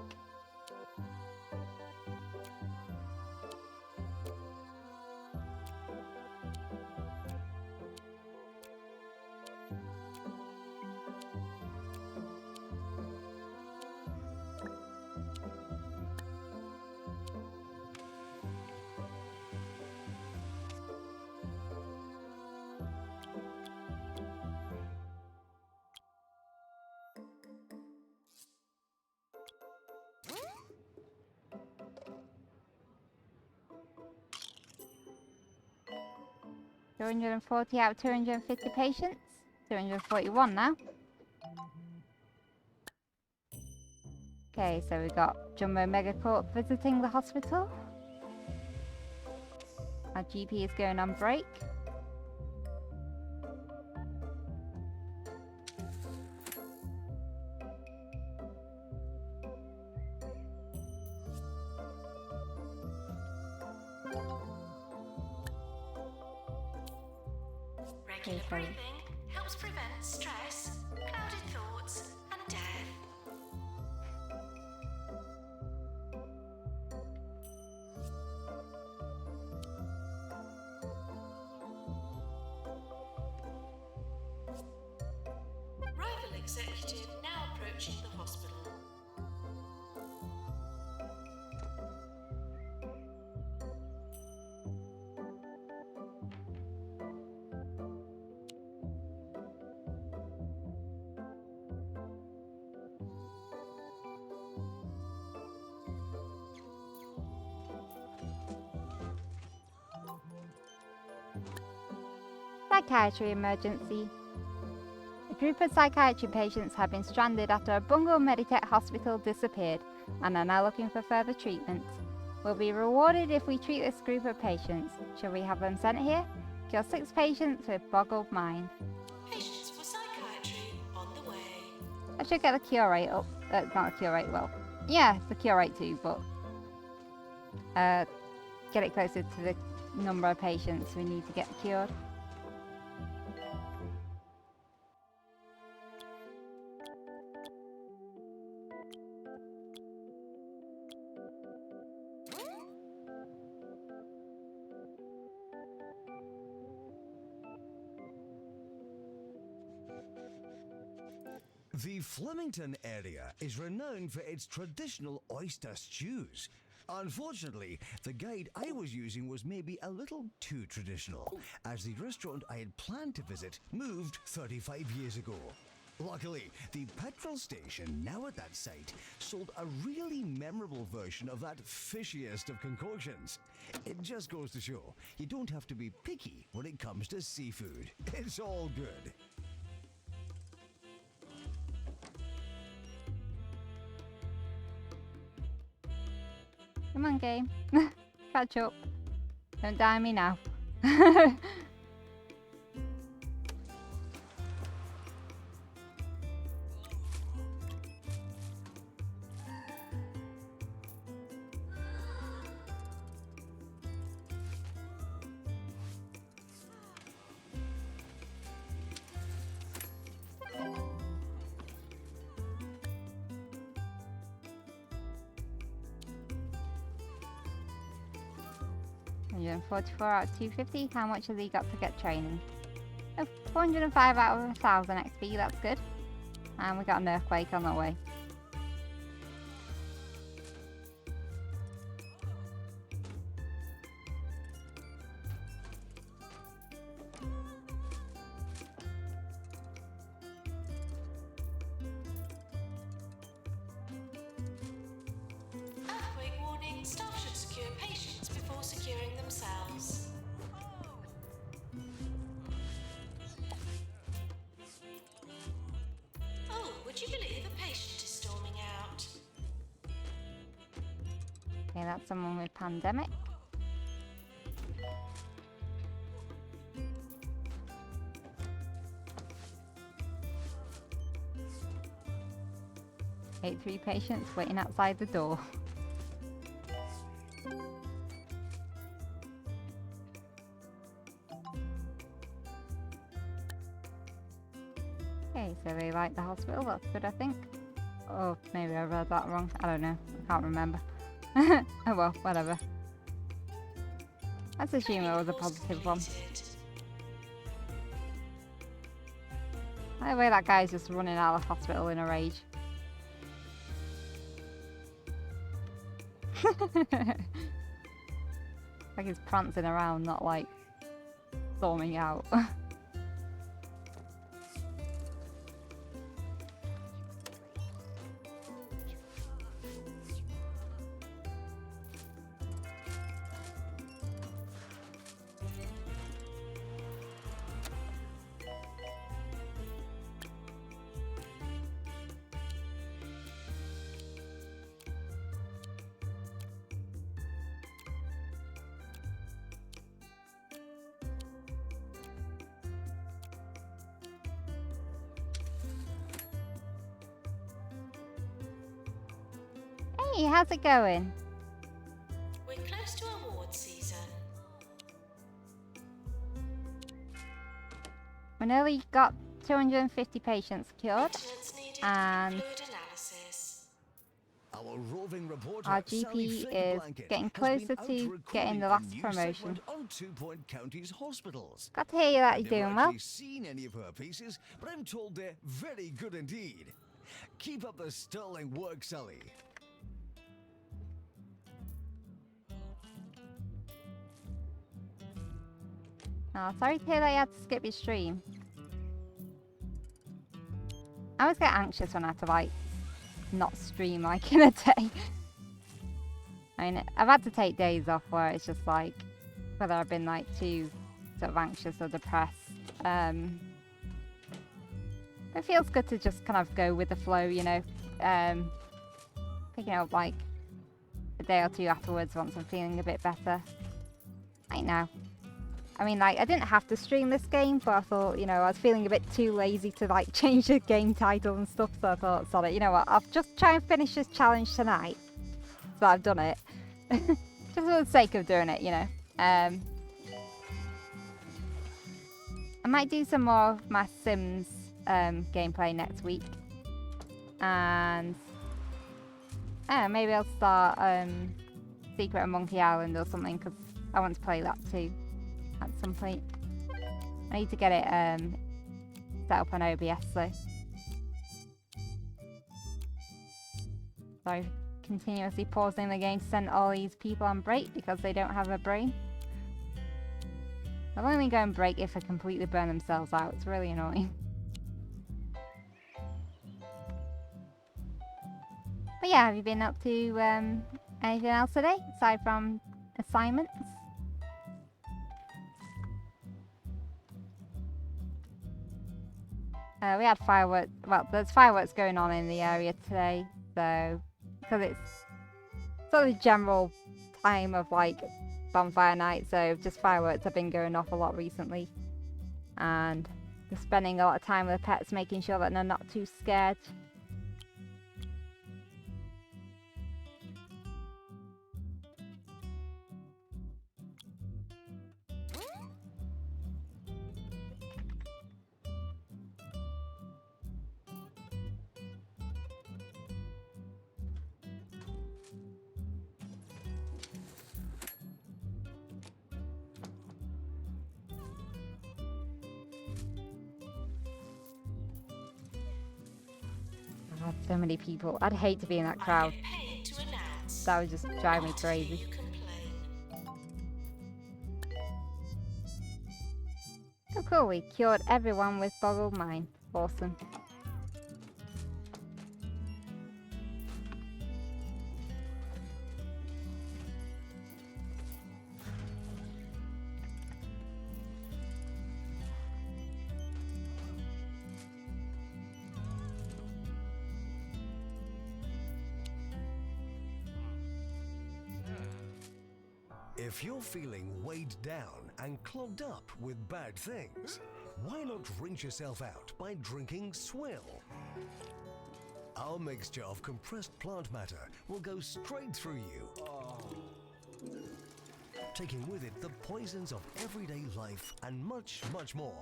S1: $240 out of 250 patients. 241 now. Okay, so we got Jumbo Megacorp visiting the hospital. Our GP is going on break.
S2: Regular
S1: so-
S2: breathing helps prevent stress, clouded thoughts, and death. Rival executive now approaching the hospital.
S1: Psychiatry emergency. A group of psychiatry patients have been stranded after a Bungo Meditech hospital disappeared and are now looking for further treatment. We'll be rewarded if we treat this group of patients. Shall we have them sent here? Cure 6 patients with boggled mind.
S2: Patients for psychiatry on the way.
S1: I should get the cure rate up. Not the cure rate, well. Yeah, the cure rate too, but get it closer to the number of patients we need to get cured.
S5: The Flemington area is renowned for its traditional oyster stews. Unfortunately, the guide I was using was maybe a little too traditional, as the restaurant I had planned to visit moved 35 years ago. Luckily, the petrol station now at that site sold a really memorable version of that fishiest of concoctions. It just goes to show, you don't have to be picky when it comes to seafood. It's all good.
S1: Come on, game. Catch up. Don't die me now. 144 out of 250. How much has he got to get training? Oh, 405 out of 1000 XP, that's good. And we got an earthquake on the way.
S2: Earthquake warning, staff should secure patients before securing themselves. Oh, would you believe a patient is storming out?
S1: Okay, that's someone with pandemic. Three patients waiting outside the door. Okay, so they like the hospital, that's good I think. Oh, maybe I read that wrong, I don't know, I can't remember. Oh well, whatever. Let's assume it was a positive one. By the way, that guy's just running out of the hospital in a rage. Like he's prancing around, not like storming out. Hey, how's it going?
S2: We're close to award season.
S1: nearly got 250 patients cured,
S2: Maintenance needed.
S1: and
S2: Fluid analysis.
S6: Our roving reporter,
S1: our
S6: Sally
S1: GP is
S6: Flickblanket,
S1: getting
S6: has been
S1: closer
S6: out
S1: to
S6: recording
S1: getting the
S6: a
S1: last
S6: new
S1: promotion.
S6: segment on 2 Point County's hospitals.
S1: Got to hear you that
S6: I've
S1: you're
S6: never
S1: doing well.
S6: actually seen any of her pieces, but I'm told they're very good indeed. Keep up the sterling work, Sally.
S1: Oh, sorry to hear that you had to skip your stream. I always get anxious when I have to, like, not stream, like, in a day. I mean, I've had to take days off where it's just, like, whether I've been, like, too sort of anxious or depressed. It feels good to just kind of go with the flow, you know. Picking up, like, a day or two afterwards once I'm feeling a bit better. Right now. I mean, like, I didn't have to stream this game, but I thought, you know, I was feeling a bit too lazy to, like, change the game title and stuff, so I thought, sorry, you know what, I'll just try and finish this challenge tonight. So I've done it. Just for the sake of doing it, you know. I might do some more of my Sims gameplay next week. And maybe I'll start Secret of Monkey Island or something, because I want to play that too. At some point. I need to get it set up on OBS though. So continuously pausing the game to send all these people on break because they don't have a brain. They'll only go on break if they completely burn themselves out. It's really annoying. But yeah, have you been up to anything else today aside from assignments? We had fireworks, well, there's fireworks going on in the area today, so, because it's sort of general time of, like, bonfire night, so just fireworks have been going off a lot recently. And just spending a lot of time with the pets, making sure that they're not too scared. So many people. I'd hate to be in that crowd.
S2: I get paid to announce.
S1: That would just drive me
S2: Not to hear
S1: crazy.
S2: you complain.
S1: Oh cool, we cured everyone with boggled mind. Awesome.
S5: If you're feeling weighed down and clogged up with bad things, why not rinse yourself out by drinking Swill? Our mixture of compressed plant matter will go straight through you, taking with it the poisons of everyday life and much, much more.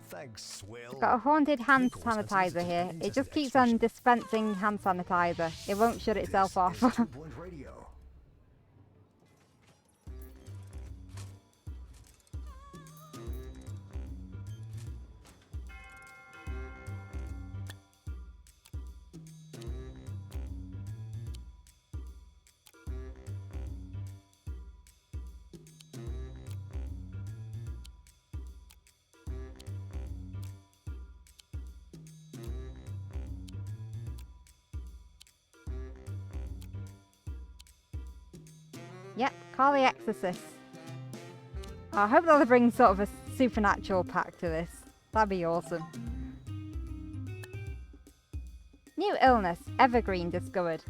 S5: Thanks, Swill.
S1: Got a haunted hand
S5: Of course, that's
S1: sanitizer here.
S5: sensitive
S1: It just
S5: to
S1: keeps
S5: the
S1: on dispensing hand sanitizer. It won't shut itself off.
S6: This is 2 Point Radio.
S1: Yep, call the Exorcist. I hope they'll bring sort of a supernatural pack to this. That'd be awesome. New illness, Evergreen discovered.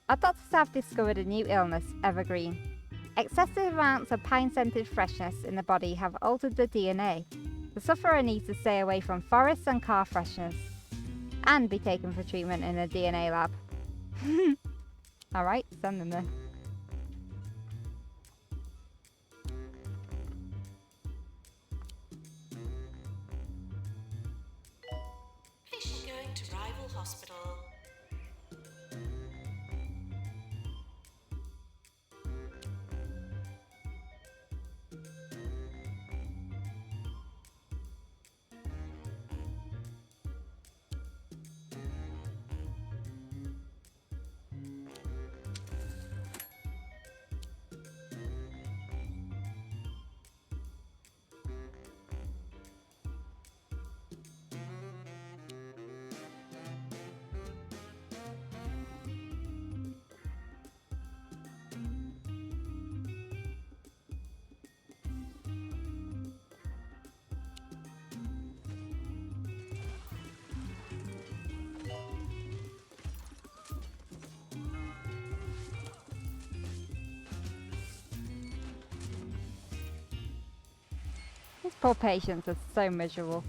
S1: Our doctors have discovered a new illness, Evergreen. Excessive amounts of pine-scented freshness in the body have altered the DNA. The sufferer needs to stay away from forests and car freshness, and be taken for treatment in a DNA lab. Alright, send them then.
S2: hospital.
S1: These poor patients are so miserable.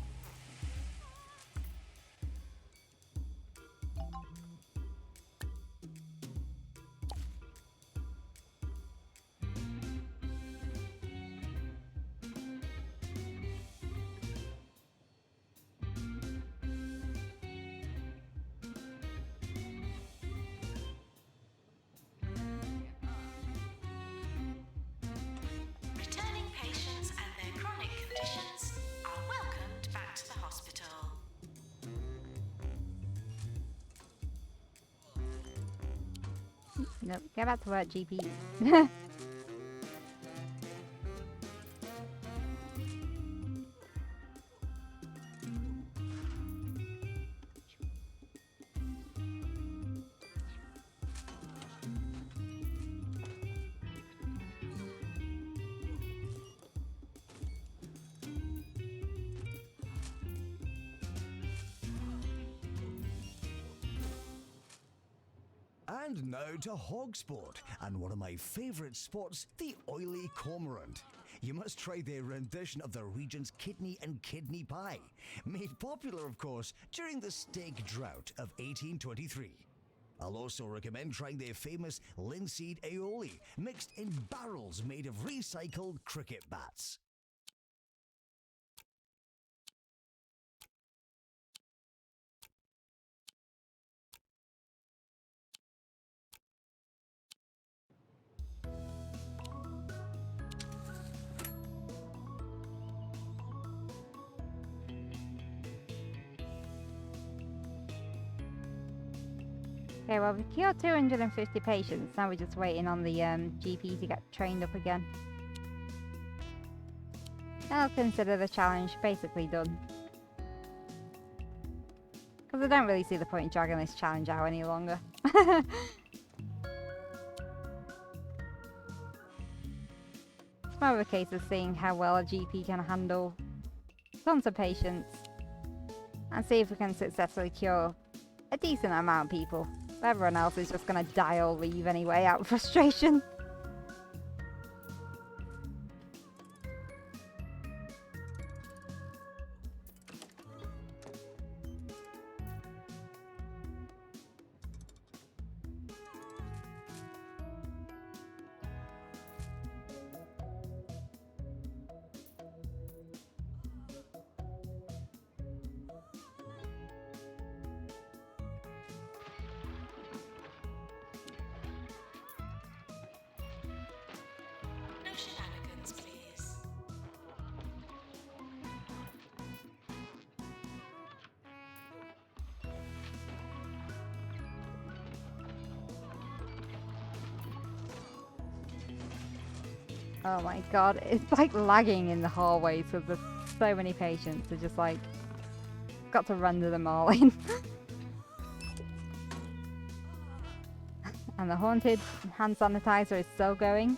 S2: Returning patients and their chronic conditions are welcomed back to the hospital.
S1: Nope, get back to work, GP.
S6: And now to hog sport, and one of my favourite spots, the oily cormorant. You must try their rendition of the region's kidney and kidney pie, made popular, of course, during the steak drought of 1823. I'll also recommend trying their famous linseed aioli, mixed in barrels made of recycled cricket bats.
S1: Okay, well, we've cured 250 patients. Now we're just waiting on the GP to get trained up again. I'll consider the challenge basically done. Because I don't really see the point in dragging this challenge out any longer. It's more of a case of seeing how well a GP can handle tons of patients and see if we can successfully cure a decent amount of people. Everyone else is just going to die or leave anyway out of frustration.
S2: No shenanigans, please.
S1: Oh my god, it's like lagging in the hallways because there's so many patients. They're just like, got to render them all in. And the haunted hand sanitizer is still going.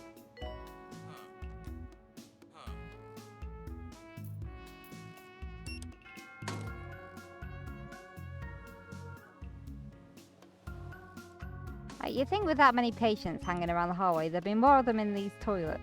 S1: You'd think with that many patients hanging around the hallway, there'd be more of them in these toilets.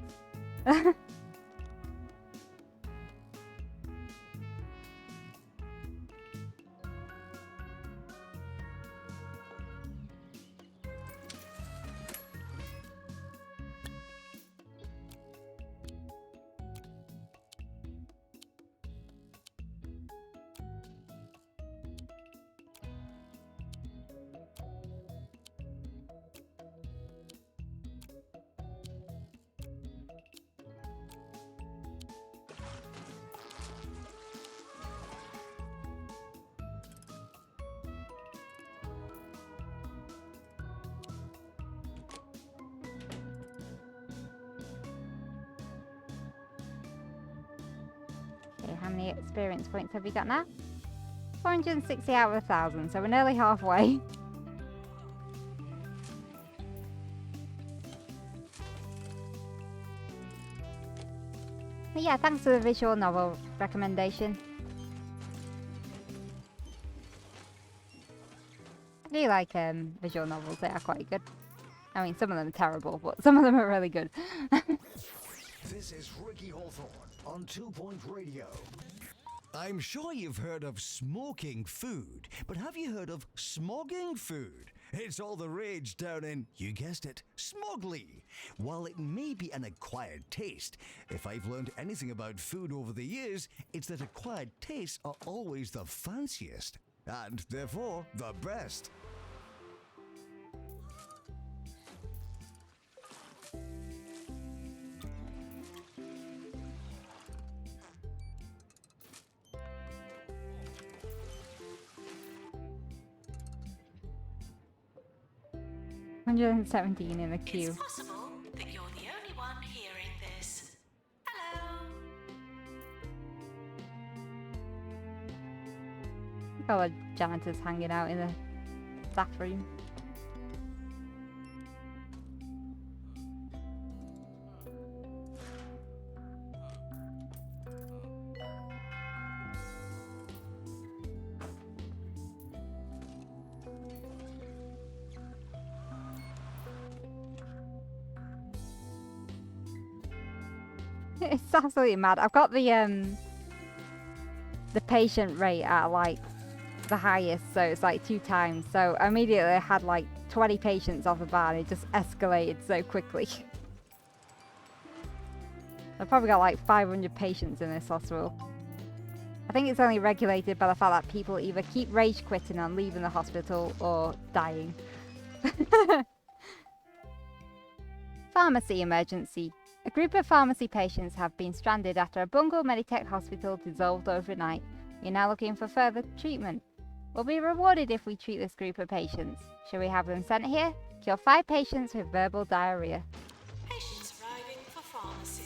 S1: Okay, how many experience points have we got now? 460 out of 1,000, so we're nearly halfway. But yeah, thanks for the visual novel recommendation. I do like visual novels, they are quite good. I mean, some of them are terrible, but some of them are really good.
S6: This is Ricky Hawthorne on 2 Point Radio. I'm sure you've heard of smoking food, but have you heard of smogging food? It's all the rage down in, you guessed it, Smogly. While it may be an acquired taste, if I've learned anything about food over the years, it's that acquired tastes are always the fanciest, and therefore the best.
S1: $117 in the queue.
S2: It's possible that you're the only one hearing this. Hello.
S1: Look at all the janitors hanging out in the staff room. It's absolutely mad. I've got the patient rate at like the highest, so it's like 2 times. So immediately I had like 20 patients off the bar and it just escalated so quickly. I've probably got like 500 patients in this hospital. I think it's only regulated by the fact that people either keep rage quitting and leaving the hospital or dying. Pharmacy emergency. A group of pharmacy patients have been stranded after a Bungle Meditech hospital dissolved overnight. We're now looking for further treatment. We'll be rewarded if we treat this group of patients. Shall we have them sent here? Cure 5 patients with verbal diarrhea.
S2: Patients arriving for pharmacy.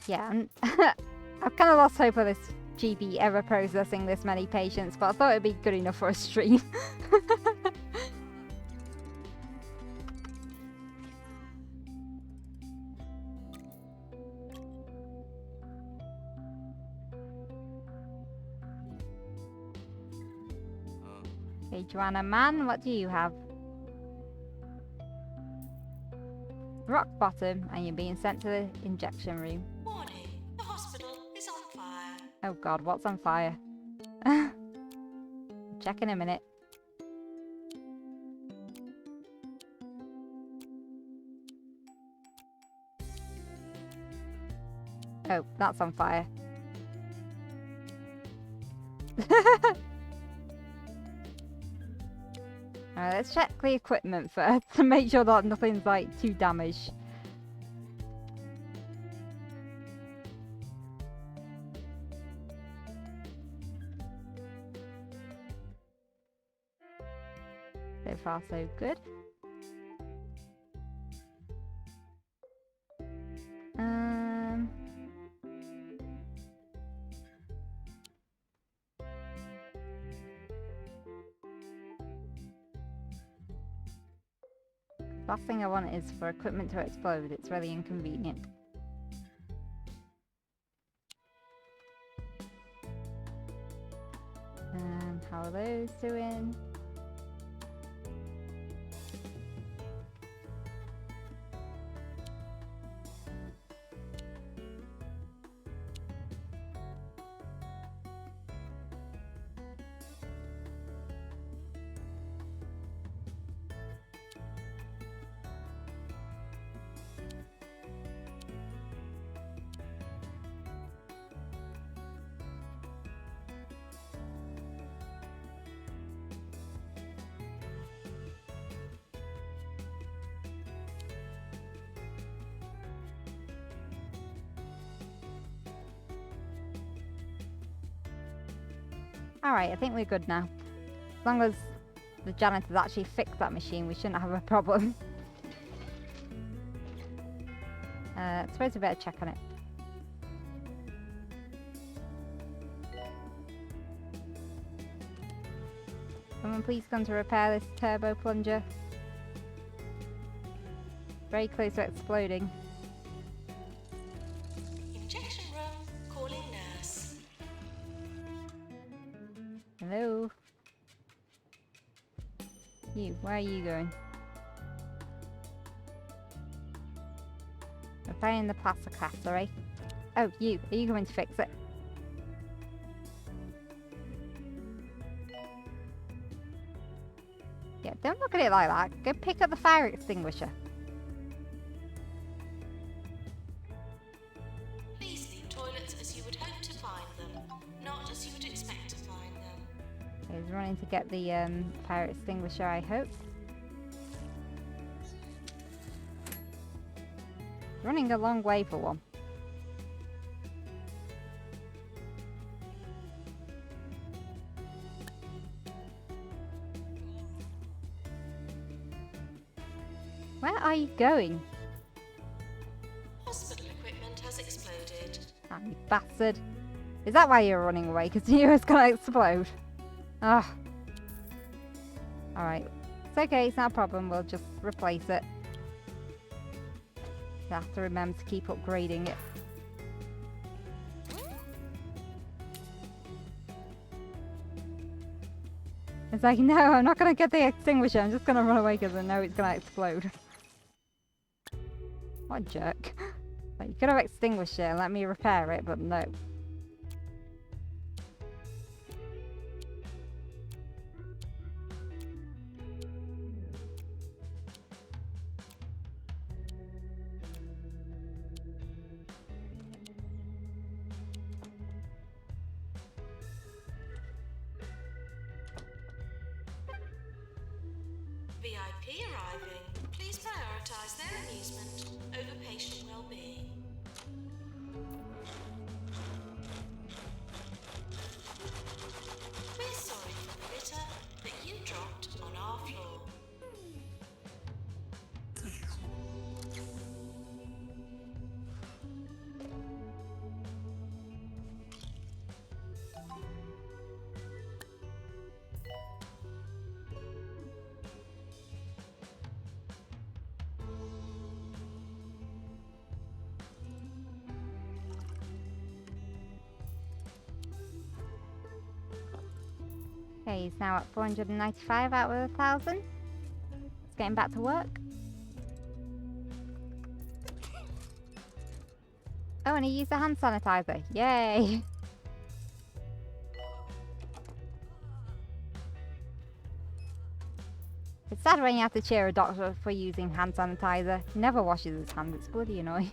S1: Yeah, I've kind of lost hope of this GP ever processing this many patients, but I thought it'd be good enough for a stream. Okay, Joanna Mann, what do you have? Rock bottom, and you're being sent to the injection room.
S2: Warning, the hospital is on fire.
S1: Oh god, what's on fire? Check in a minute. Oh, that's on fire. Alright, let's check the equipment first to make sure that nothing's like too damaged. So far so good. Last thing I want is for equipment to explode. It's really inconvenient. How are those doing? Alright, I think we're good now. As long as the janitors actually fix that machine, we shouldn't have a problem. I suppose we better check on it. Someone please come to repair this turbo plunger. Very close to exploding.
S2: Injection room, calling nurse.
S1: Hello? You, where are you going? Repairing the plaster cast, sorry. Oh, you, are you going to fix it? Yeah, don't look at it like that. Go pick up the fire extinguisher.
S2: Please leave toilets as you would hope to find them, not as you would expect to find them.
S1: He's running to get the fire extinguisher, I hope. Running a long way for one. Where are you going?
S2: Hospital equipment has exploded.
S1: Ah, you bastard. Is that why you're running away? Because you knew it was going to explode? Ugh. Alright. It's okay, it's not a problem. We'll just replace it. You have to remember to keep upgrading it. It's like, no, I'm not going to get the extinguisher. I'm just going to run away because I know it's going to explode. What a jerk. Like, you could have extinguished it and let me repair it, but no.
S2: VIP arriving. Please prioritise their amusement over patient well-being. We're sorry for the litter that you dropped on our floor.
S1: Okay, he's now at 495 out of 1,000. He's getting back to work. Oh, and he used a hand sanitizer. Yay! It's sad when you have to cheer a doctor for using hand sanitizer. He never washes his hands. It's bloody annoying.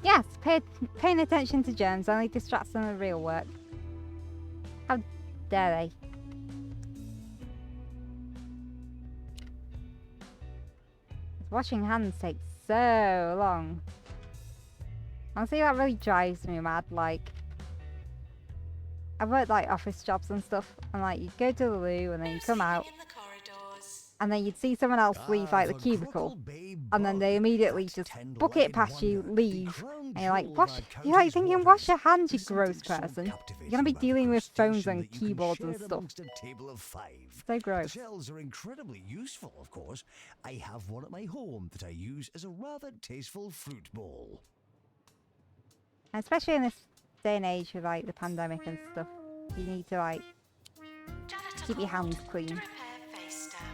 S1: Yes, paying attention to germs only distracts them from real work. How dare they? Washing hands takes so long. Honestly, that really drives me mad. Like, I've worked like office jobs and stuff, and like you go to the loo and then you come out.
S2: In the corridors.
S1: and then you'd see someone else leave like the cubicle, and then they immediately just book it past you, leave, and you're like, wash, you're like thinking, wash your hands, you gross person. You're gonna be dealing with phones and keyboards and stuff. So gross.
S6: Shells are incredibly useful, of course. I have one at my home that I use as a rather tasteful fruit bowl.
S1: And especially in this day and age with like the pandemic and stuff, you need to like
S2: Janitor
S1: keep your hands
S2: called
S1: clean.
S2: to repair face stamp.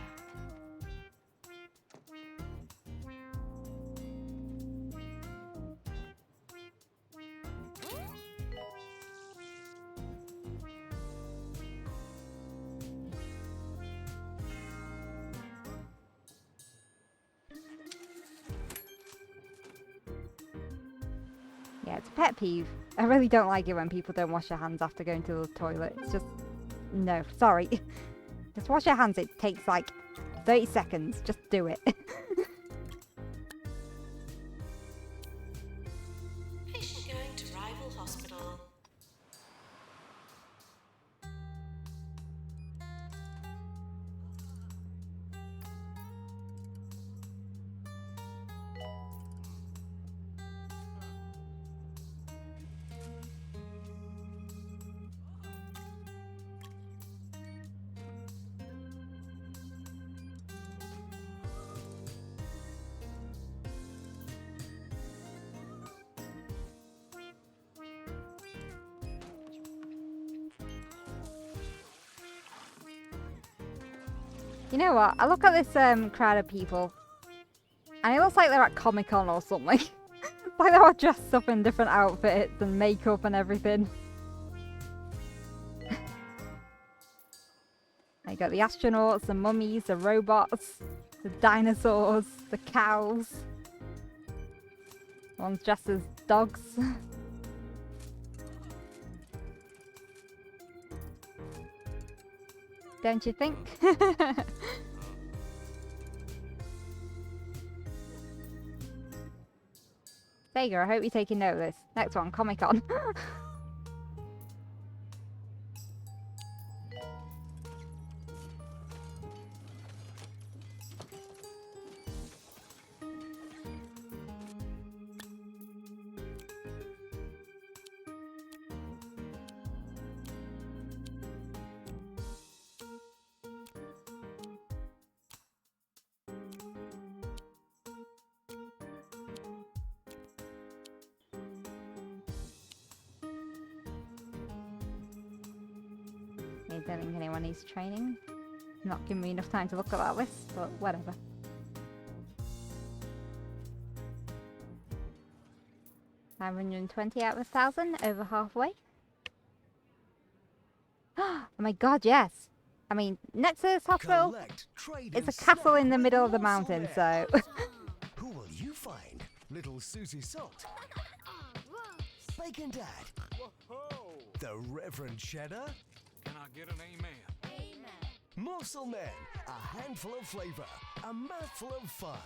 S1: Yeah, it's a pet peeve. I really don't like it when people don't wash their hands after going to the toilet. It's just, no, sorry. Just wash your hands. It takes like 30 seconds. Just do it.
S2: Patient going to rival hospital.
S1: You know what? I look at this crowd of people, and it looks like they're at Comic-Con or something. It's like they're all dressed up in different outfits and makeup and everything. You got the astronauts, the mummies, the robots, the dinosaurs, the cows. One's dressed as dogs. Don't you think? Sega, I hope you're taking note of this. Next one, Comic-Con. I don't think anyone needs training. Not giving me enough time to look at that list, but whatever. $520 out of 1,000, over halfway. Oh my god, yes! I mean, next to this hospital, it's a castle in the middle of the mountain, so...
S6: Who will you find? Little Susie Salt? Bacon Dad? The Reverend Cheddar?
S7: Can I get an amen?
S6: Morsel Men, a handful of flavor, a mouthful of fun.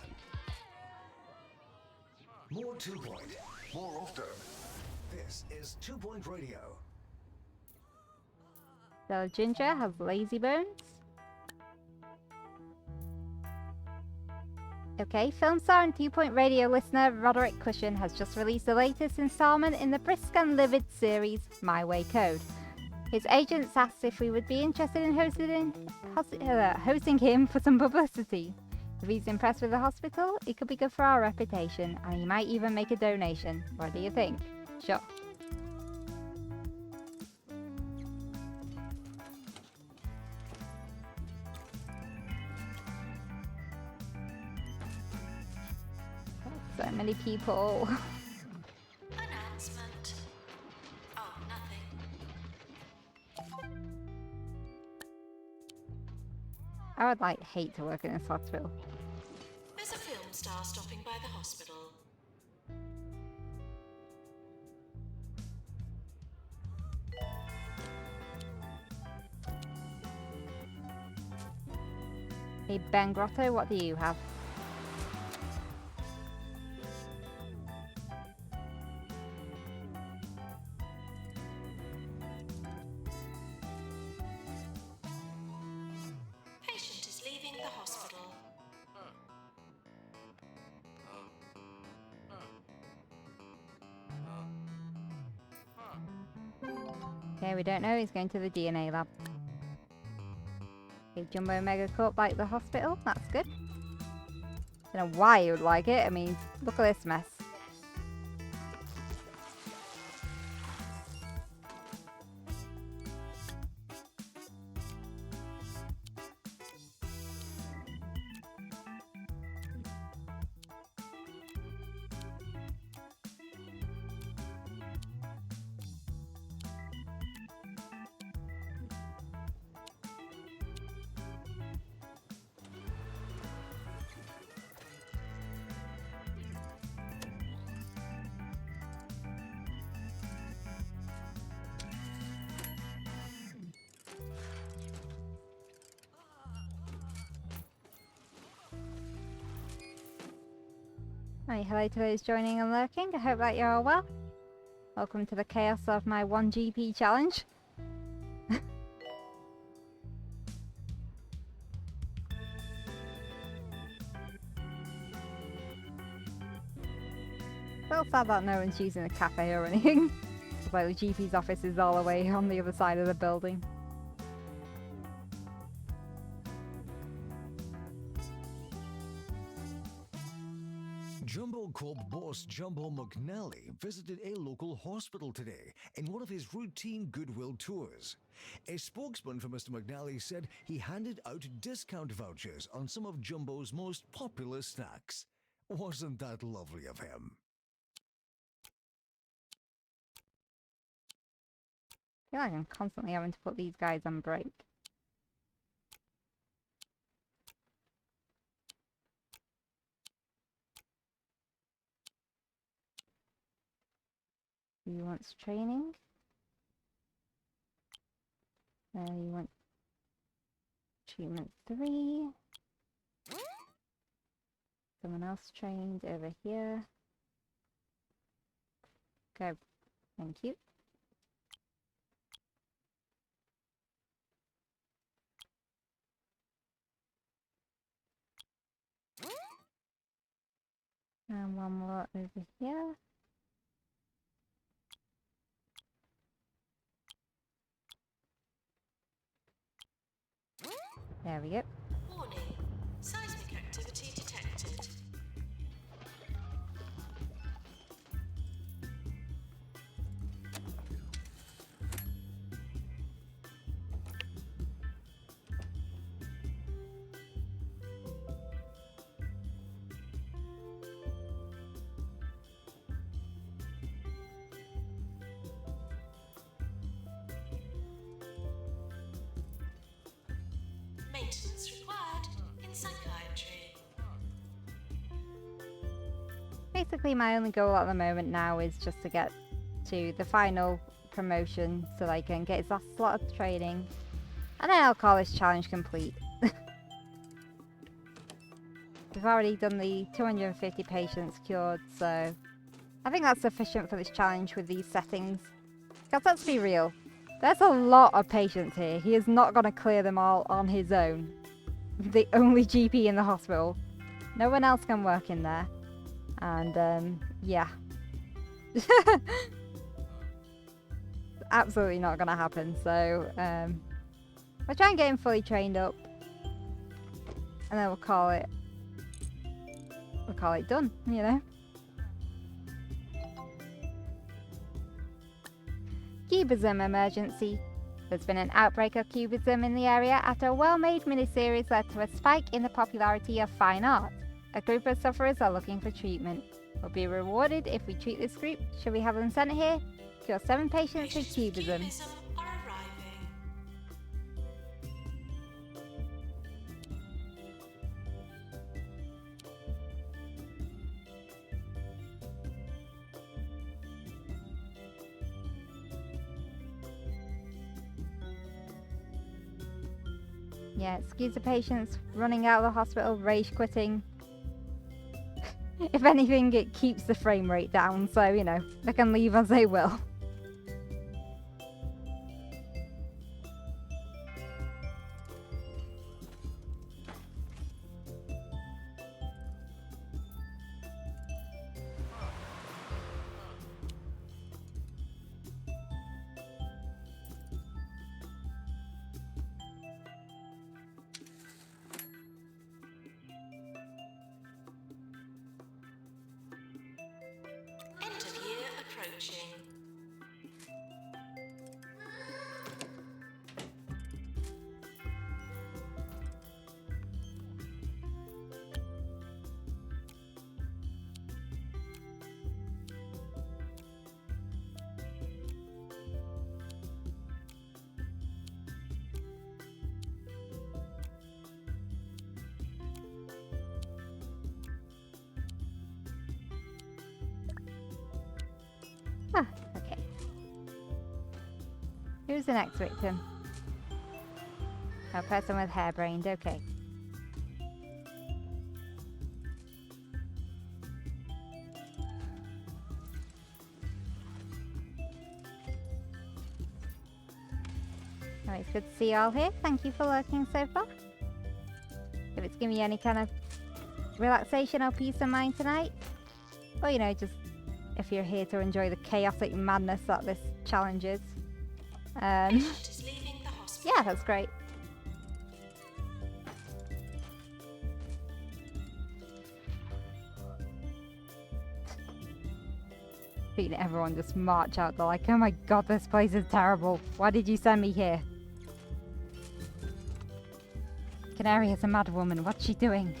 S6: More 2 Point, more often. This is 2 Point Radio.
S1: So Ginger has lazy bones. Okay, film star and 2 Point Radio listener Roderick Cushion has just released the latest installment in the Brisk and Livid series, My Way Code. His agents asked if we would be interested in hosting him for some publicity. If he's impressed with the hospital, it could be good for our reputation, and he might even make a donation. What do you think? Sure. So many people.
S2: Announcement. Oh, nothing.
S1: I would hate to work in this hospital.
S2: There's a film star stopping by the hospital.
S1: Hey Ben Grotto, what do you have?
S2: Patient is leaving the hospital.
S1: Okay, we don't know. He's going to the DNA lab. Okay, Jumbo Mega Corp like the hospital. That's good. Don't know why you would like it. I mean, look at this mess. Hi, hello to those joining and lurking. I hope that you're all well. Welcome to the chaos of my 1GP challenge. Still sad that no one's using the cafe or anything. It's like the GP's office is all the way on the other side of the building.
S6: Jumbo Corp boss Jumbo McNally visited a local hospital today in one of his routine goodwill tours. A spokesman for Mr. McNally said he handed out discount vouchers on some of Jumbo's most popular snacks. Wasn't that lovely of him?
S1: I feel like I'm constantly having to put these guys on break. He wants training. You want treatment 3. Someone else trained over here. Go. Thank you. And one more over here. There we go.
S2: Warning. Seismic activity detected. Maintenance required in psychiatry.
S1: Basically, my only goal at the moment now is just to get to the final promotion so that I can get his last slot of training. And then I'll call this challenge complete. We've already done the 250 patients cured, so I think that's sufficient for this challenge with these settings. Because let's be real, there's a lot of patients here. He is not going to clear them all on his own. The only GP in the hospital. No one else can work in there. And, yeah. Absolutely not going to happen. So, we'll try and get him fully trained up. And then we'll call it done, you know. Cubism emergency. There's been an outbreak of cubism in the area after a well-made miniseries led to a spike in the popularity of fine art. A group of sufferers are looking for treatment. We'll be rewarded if we treat this group. Should we have them sent here? Cure 7 patients with cubism.
S2: Are arriving.
S1: Yeah, excuse the patients running out of the hospital, rage quitting. If anything, it keeps the frame rate down, so, you know, they can leave as they will. Who's the next victim? A person with harebrained, okay. Oh, it's good to see you all here. Thank you for lurking so far. If it's giving you any kind of relaxation or peace of mind tonight, or you know, just if you're here to enjoy the chaotic madness that this challenge is.
S2: Patient is leaving the hospital.
S1: Yeah, that's great. Seeing everyone just march out, they're like, oh my god, this place is terrible. Why did you send me here? Canary is a mad woman. What's she doing?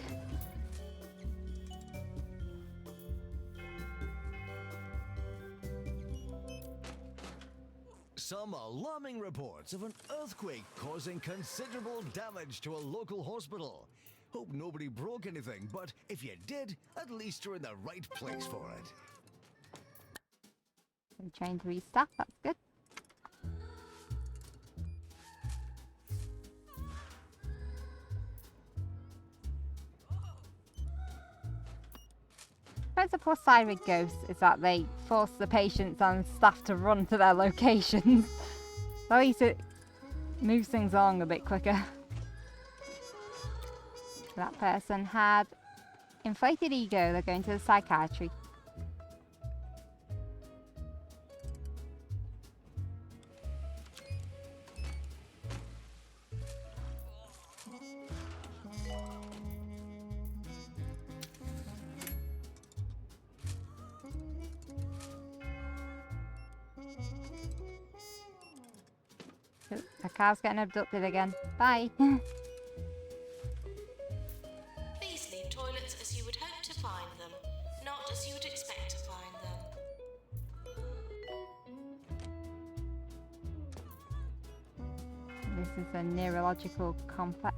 S6: Some alarming reports of an earthquake causing considerable damage to a local hospital. Hope nobody broke anything, but if you did, at least you're in the right place for it.
S1: I'm trying to restock, that's good. The plus side with ghosts is that they force the patients and staff to run to their locations. At least it moves things along a bit quicker. That person had inflated ego, they're going to the psychiatry. The cow's getting abducted again. Bye.
S2: Please leave toilets as you would hope to find them, not as you would expect to find them.
S1: This is a neurological complex.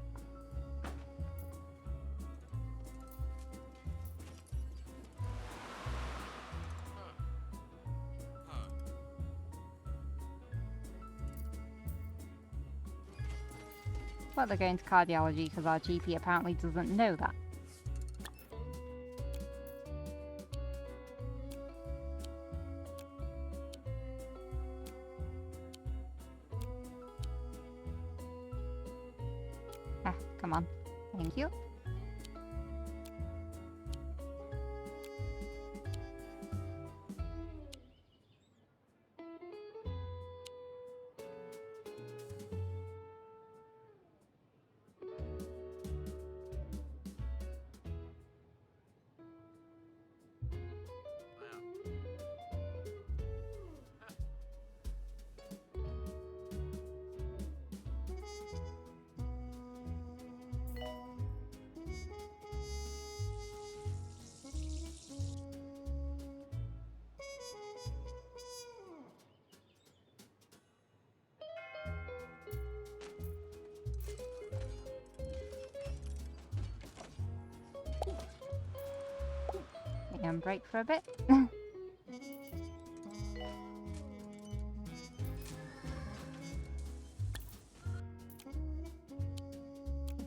S1: But they're going to cardiology because our GP apparently doesn't know that. Ah, come on. Thank you. And break for a bit.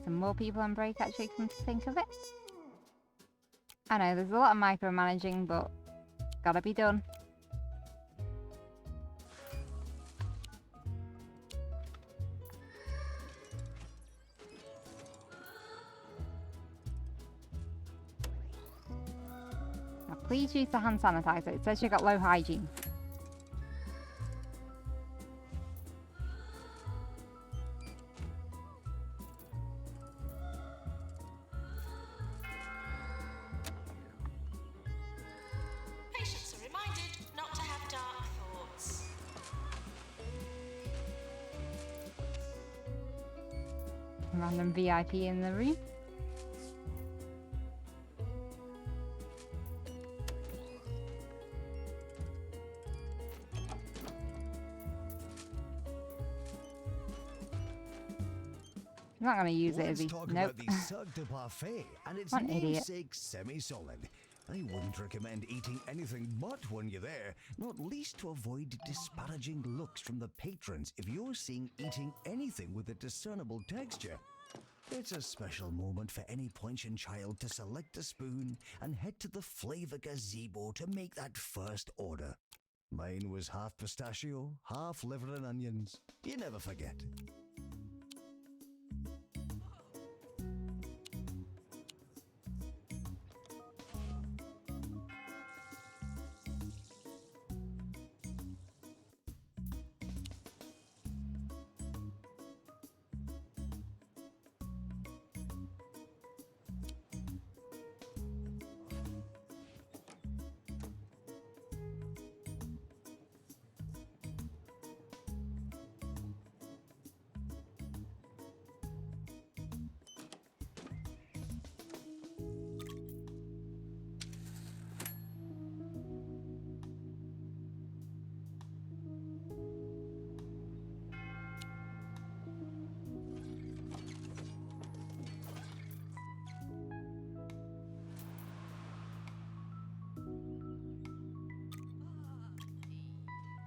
S1: Some more people on break actually, come to think of it. I know there's a lot of micromanaging, but gotta be done. Please use the hand sanitizer. It says you've got low hygiene.
S2: Patients are reminded not to have dark thoughts.
S1: Random VIP in the room. I'm not going to use it as
S6: Let's talk
S1: nope.
S6: about the Cirque du Parfait and its
S1: What an idiot.
S6: namesake semi-solid. I wouldn't recommend eating anything but when you're there, not least to avoid disparaging looks from the patrons if you're seen eating anything with a discernible texture. It's a special moment for any poinching child to select a spoon and head to the flavor gazebo to make that first order. Mine was half pistachio, half liver and onions. You never forget.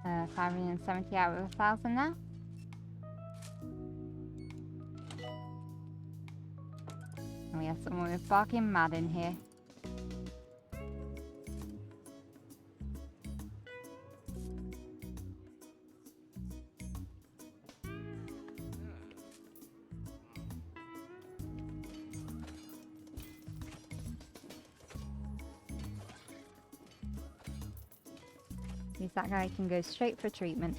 S1: Uh, 570 out of 1,000 now. And we have someone with barking mad in here. At least that guy can go straight for treatment.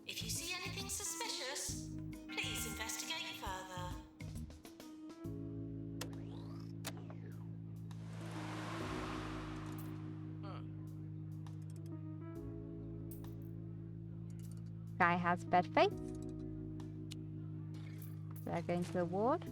S2: If you see anything suspicious, please investigate further.
S1: Guy has bed face. They're going to the ward.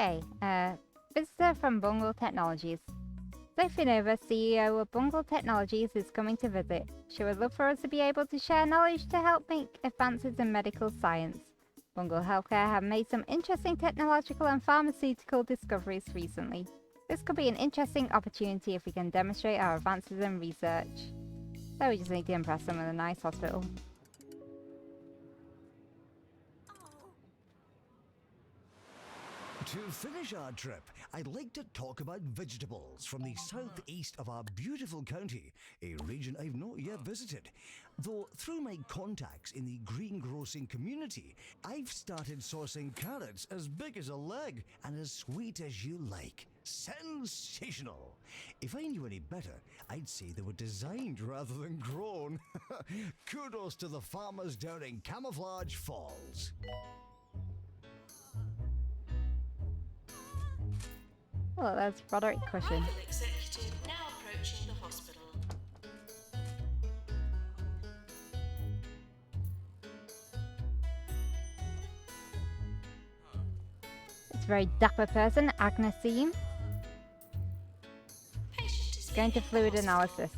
S1: Okay, visitor from Bungle Technologies. Sophie Nova, CEO of Bungle Technologies, is coming to visit. She would love for us to be able to share knowledge to help make advances in medical science. Bungle Healthcare have made some interesting technological and pharmaceutical discoveries recently. This could be an interesting opportunity if we can demonstrate our advances in research. So we just need to impress them with a nice hospital.
S6: To finish our trip, I'd like to talk about vegetables from the southeast of our beautiful county, a region I've not yet visited. Though through my contacts in the greengrocing community, I've started sourcing carrots as big as a leg and as sweet as you like. Sensational! If I knew any better, I'd say they were designed rather than grown. Kudos to the farmers down in Camouflage Falls.
S1: Oh, that's Roderick Cushion.
S2: Medical executive now approaching the hospital.
S1: It's a very dapper person, Agnes seems.
S2: Patient is
S1: Going to
S2: in the
S1: fluid
S2: hospital.
S1: analysis.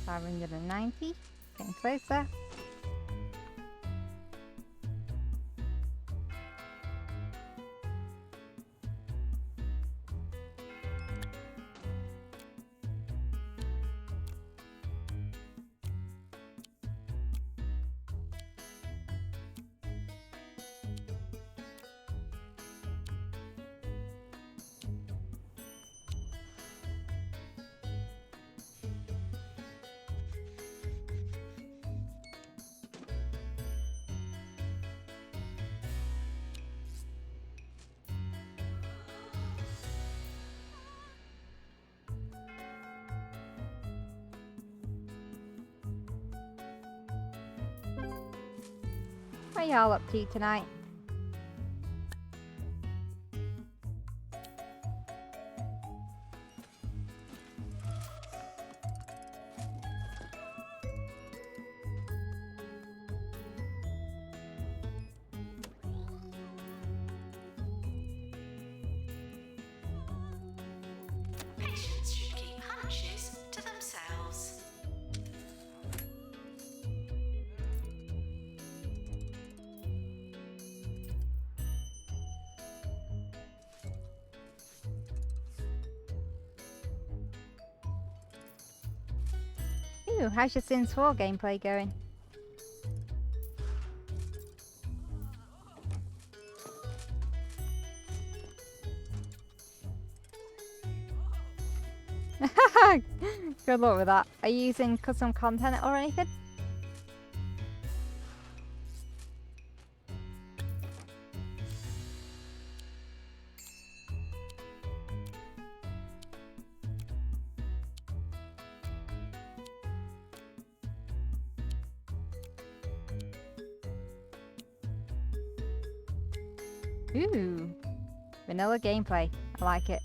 S1: $590, getting closer. What are y'all up to tonight?
S2: Patients should keep hunches to themselves.
S1: Ooh, how's your Sims 4 gameplay going? Good luck with that. Are you using custom content or anything? Ooh, vanilla gameplay. I like it.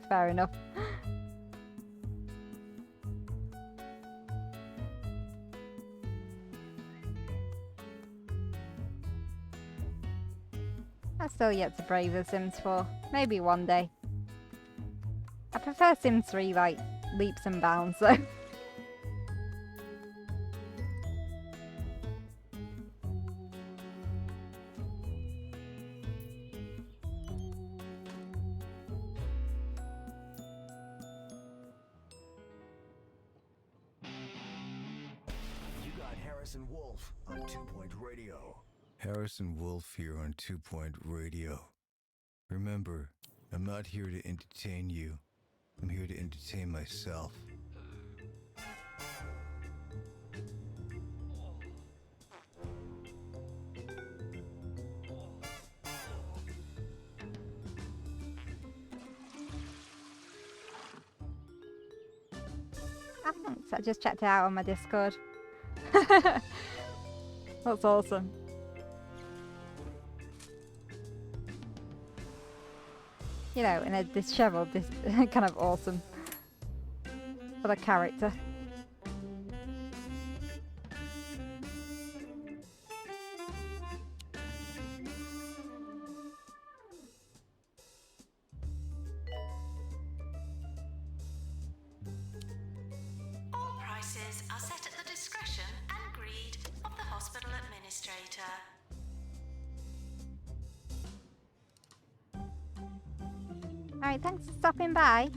S1: Fair enough. I've still yet to brave the Sims 4. Maybe one day. I prefer Sims 3, like, leaps and bounds, though.
S6: You got Harrison Wolf on 2 Point Radio.
S3: Harrison Wolf here on 2 Point Radio. Remember, I'm not here to entertain you. I'm here to entertain myself.
S1: Ah, thanks. I just checked it out on my Discord. That's awesome. You know, in a disheveled, kind of awesome for the character.
S2: All prices are set at the discretion and greed of the hospital administrator.
S1: Alright, thanks for stopping by.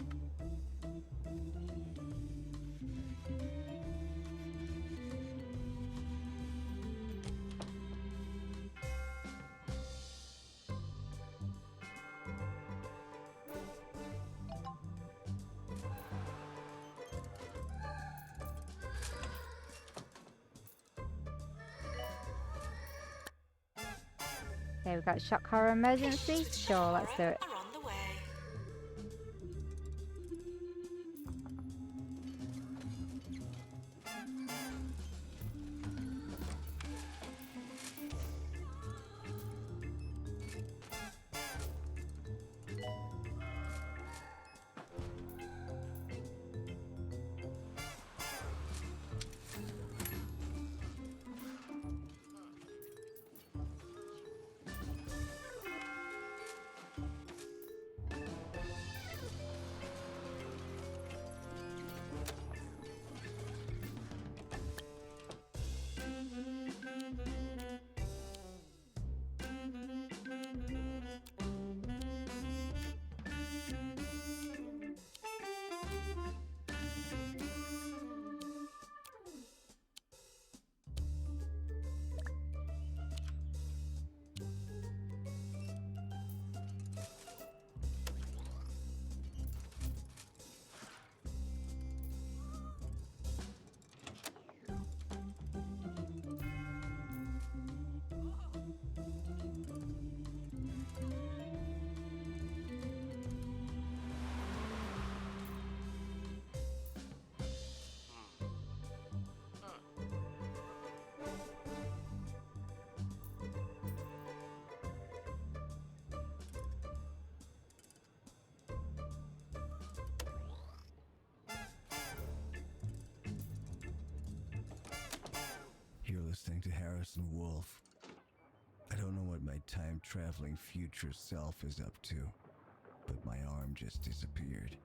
S1: Okay, we've got shock horror emergency.
S2: Patients with
S1: Sure,
S2: shock
S1: let's do
S2: horror
S1: it.
S2: are on the way.
S6: to Harrison Wolf. I don't know what my time-traveling future self is up to, but my arm just disappeared.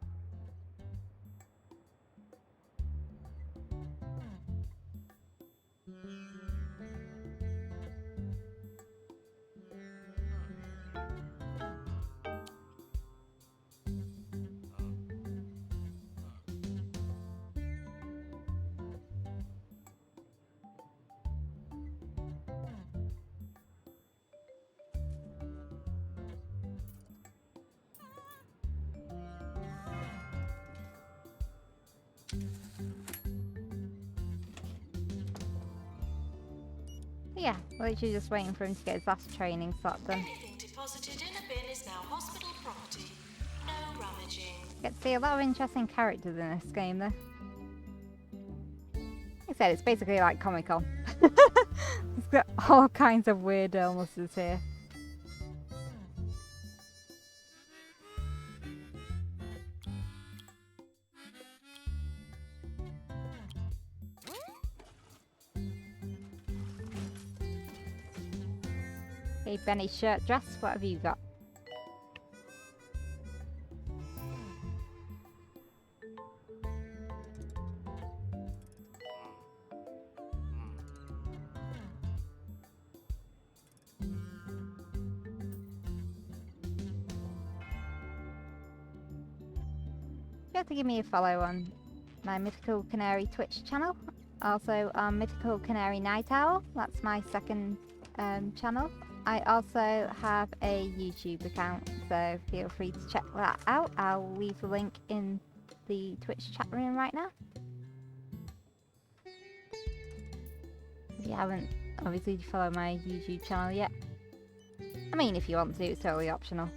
S1: Yeah, literally just waiting for him to get his last training slot done.
S2: Anything deposited in a bin is now hospital property. No rummaging.
S1: Get to see a lot of interesting characters in this game though. Like I said, it's basically like Comic-Con. It's got all kinds of weird illnesses here. Hey Benny, shirt, dress, what have you got? You have to give me a follow on my Mythical Canary Twitch channel. Also on Mythical Canary Night Owl, that's my second channel. I also have a YouTube account, so feel free to check that out. I'll leave the link in the Twitch chat room right now. If you haven't obviously followed my YouTube channel yet. I mean, if you want to, it's totally optional.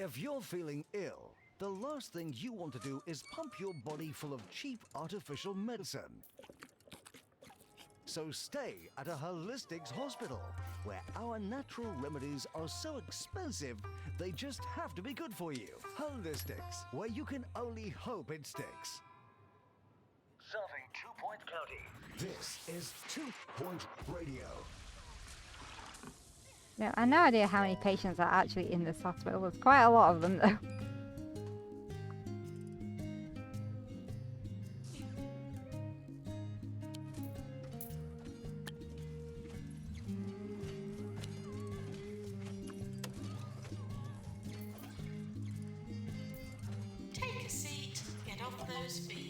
S6: If you're feeling ill, the last thing you want to do is pump your body full of cheap artificial medicine. So stay at a holistics hospital, where our natural remedies are so expensive, they just have to be good for you. Holistics, where you can only hope it sticks.
S8: Serving 2 Point County.
S6: This is 2 Point Radio.
S1: No, I have no idea how many patients are actually in this hospital. There's quite a lot of them though.
S2: Take a seat, get off those feet.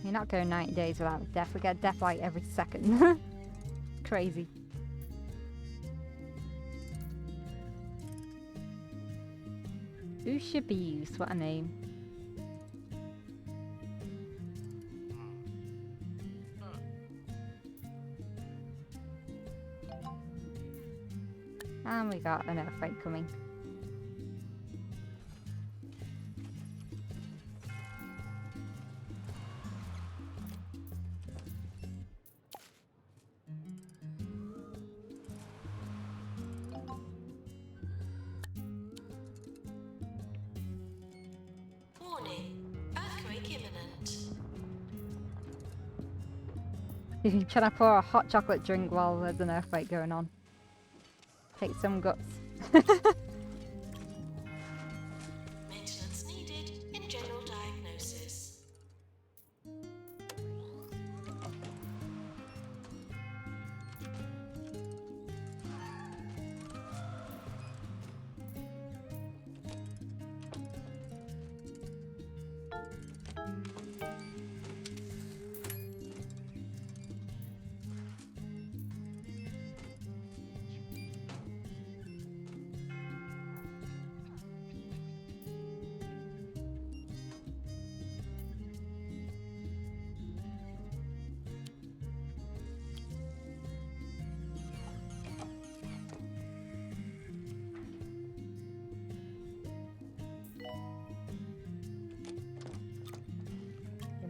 S1: You're not going 90 days without death. We get death like every second. Crazy. Ushabuse, what a name. And we got an earthquake coming.
S2: Warning, earthquake imminent.
S1: You're trying to pour a hot chocolate drink while there's an earthquake going on. Take some guts.
S2: Maintenance needed in general diagnosis.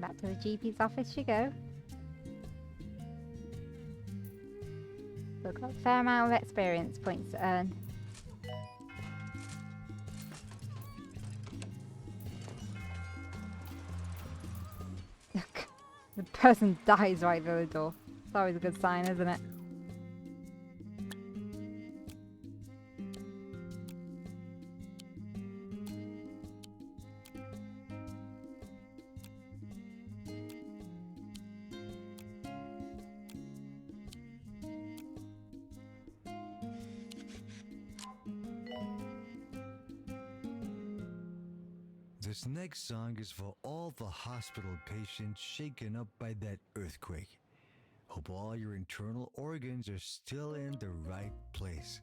S1: Back to the GP's office you go. We've got a fair amount of experience points to earn. The person dies right through the door. It's always a good sign, isn't it?
S3: This next song is for all the hospital patients shaken up by that earthquake. Hope all your internal organs are still in the right place.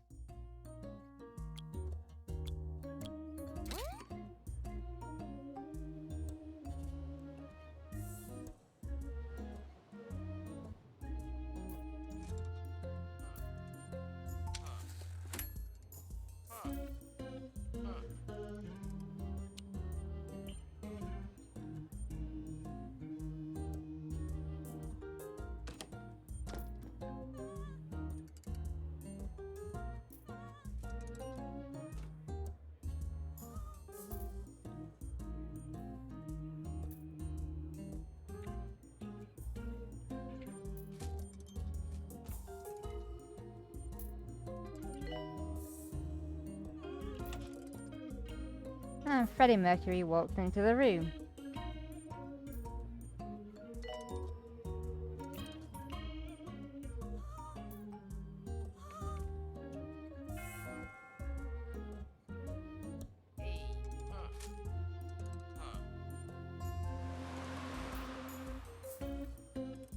S1: And Freddie Mercury walks into the room.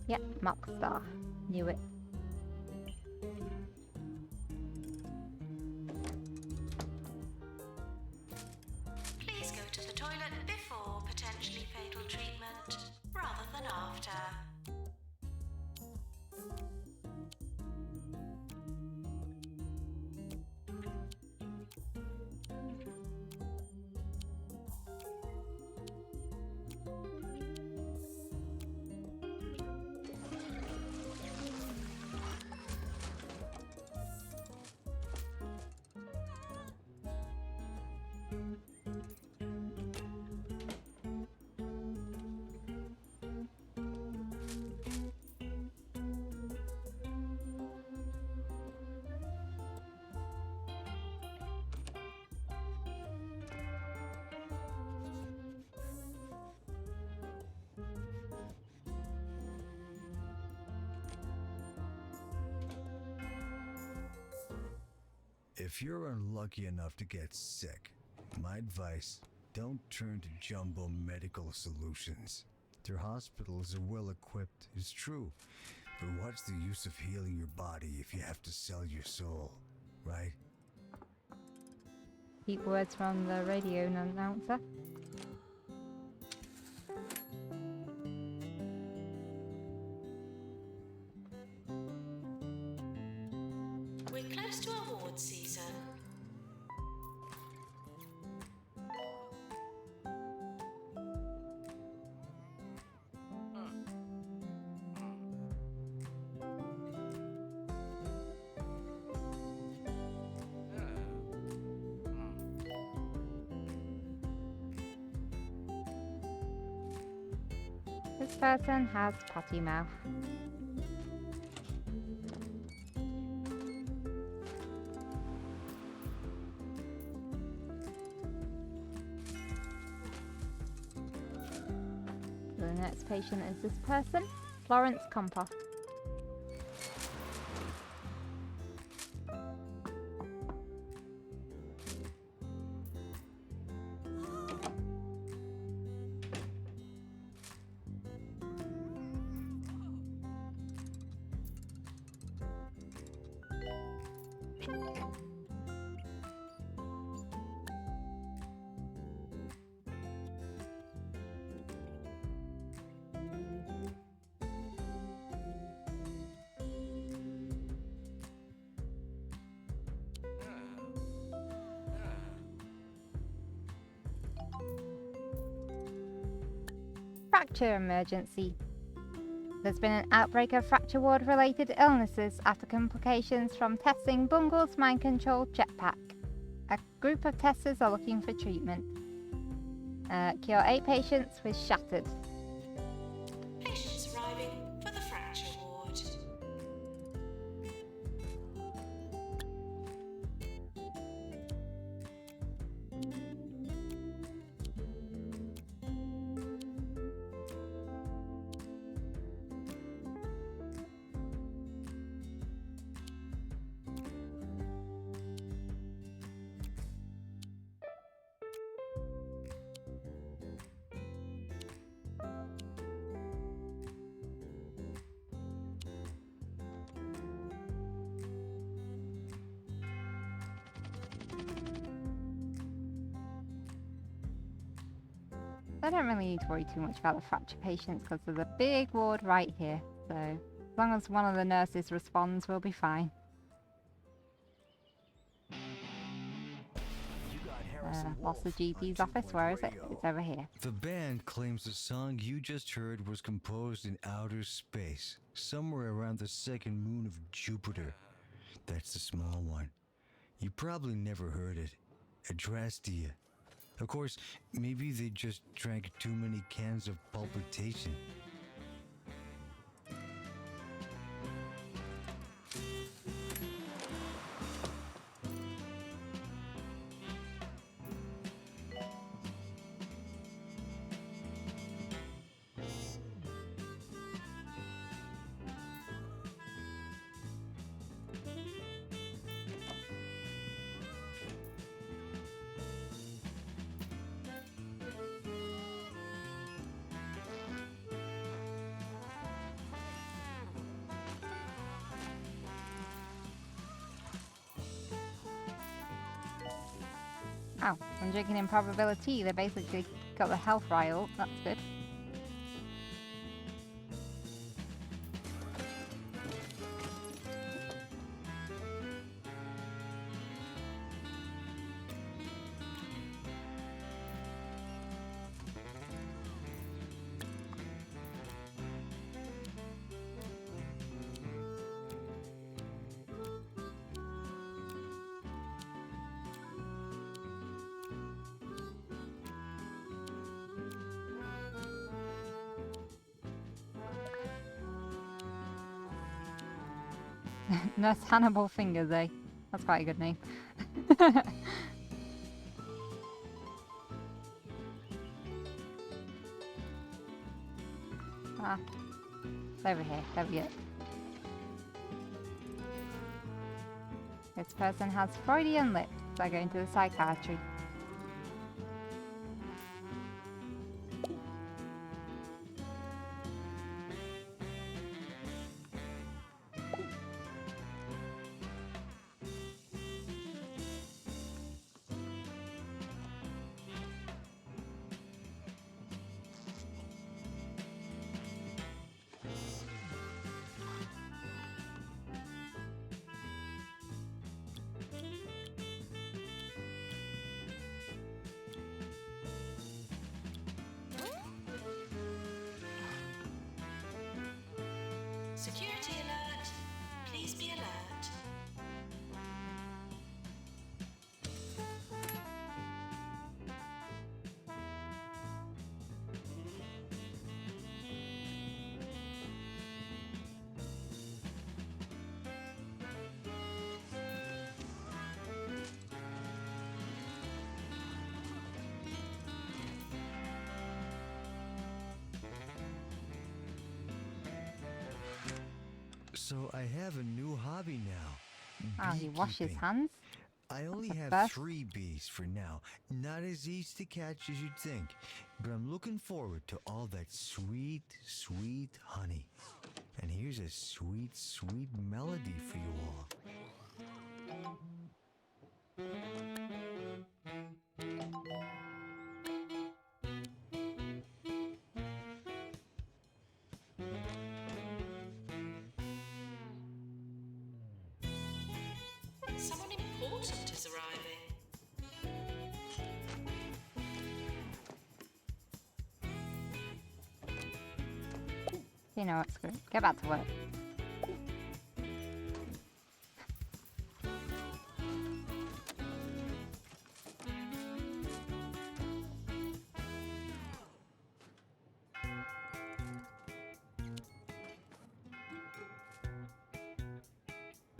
S1: Yep, mock star. Knew it.
S2: Please go to the toilet before potentially fatal treatment, rather than after.
S3: If you're unlucky enough to get sick, my advice, don't turn to Jumbo Medical Solutions. Their hospitals are well equipped, it's true. But what's the use of healing your body if you have to sell your soul, right?
S1: Deep words from the radio announcer.
S2: We're close to award season.
S1: This person has potty mouth. The next patient is this person, Florence Compost. fracture emergency. There's been an outbreak of fracture ward related illnesses after complications from testing Bungle's mind control jetpack. A group of testers are looking for treatment. Cure 8 patients with shattered.
S2: Patients arriving for the fracture ward.
S1: I don't really need to worry too much about the fracture patients because there's a big ward right here. So as long as one of the nurses responds, we'll be fine. Lost the GP's office. Where is it? It's over here.
S3: The band claims the song you just heard was composed in outer space, somewhere around the second moon of Jupiter. That's the small one. You probably never heard it. Addressed to you. Of course, maybe they just drank too many cans of palpitation.
S1: Oh, I'm drinking in probability. They basically got the health right up. That's good. Nurse Hannibal Fingers, eh? That's quite a good name. Ah, it's over here. There we go. This person has Freudian lips. They're going to the psychiatry.
S2: Security alert. Please be alert.
S3: So I have a new hobby now.
S1: Oh, he washes his
S3: beekeeping.
S1: hands?
S3: I only
S1: the
S3: have
S1: best.
S3: 3 bees for now. Not as easy to catch as you'd think. But I'm looking forward to all that sweet, sweet honey. And here's a sweet, sweet melody for you all.
S2: Someone important is arriving.
S1: You know what, screw it. Get back to work.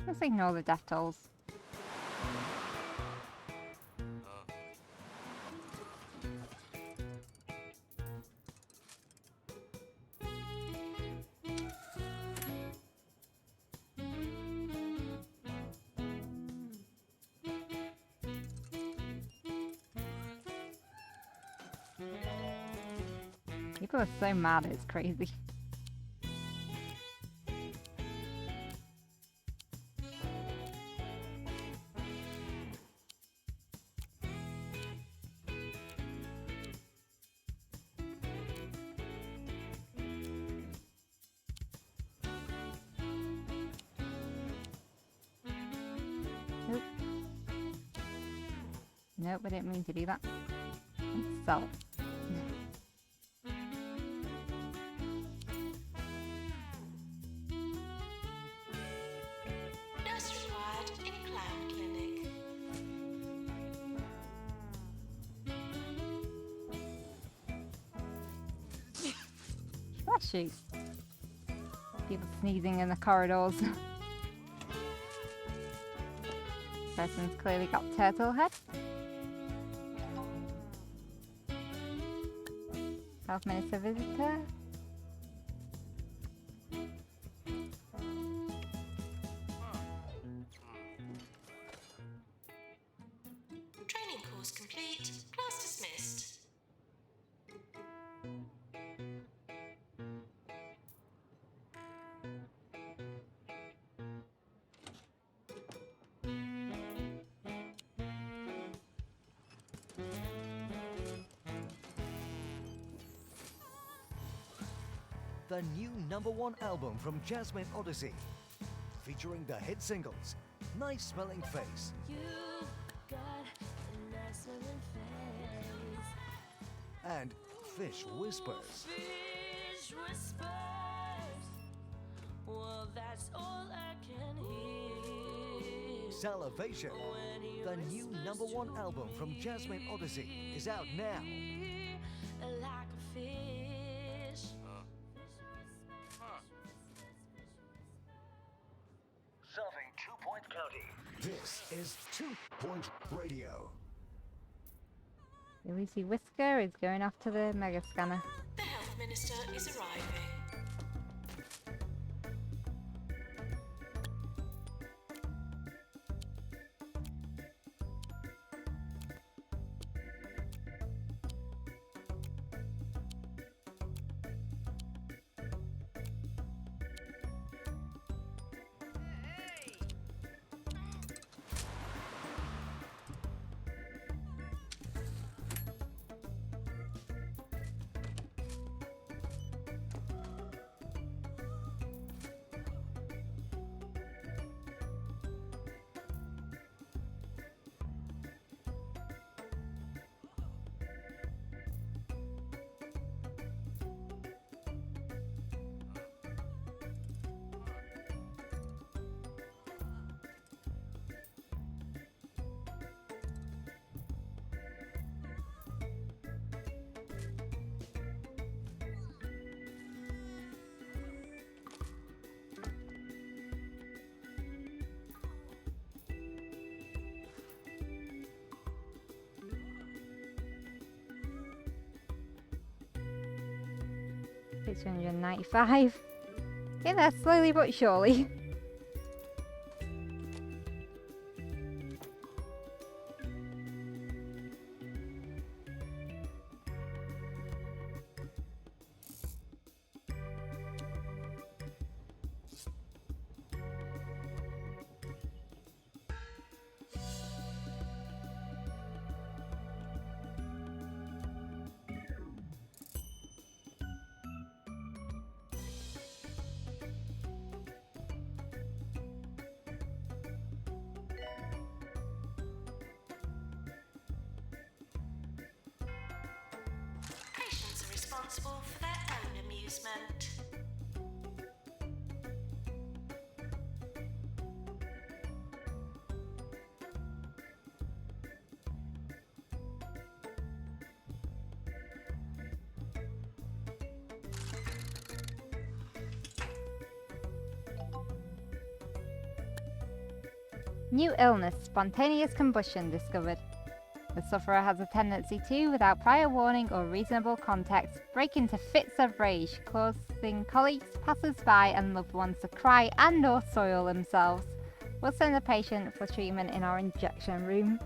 S1: Let's ignore the death tolls. People are so mad, it's crazy. Nope. Nope, I didn't mean to do that. Let's sell it.
S2: Nurse required in Clown Clinic.
S1: Oh shoot. People sneezing in the corridors. Person's clearly got turtle head. 12 minutes of visitor.
S2: Training course complete. Class dismissed.
S6: The new #1 album from Jasmine Odyssey, featuring the hit singles Nice Smelling Face
S9: You got a nice smelling face.
S6: and Fish Whispers.
S9: Fish whispers. Well, that's all I can hear.
S6: Salivation, the new #1 album from Jasmine Odyssey, is out now.
S9: Like a fish.
S8: Serving 2 Point County.
S6: This is 2 Point Radio.
S1: Lucy Whisker is going off to the mega scanner.
S2: The health minister is arriving.
S1: $695. Get there slowly but surely.
S2: Patients are responsible for their own amusement.
S1: New illness, spontaneous combustion discovered. The sufferer has a tendency to, without prior warning or reasonable context, break into fits of rage, causing colleagues, passers-by and loved ones to cry and or soil themselves. We'll send the patient for treatment in our injection room.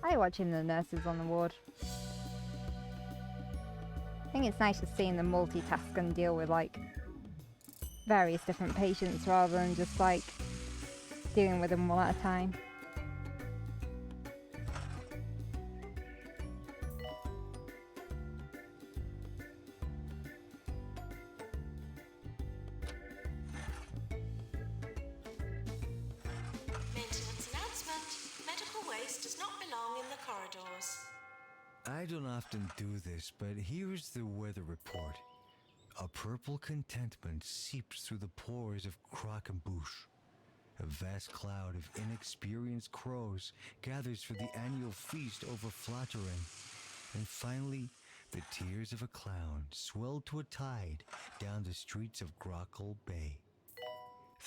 S1: I like watching the nurses on the ward. I think it's nice just seeing them multitask and deal with like various different patients rather than just like dealing with them one at a time.
S2: Maintenance announcement. Medical waste does not belong in the corridors.
S3: I don't often do this, but here's the weather report. A purple contentment seeps through the pores of Croquembouche. A vast cloud of inexperienced crows gathers for the annual feast over Flattering. And finally, the tears of a clown swell to a tide down the streets of Grockle Bay.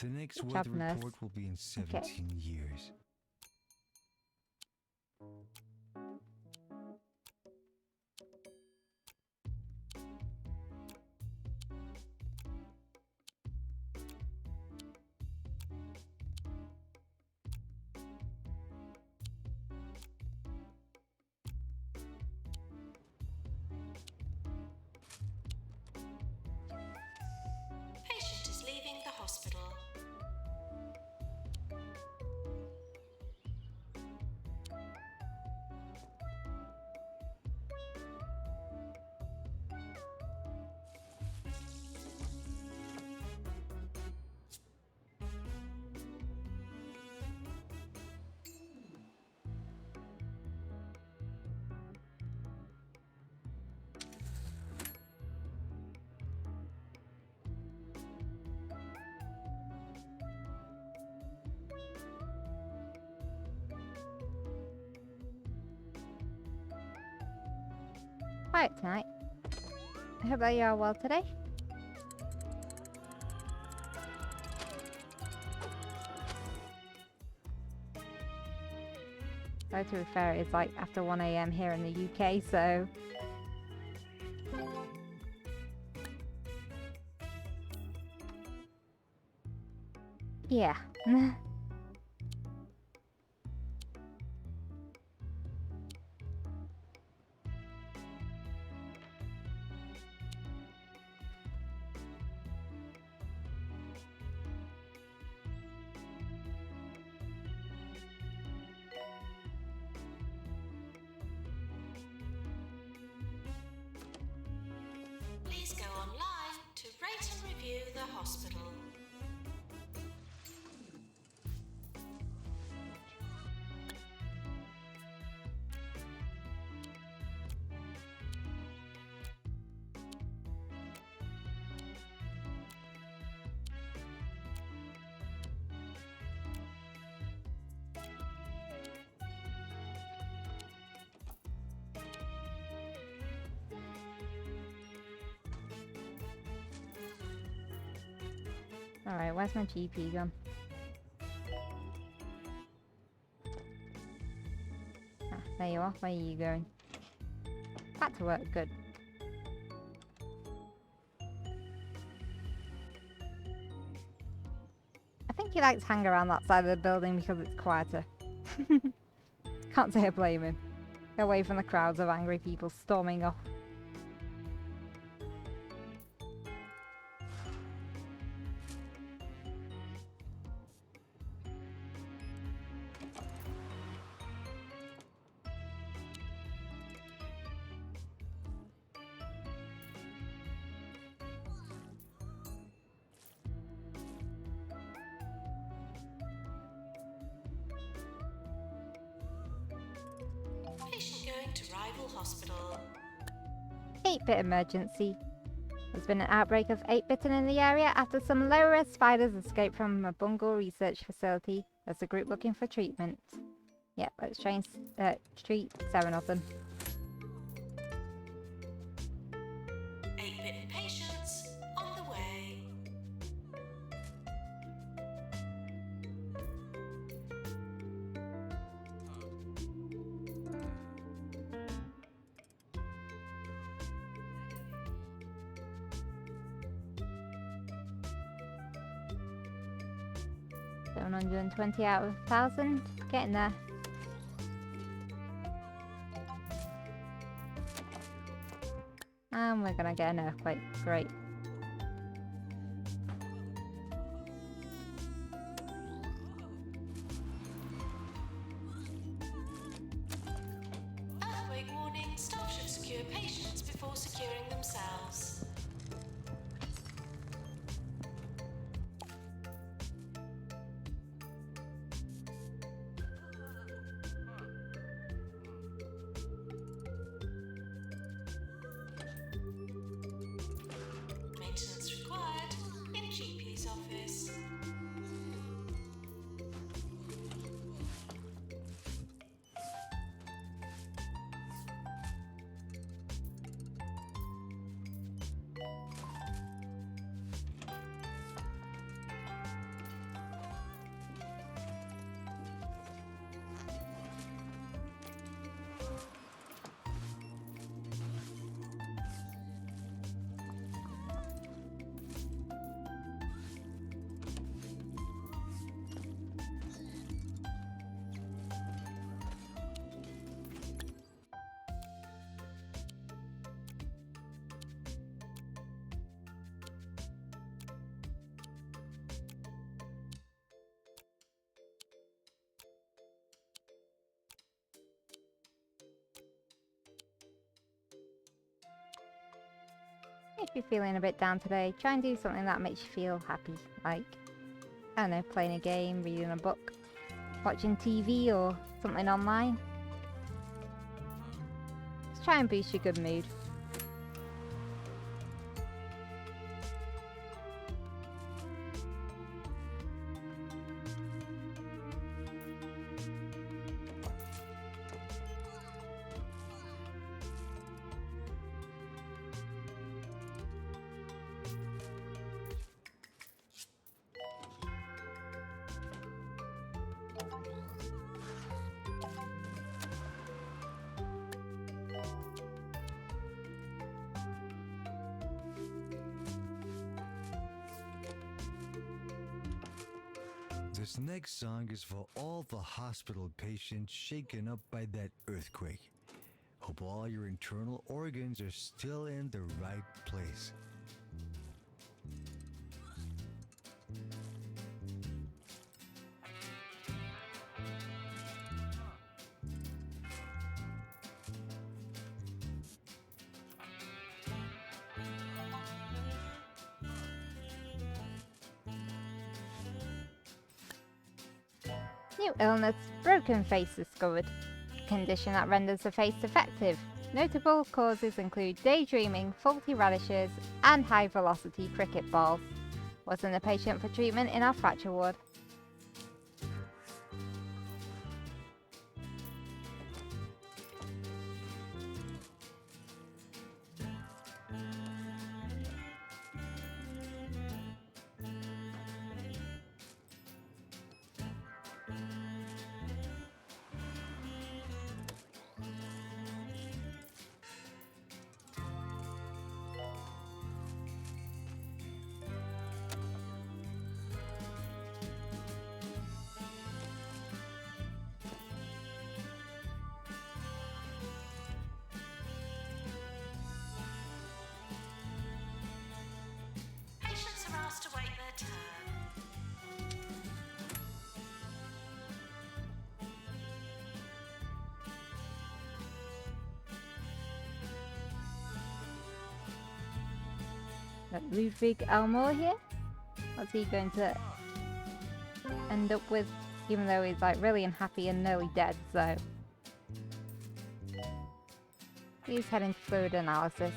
S3: The next
S1: Good
S3: weather
S1: job, nurse.
S3: report will be in 17 years.
S2: Patient is leaving the hospital.
S1: Quiet tonight. I hope that you are well today. So to be fair, it's like after 1 AM here in the UK, so... yeah.
S2: Please go online to rate and review the hospital.
S1: Alright, where's my GP gone? Ah, there you are. Where are you going? Back to work, good. I think he likes to hang around that side of the building because it's quieter. Can't say I blame him. Away from the crowds of angry people storming off.
S2: Transferring to rival hospital.
S1: 8-bit emergency. There's been an outbreak of 8-bitten in the area after some low-res spiders escaped from a Bungle research facility. There's a group looking for treatment. Yeah, let's try and treat 7 of them.
S2: 8-bit patients on the way.
S1: $720 out of 1,000. Getting there. And we're gonna get an earthquake. Great.
S2: Earthquake warning. Staff should secure patients before securing themselves. Maintenance required in GP's office.
S1: If you're feeling a bit down today, try and do something that makes you feel happy. Like, I don't know, playing a game, reading a book, watching TV or something online. Just try and boost your good mood.
S3: This next song is for all the hospital patients shaken up by that earthquake. Hope all your internal organs are still in the right place.
S1: New illness, broken face discovered. Condition that renders the face defective. Notable causes include daydreaming, faulty radishes, and high velocity cricket balls. Was in the patient for treatment in our fracture ward.
S2: Patients are asked to wait their turn.
S1: Got Ludwig Elmore here. What's he going to end up with? Even though he's like really unhappy and nearly dead, so. He's heading to fluid analysis.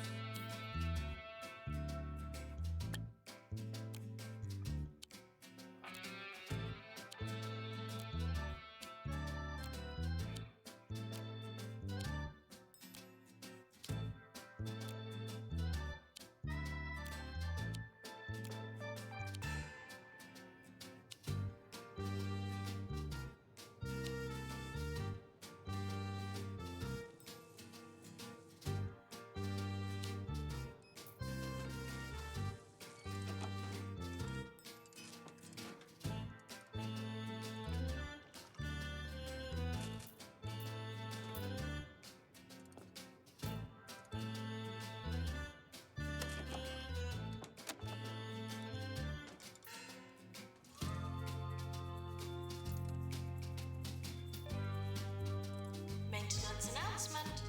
S2: Maintenance announcement.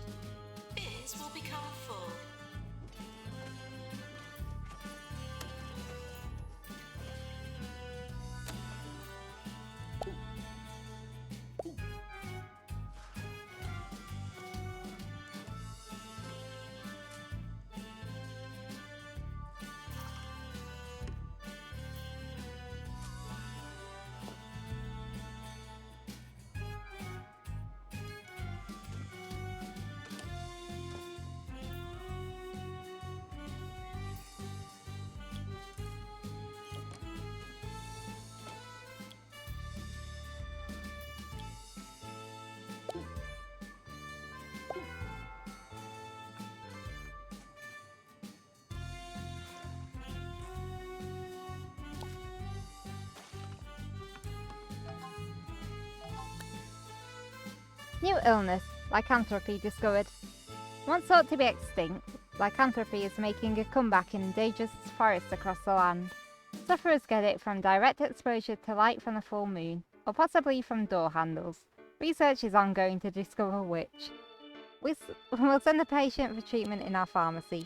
S2: Bins will become full.
S1: New illness, lycanthropy discovered. Once thought to be extinct, lycanthropy is making a comeback in endangered forests across the land. Sufferers get it from direct exposure to light from the full moon, or possibly from door handles. Research is ongoing to discover which. We'll send the patient for treatment in our pharmacy.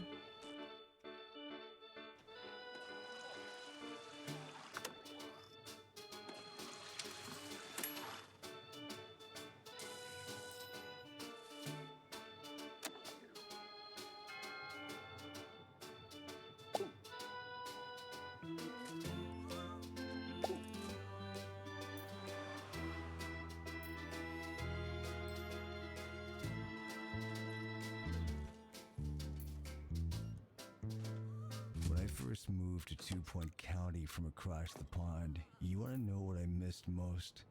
S6: When I first moved to 2 County from across the pond, you want to know what I missed most?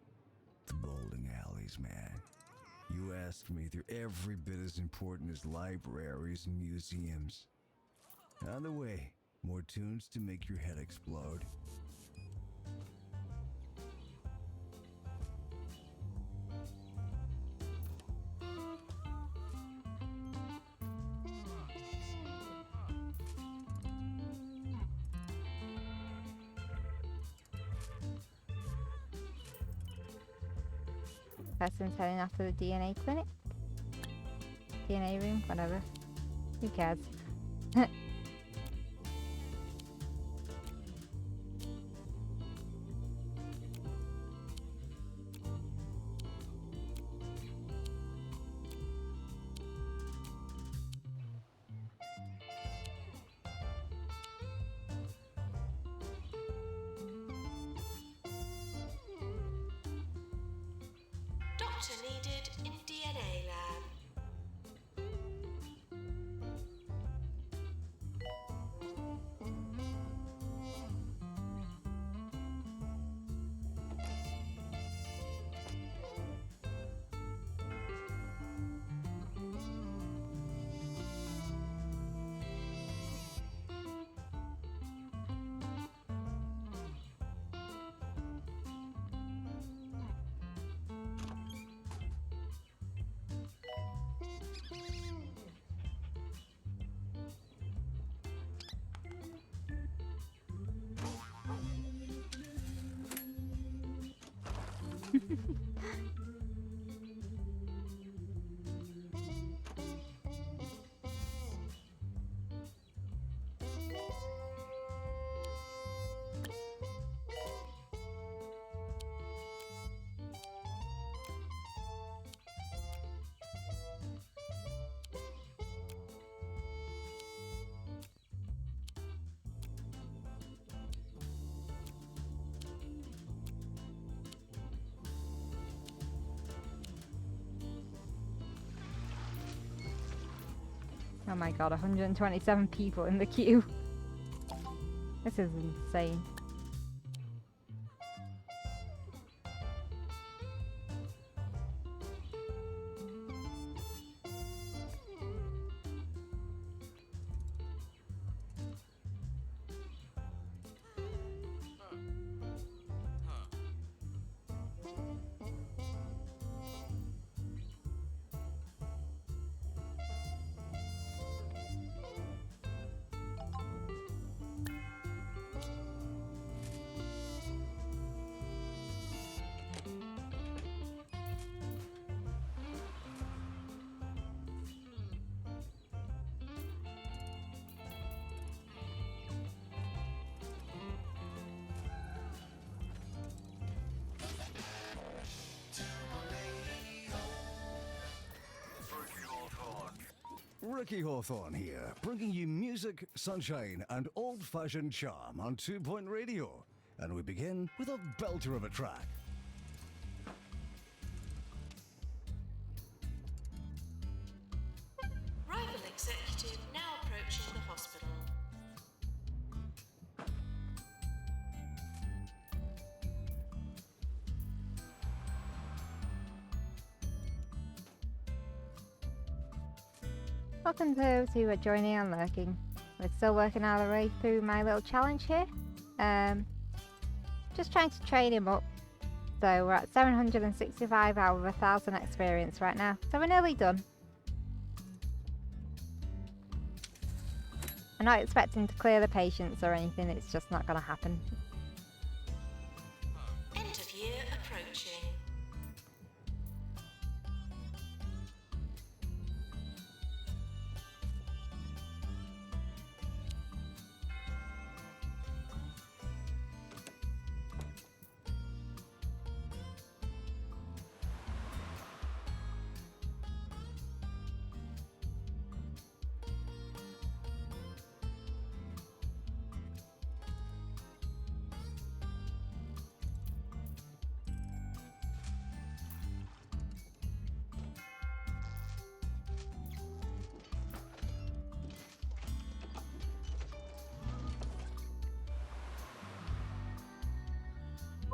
S6: The bowling alleys, man. You asked me, they're every bit as important as libraries and museums. On the way, more tunes to make your head explode.
S1: Person's heading off to the DNA clinic. DNA room, whatever. Who cares?
S2: Doctor needed in DNA lab.
S1: Oh my god, 127 people in the queue. This is insane.
S6: Ricky Hawthorne here, bringing you music, sunshine, and old-fashioned charm on 2 Point Radio. And we begin with a belter of a track.
S2: Rival executive now approaching the hospital.
S1: Welcome to those who are joining and lurking. We're still working our way through my little challenge here. Just trying to train him up. So we're at 765 out of 1,000 experience right now. So we're nearly done. I'm not expecting to clear the patients or anything, it's just not going to happen.
S2: End of year approaching.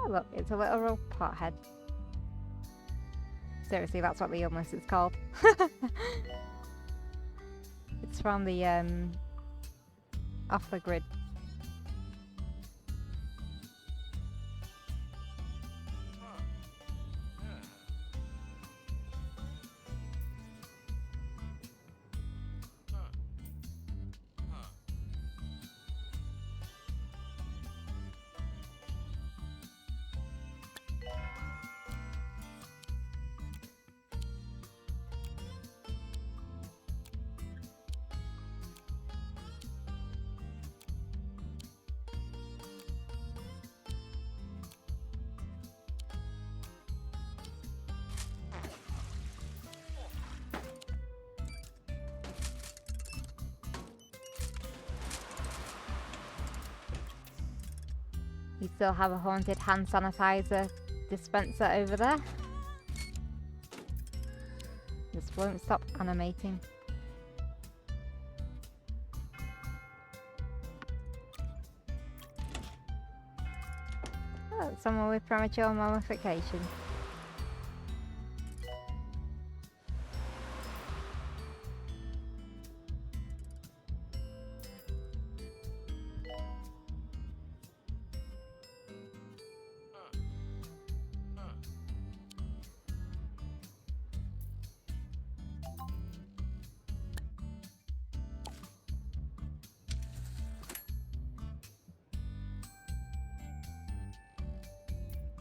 S1: Oh look, it's a literal pothead. Seriously, that's what the illness is called. It's from the off the grid. We still have a haunted hand sanitizer dispenser over there. This won't stop animating. Oh, someone with premature mummification.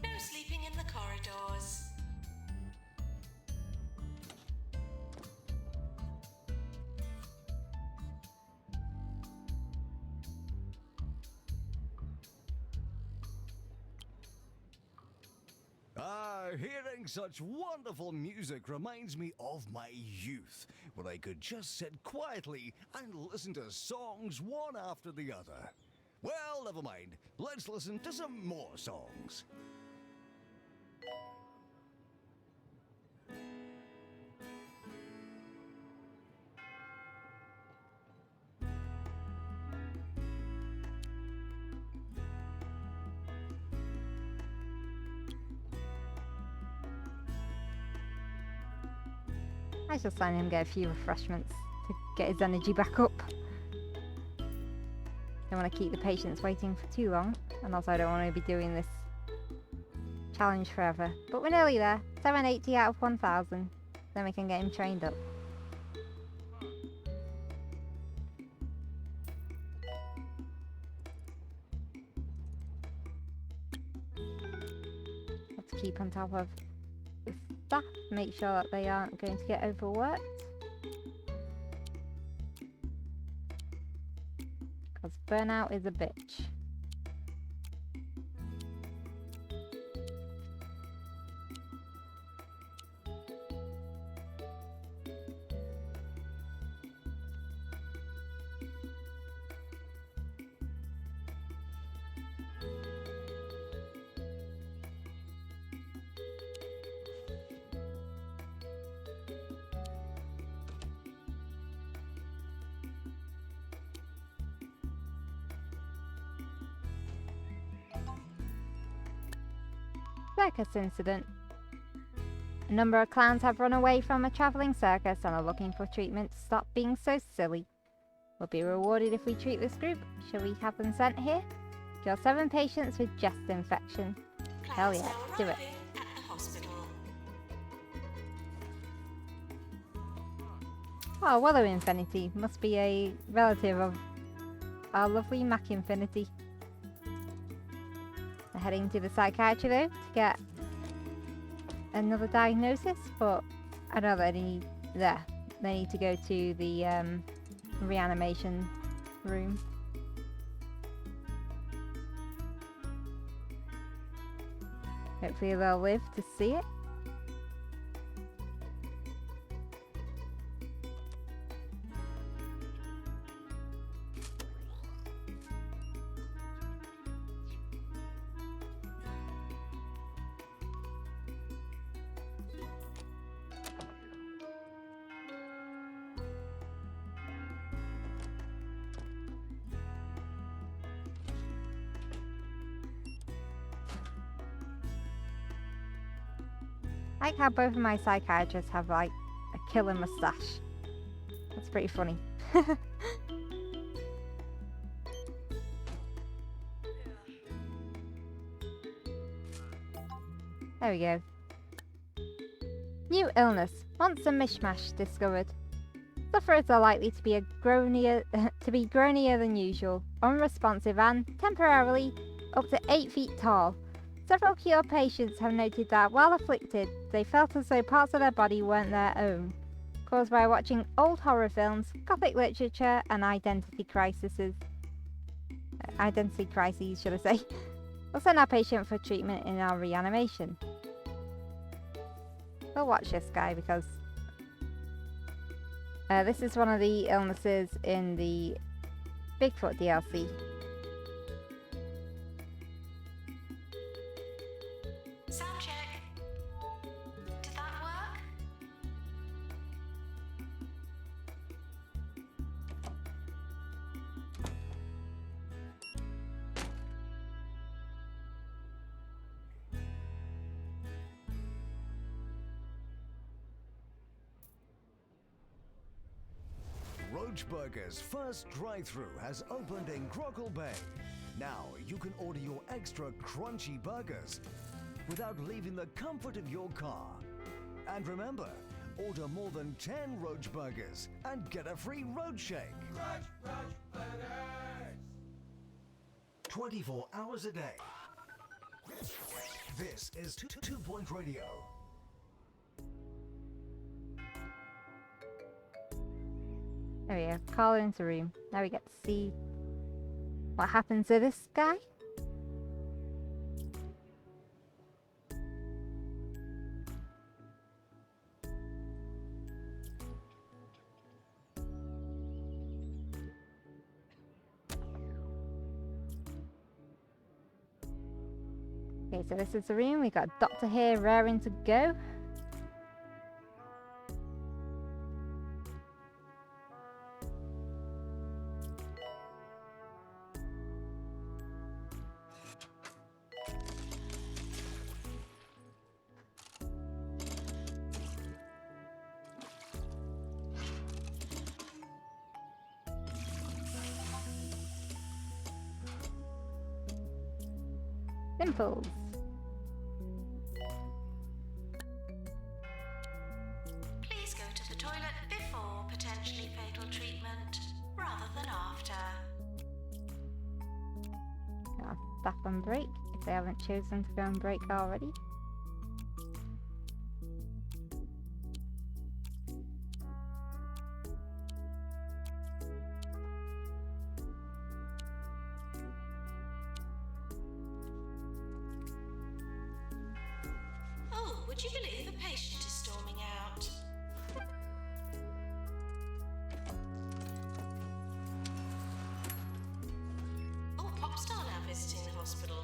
S2: No sleeping in the corridors.
S6: Hearing such wonderful music reminds me of my youth, when I could just sit quietly and listen to songs one after the other. Well, never mind. Let's listen to some more songs.
S1: I shall sign him get a few refreshments to get his energy back up. Don't want to keep the patients waiting for too long, and also I don't want to be doing this challenge forever. But we're nearly there. 780 out of 1000. Then we can get him trained up. Have to keep on top of the staff, make sure that they aren't going to get overworked. Because burnout is a bitch. Circus incident. A number of clowns have run away from a travelling circus and are looking for treatment to stop being so silly. We'll be rewarded if we treat this group. Shall we have them sent here? Cure 7 patients with chest infection. Hell yeah, do it.
S2: At the hospital.
S1: Oh, Willow Infinity must be a relative of our lovely Mac Infinity. They're heading to the psychiatry though to get another diagnosis, but I know that they need to go to the reanimation room. Hopefully they'll live to see it. I like how both of my psychiatrists have like a killer moustache. That's pretty funny. There we go. New illness. Monster mishmash discovered. Sufferers are likely to be groanier than usual, unresponsive and, temporarily, up to 8 feet tall. Several cured patients have noted that, while afflicted, they felt as though parts of their body weren't their own, caused by watching old horror films, gothic literature, and identity crises, should I say. We'll send our patient for treatment in our reanimation. We'll watch this guy because this is one of the illnesses in the Bigfoot DLC.
S2: Sound check. Did that work?
S6: Roach Burger's first drive-thru has opened in Grockle Bay. Now you can order your extra crunchy burgers without leaving the comfort of your car. And remember, order more than 10 Roach Burgers and get a free Roach Shake.
S8: Roach Burgers!
S6: 24 hours a day. This is 2 Point Radio.
S1: There we go. Call her into room. Now we get to see what happens to this guy. Okay, so this is the room. We got a doctor here raring to go. Pimples.
S2: Please go to the toilet before potentially fatal treatment, rather than after.
S1: Got staff on break if they haven't chosen to go on break already.
S2: Oh, would you believe a patient is storming out? Oh, pop star now visiting the hospital.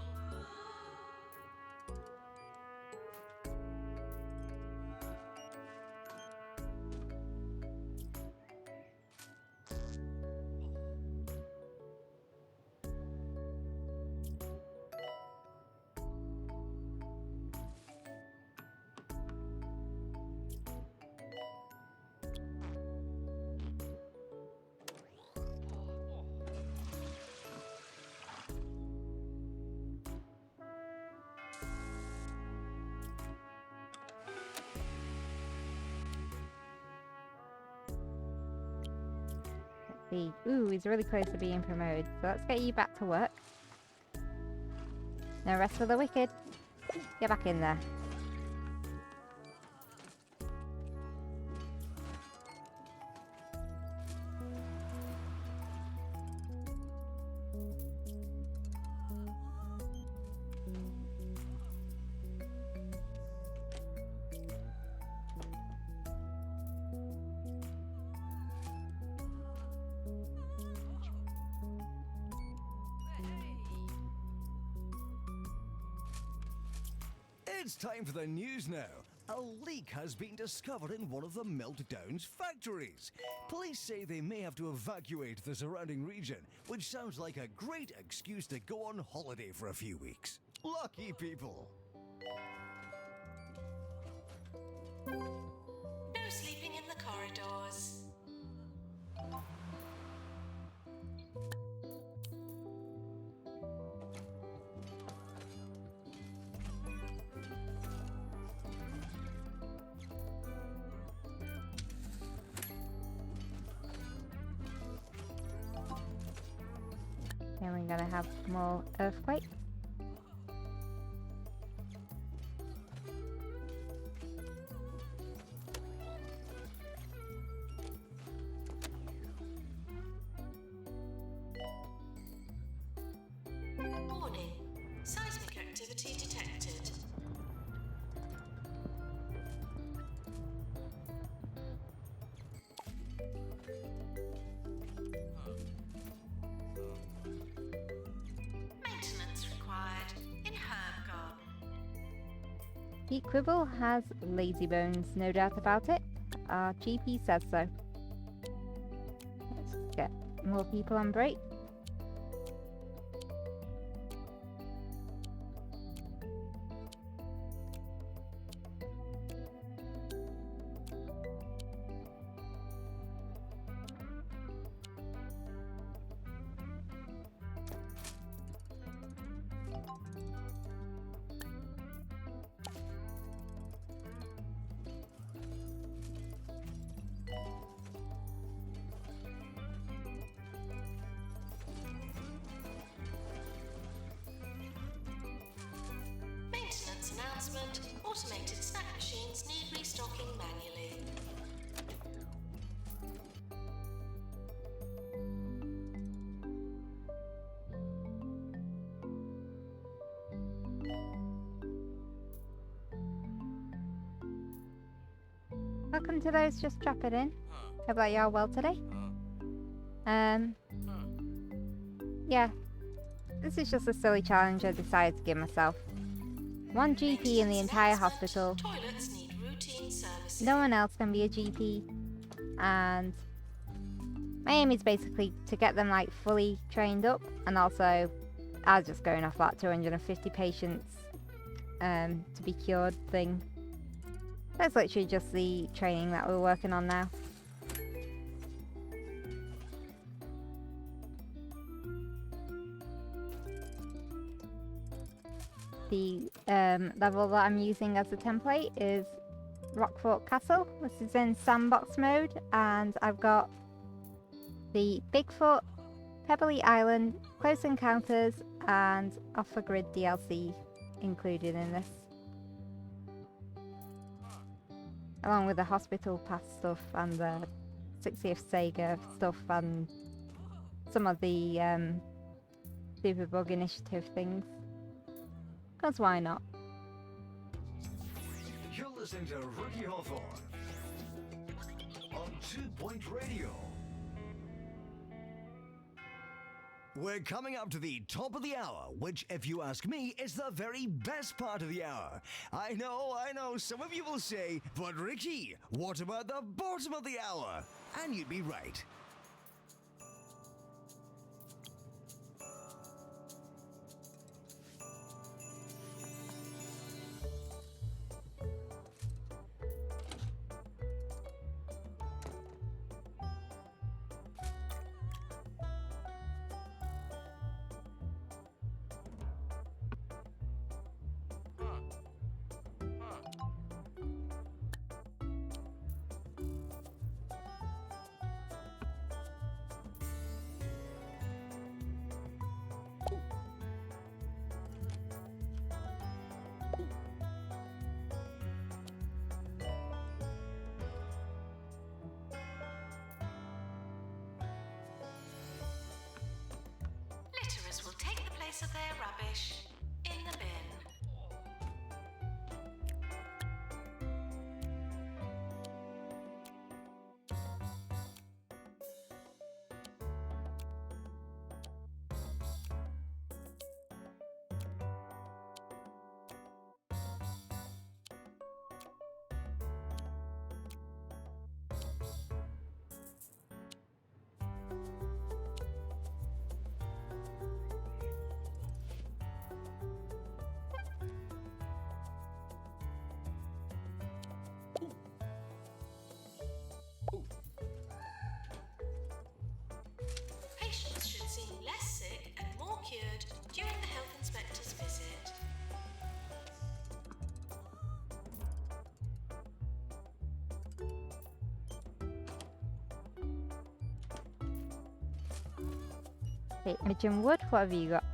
S1: See, ooh, he's really close to being promoted. So let's get you back to work. No rest for the wicked. Get back in there.
S6: It's time for the news now. A leak has been discovered in one of the Meltdown's factories. Police say they may have to evacuate the surrounding region, which sounds like a great excuse to go on holiday for a few weeks. Lucky people.
S2: No sleeping in the corridors.
S1: Then we're gonna have more earthquake.
S2: Warning. Seismic activity detected. Maintenance required in herb garden.
S1: Pete Quibble has lazy bones, no doubt about it. Our GP says so. Let's get more people on break.
S2: Maintenance announcement. Automated snack machines need restocking manually.
S1: Welcome to those just dropping in. Hope that you're well today. Yeah, this is just a silly challenge I decided to give myself. One GP in the entire hospital.
S2: Toilets need routine servicing.
S1: No one else can be a GP, and my aim is basically to get them like fully trained up, and also I was just going off that 250 patients to be cured thing. That's literally just the training that we're working on now. the level that I'm using as a template is Rockfort Castle. This is in Sandbox Mode, and I've got the Bigfoot, Pebbly Island, Close Encounters, and Off the Grid DLC included in this. Along with the Hospital Pass stuff and the 60th Sega stuff and some of the Superbug Initiative things. Because why not?
S6: You're listening to Ricky Hawthorne on 2 Point Radio. We're coming up to the top of the hour, which, if you ask me, is the very best part of the hour. I know, some of you will say, but Ricky, what about the bottom of the hour? And you'd be right.
S2: Litterers will take the place of their rubbish in the bin. Patients should seem less sick and more cured during the health inspector's visit.
S1: Okay, Imogen Wood, what have you got?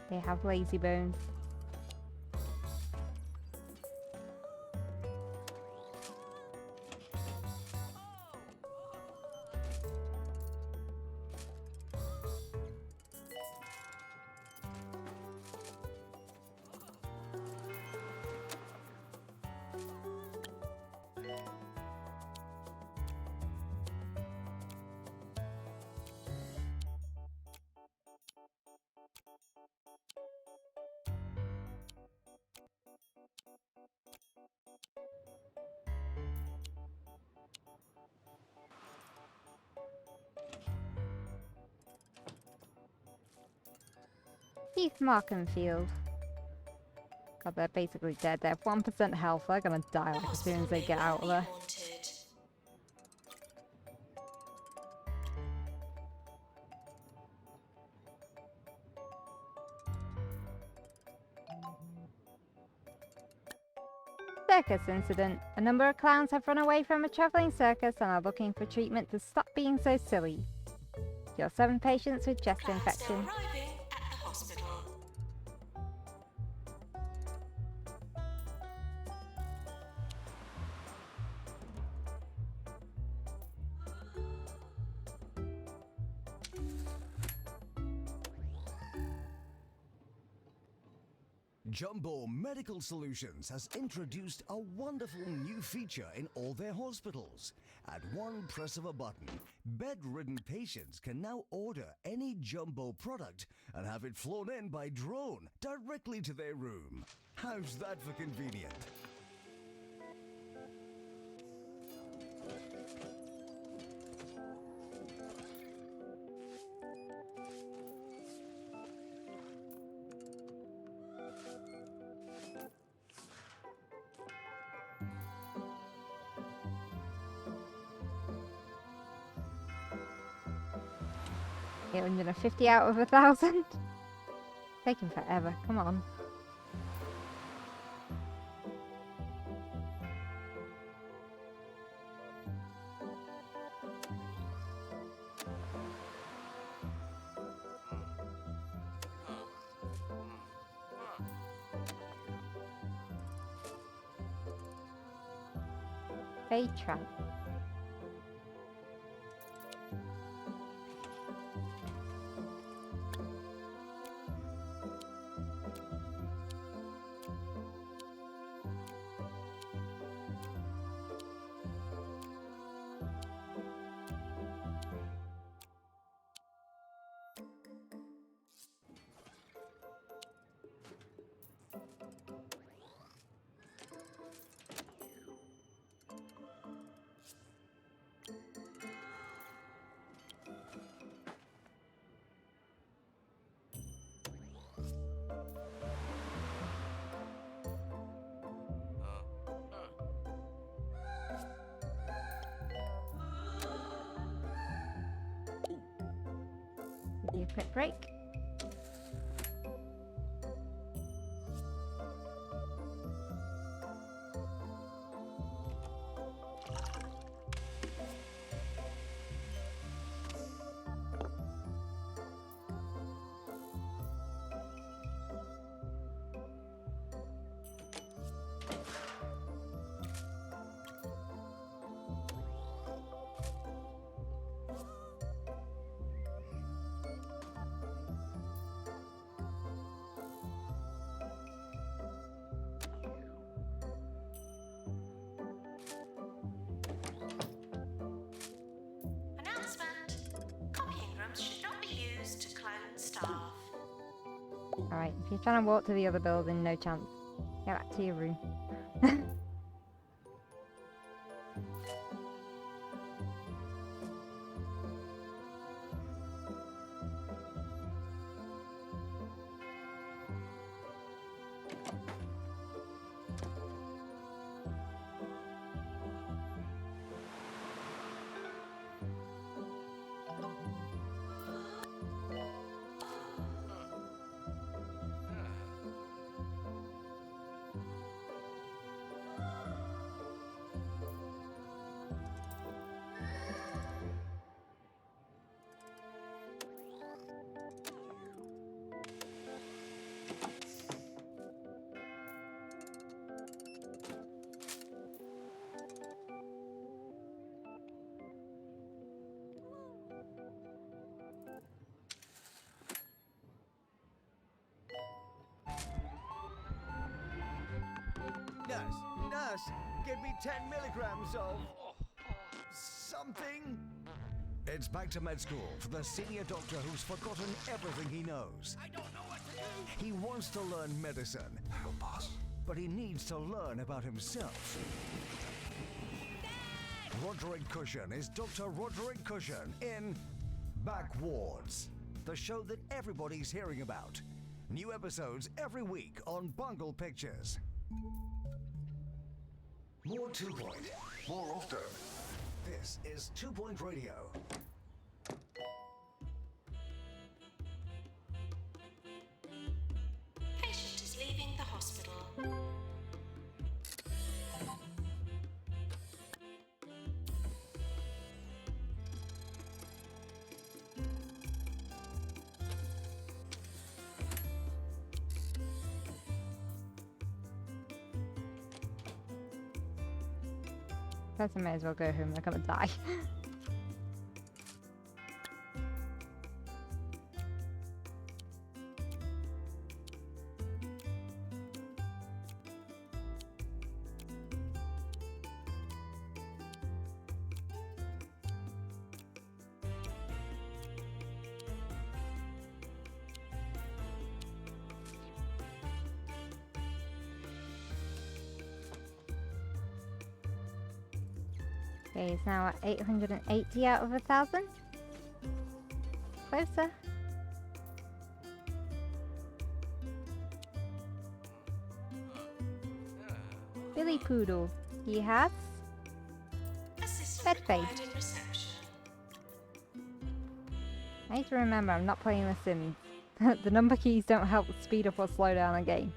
S1: They have lazy bones. Keith Markenfield. God, they're basically dead. They have 1% health. They're gonna die like, as soon as they get out of there. Circus incident. A number of clowns have run away from a travelling circus and are looking for treatment to stop being so silly. Your 7 patients with chest infection.
S2: Arriving at the hospital.
S6: Jumbo Medical Solutions has introduced a wonderful new feature in all their hospitals. At one press of a button, bedridden patients can now order any Jumbo product and have it flown in by drone directly to their room. How's that for convenient?
S1: $850 out of 1,000. Taking forever. Come on. Fade trap. Do a quick break. Alright, if you're trying to walk to the other building, no chance. Get back to your room.
S6: Nurse, give me 10 milligrams of something. It's back to med school for the senior doctor who's forgotten everything he knows.
S8: I don't know what to do.
S6: He wants to learn medicine.
S3: Hello, boss.
S6: But he needs to learn about himself. Roderick Cushion is Dr. Roderick Cushion in Backwards, the show that everybody's hearing about. New episodes every week on Bungle Pictures. More 2 Point, more often. This is 2 Point Radio.
S2: Patient is leaving the hospital.
S1: Person may as well go home, they're gonna die. Okay, he's now at 880 out of 1,000. Closer. Billy Poodle. He has
S2: Assistant
S1: bed face.
S2: required in reception.
S1: I need to remember I'm not playing The Sims. The number keys don't help speed up or slow down a game.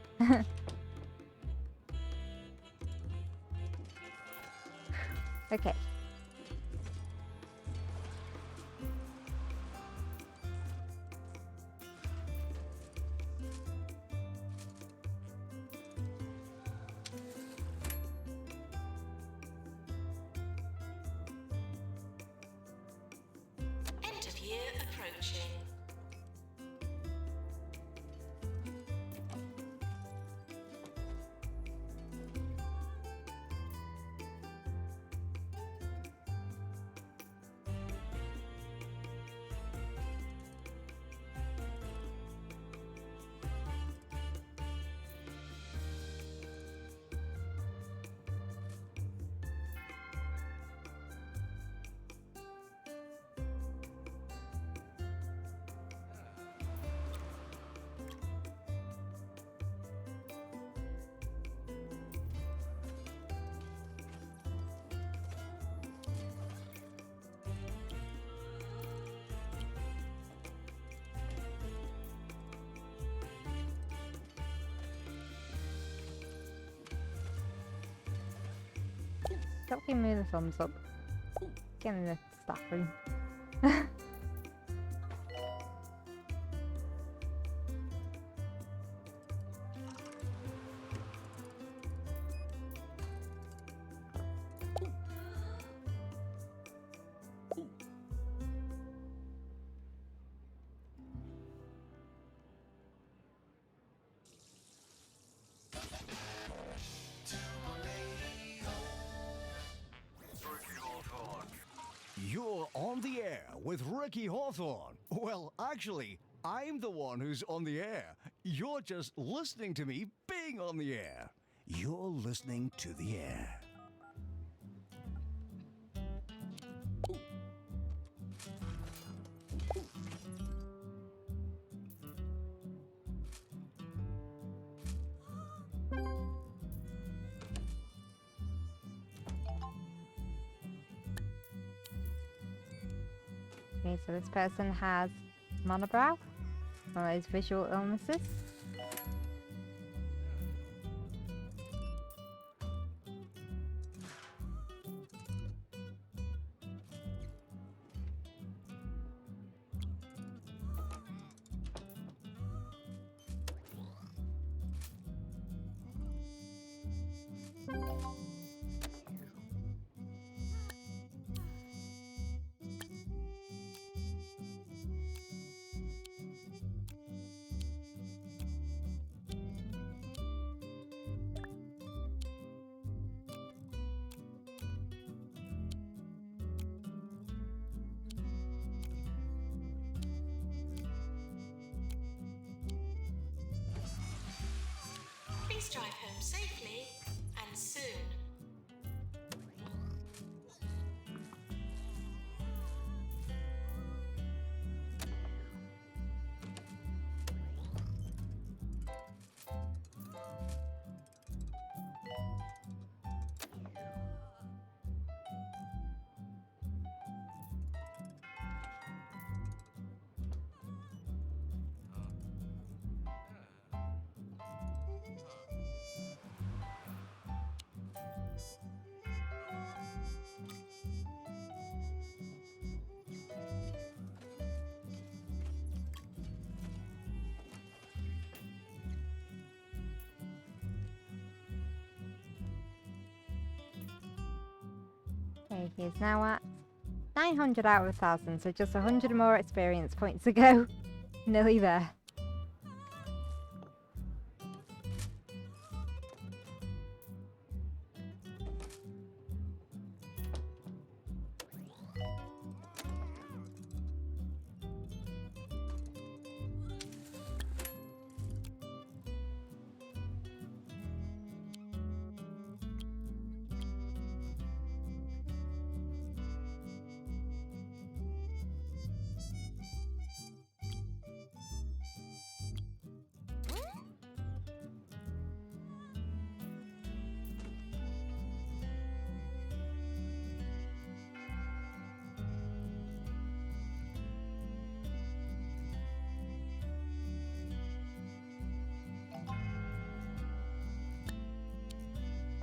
S1: Okay.
S2: End of year approaching.
S1: Stop giving me the thumbs up. Get in the staff room.
S6: You're on the air with Ricky Hawthorne. Well, actually, I'm the one who's on the air. You're just listening to me being on the air. You're listening to the air.
S1: Okay, so this person has monobrow, one of those visual illnesses.
S2: Please drive home safely and soon.
S1: Okay, he is now at 900 out of 1,000, so just 100 more experience points to go. Nearly there.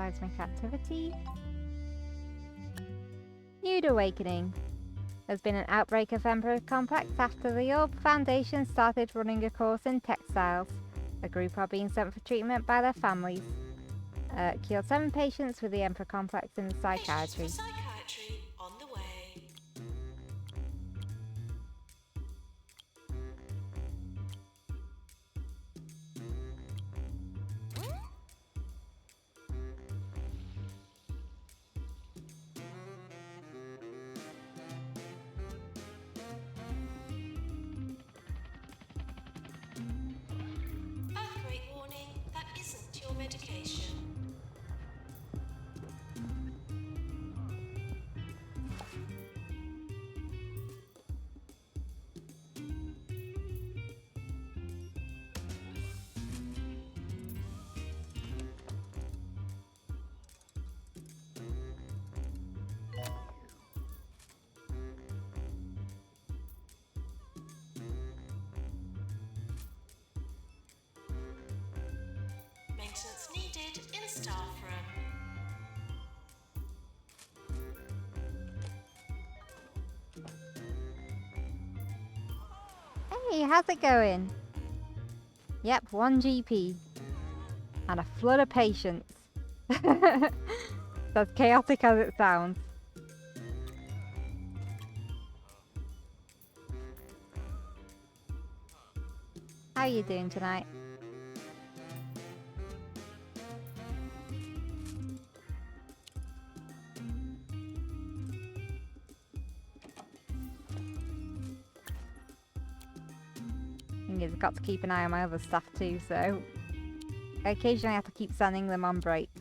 S1: Seismic activity. Nude awakening. There's been an outbreak of Emperor Complex after the Orb Foundation started running a course in textiles. A group are being sent for treatment by their families. Cured 7 patients with the Emperor Complex in the psychiatry.
S2: Patients for psychiatry on the way. Earthquake warning, that isn't your medication. Maintenance needed in staff room.
S1: Hey, how's it going? Yep, 1 GP. And a flood of patients. That's chaotic as it sounds. How are you doing tonight? Thing is, I've got to keep an eye on my other staff too, so I occasionally have to keep sending them on breaks.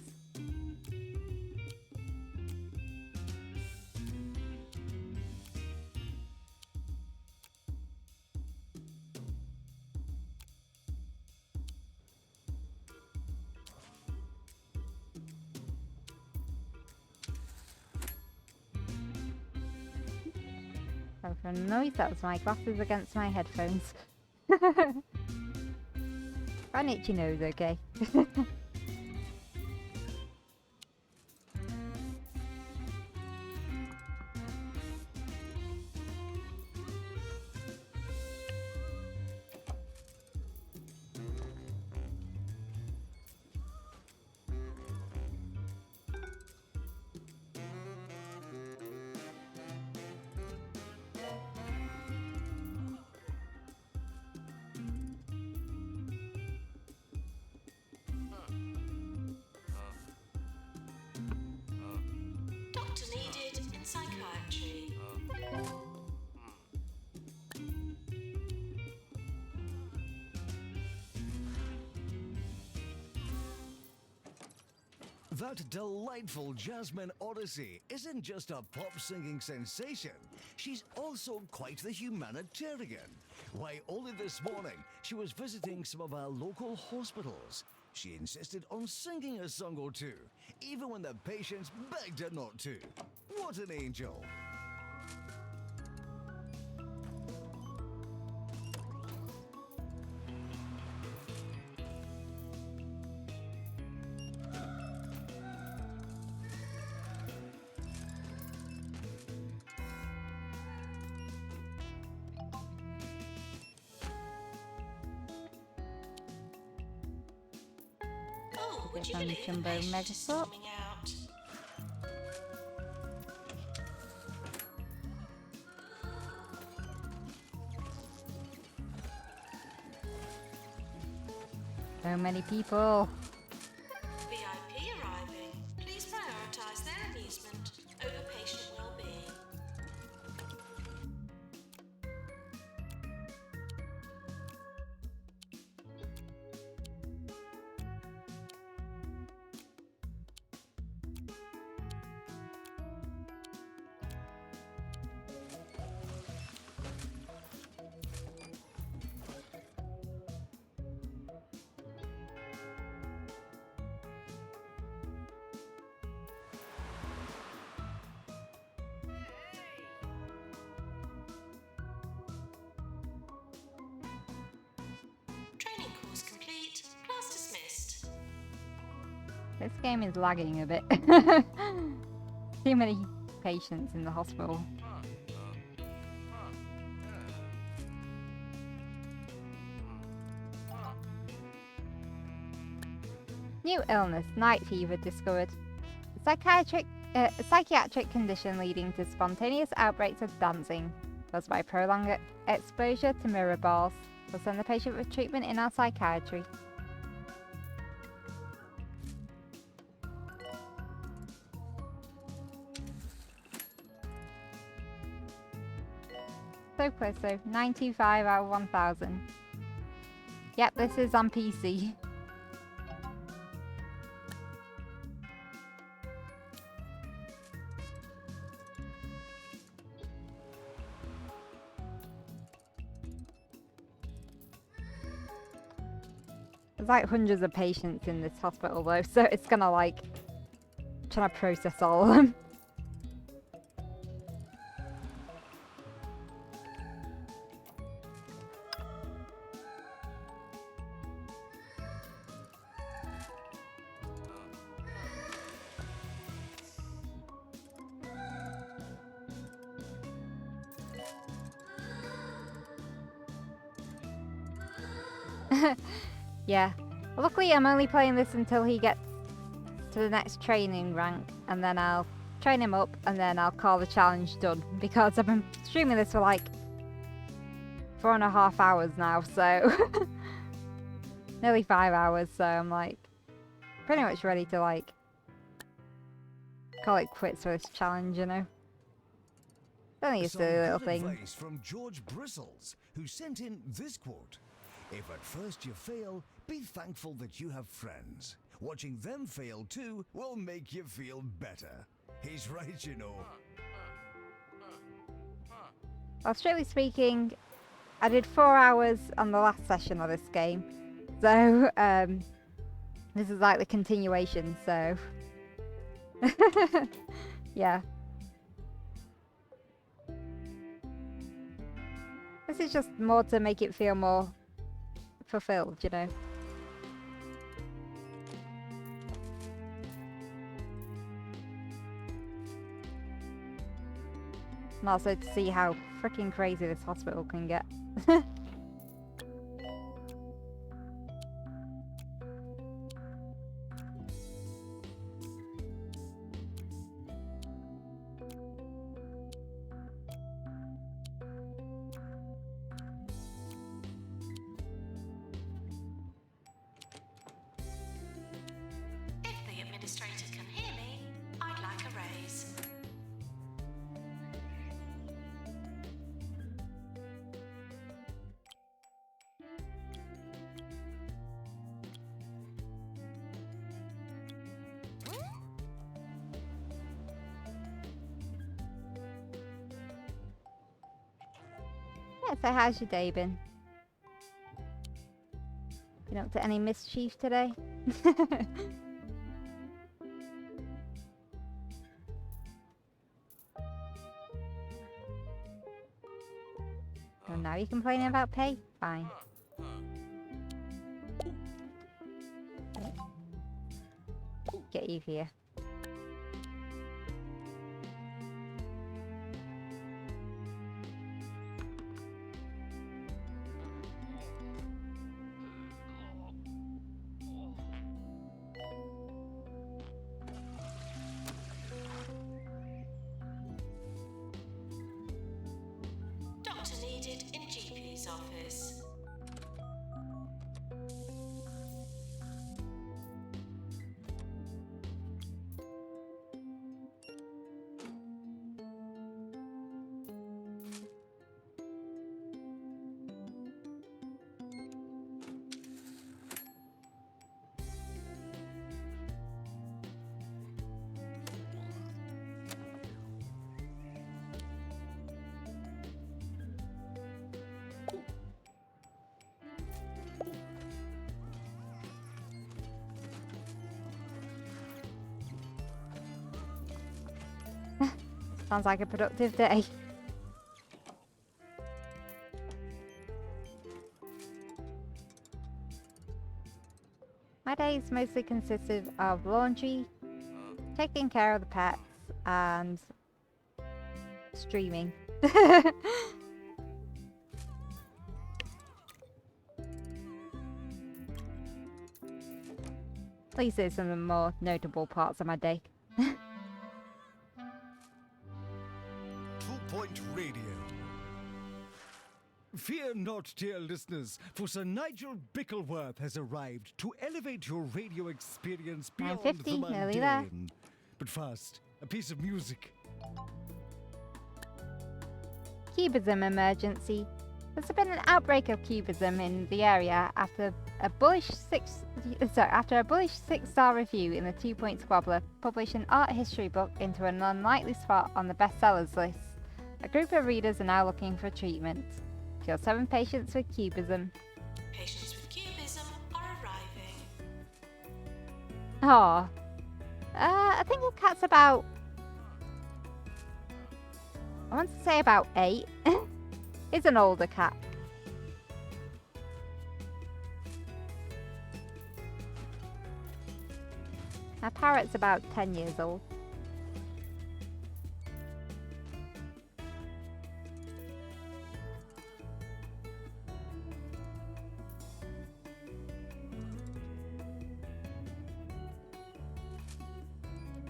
S1: Oh, for a noise, that was my glasses against my headphones. An itchy nose, okay?
S2: Doctor needed in psychiatry.
S6: That delightful Jasmine Odyssey isn't just a pop-singing sensation. She's also quite the humanitarian. Why, only this morning, she was visiting some of our local hospitals. She insisted on singing a song or two, even when the patients begged her not to. What an angel!
S2: Oh, would you
S1: on the
S2: believe a
S1: Jumbo
S2: patient is
S1: Megasort.
S2: storming out?
S1: So many people.
S2: VIP arriving. Please prioritise their amusement over patient well-being.
S1: This game is lagging a bit. Too many patients in the hospital. New illness, night fever discovered. A psychiatric condition leading to spontaneous outbreaks of dancing caused by prolonged exposure to mirror balls. We'll send the patient for treatment in our psychiatry. So close though, 95 out of 1000. Yep, this is on PC. There's like hundreds of patients in this hospital though, so it's gonna like trying to process all of them. Yeah. Luckily I'm only playing this until he gets to the next training rank, and then I'll train him up and then I'll call the challenge done, because I've been streaming this for like 4.5 hours now, so nearly 5 hours, so I'm like pretty much ready to like call it quits for this challenge, you know. It's only a silly little thing.
S6: Advice from George Bristles, who sent in this quote: "If at first you fail, be thankful that you have friends. Watching them fail too will make you feel better." He's right, you know.
S1: Well, strictly speaking, I did 4 hours on the last session of this game, so this is like the continuation, so yeah. This is just more to make it feel more fulfilled, you know. And also to see how freaking crazy this hospital can get.
S2: If the administrator can hear me, I'd like a raise.
S1: Yeah, so how's your day been? Been up to any mischief today? Oh, now you're complaining about pay? Fine. Get you here.
S2: Doctor needed in GP's office.
S1: Sounds like a productive day. My days mostly consisted of laundry, taking care of the pets, and streaming. At least it's some of the more notable parts of my day.
S6: 2 Point Radio.
S5: Fear not, dear listeners, for Sir Nigel Bickleworth has arrived to elevate your radio experience beyond the
S1: 9:50, nearly there.
S5: mundane. But first, a piece of music.
S1: Cubism emergency. There's been an outbreak of cubism in the area after a bullish six-star review in the 2 Point Squabbler published an art history book into an unlikely spot on the bestsellers list. A group of readers are now looking for treatment. Cure 7 patients with cubism.
S2: Patients with cubism are arriving.
S1: Oh. I think the cat's about... I want to say about 8. It's an older cat. Our parrot's about 10 years old.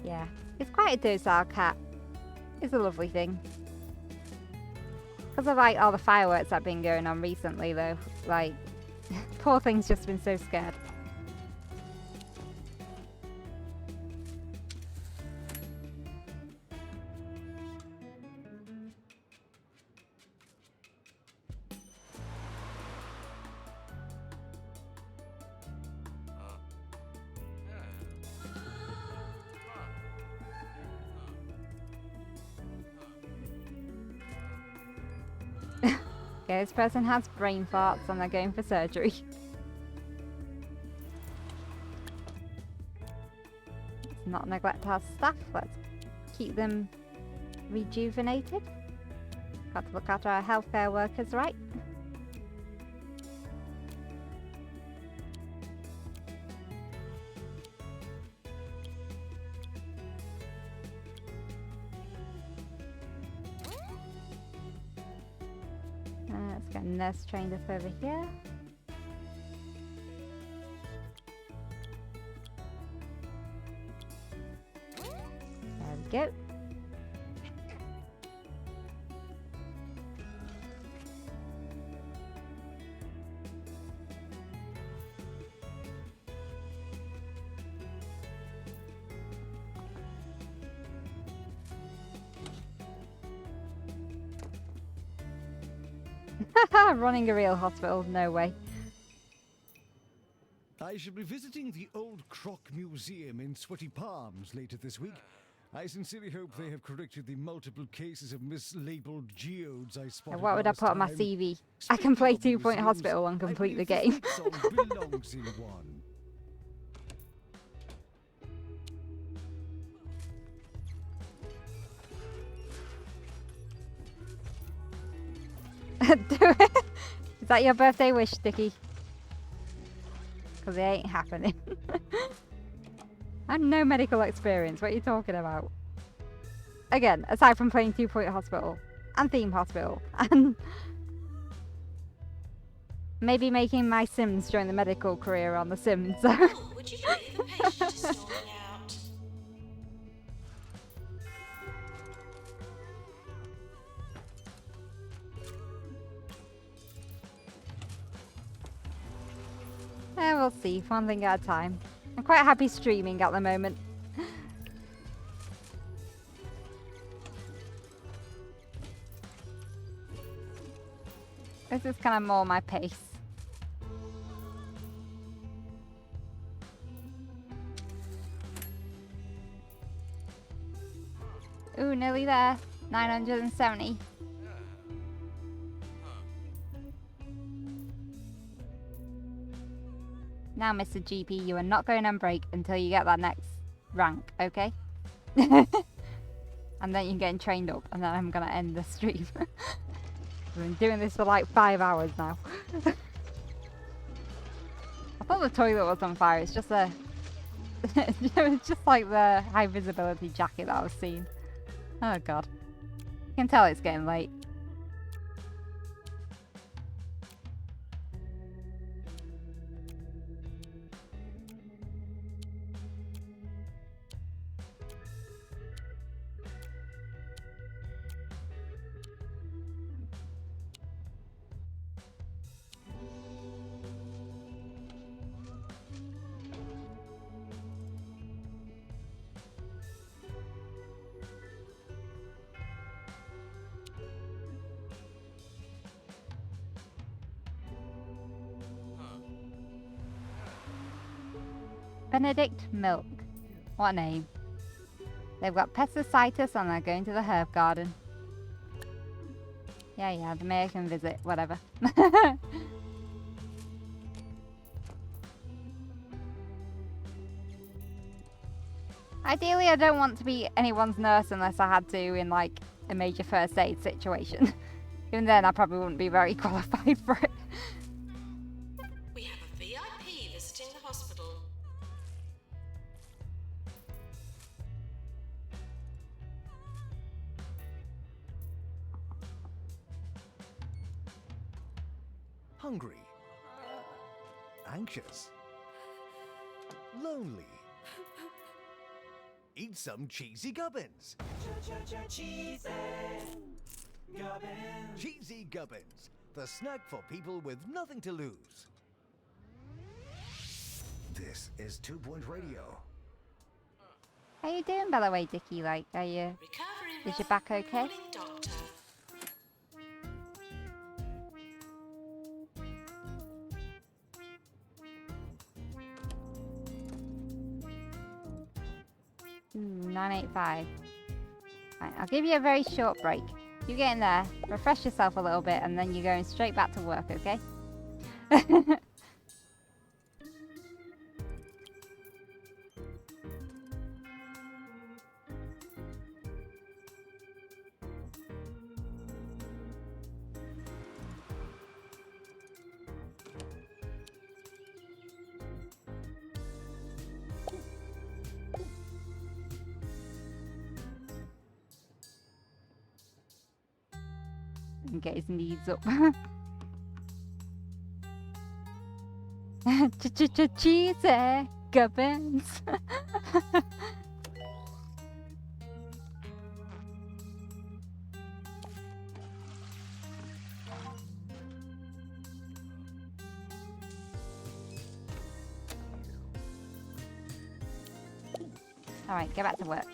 S1: Yeah, it's quite a docile cat. It's a lovely thing. Because of like all the fireworks that have been going on recently though, like, poor thing's just been so scared. Okay, this person has brain farts and they're going for surgery. Let's not neglect our staff. Let's keep them rejuvenated. Got to look after our healthcare workers, right? Let's get a nurse trained up over here. There we go. Running a real hospital, no way.
S5: I shall be visiting the Old Croc Museum in Sweaty Palms later this week. I sincerely hope they have corrected the multiple cases of mislabeled geodes I spotted.
S1: What would I
S5: last
S1: put on my
S5: time.
S1: CV? I can play
S5: Speaking
S1: 2
S5: of
S1: Point
S5: museums,
S1: Hospital and
S5: I
S1: complete the
S5: believe
S1: game.
S5: this song belongs in one.
S1: Do it. Is that your birthday wish, Sticky? Because it ain't happening. I have no medical experience. What are you talking about? Again, aside from playing 2 Point Hospital and Theme Hospital and maybe making my Sims join the medical career on The Sims.
S2: Oh, would you believe a patient is storming out?
S1: We'll see. One thing at a time. I'm quite happy streaming at the moment. This is kind of more my pace. Ooh, nearly there. 970. Now, Mr. GP, you are not going on break until you get that next rank, okay? And then you're getting trained up, and then I'm gonna end the stream. I've been doing this for like 5 hours now. I'll thought the toilet was on fire. It's just a... it's just like the high visibility jacket that I was seeing. Oh god. You can tell it's getting late. Benedict Milk. What a name. They've got pesticitis and they're going to the herb garden. Yeah, the mayor can visit, whatever. Ideally, I don't want to be anyone's nurse unless I had to in like a major first aid situation. Even then, I probably wouldn't be very qualified for it.
S2: We have a VIP visiting the hospital.
S6: Hungry. Anxious. Lonely. Eat some cheesy gubbins.
S8: Cheesy gubbins.
S6: Cheesy gubbins. The snack for people with nothing to lose. This is 2 Point Radio.
S1: How you doing, by the way, Dickie? Like, are you...
S2: Recovery
S1: Is your back okay?
S2: Morning, doctor.
S1: Ooh, 985. Right, I'll give you a very short break. You get in there, refresh yourself a little bit, and then you're going straight back to work, okay? And get his knees up. Cheesy gubbins. Alright, get back to work.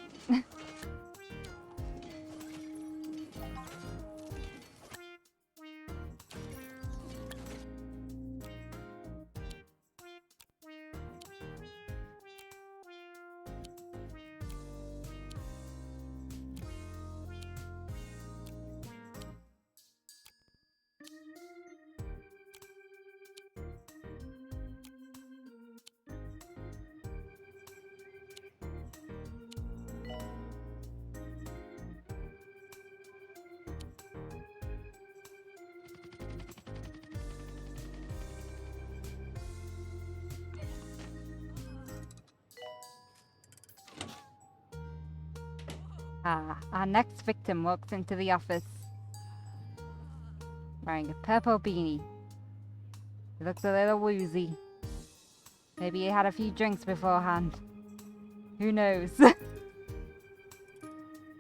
S1: Ah, our next victim walks into the office wearing a purple beanie. He looks a little woozy. Maybe he had a few drinks beforehand. Who knows?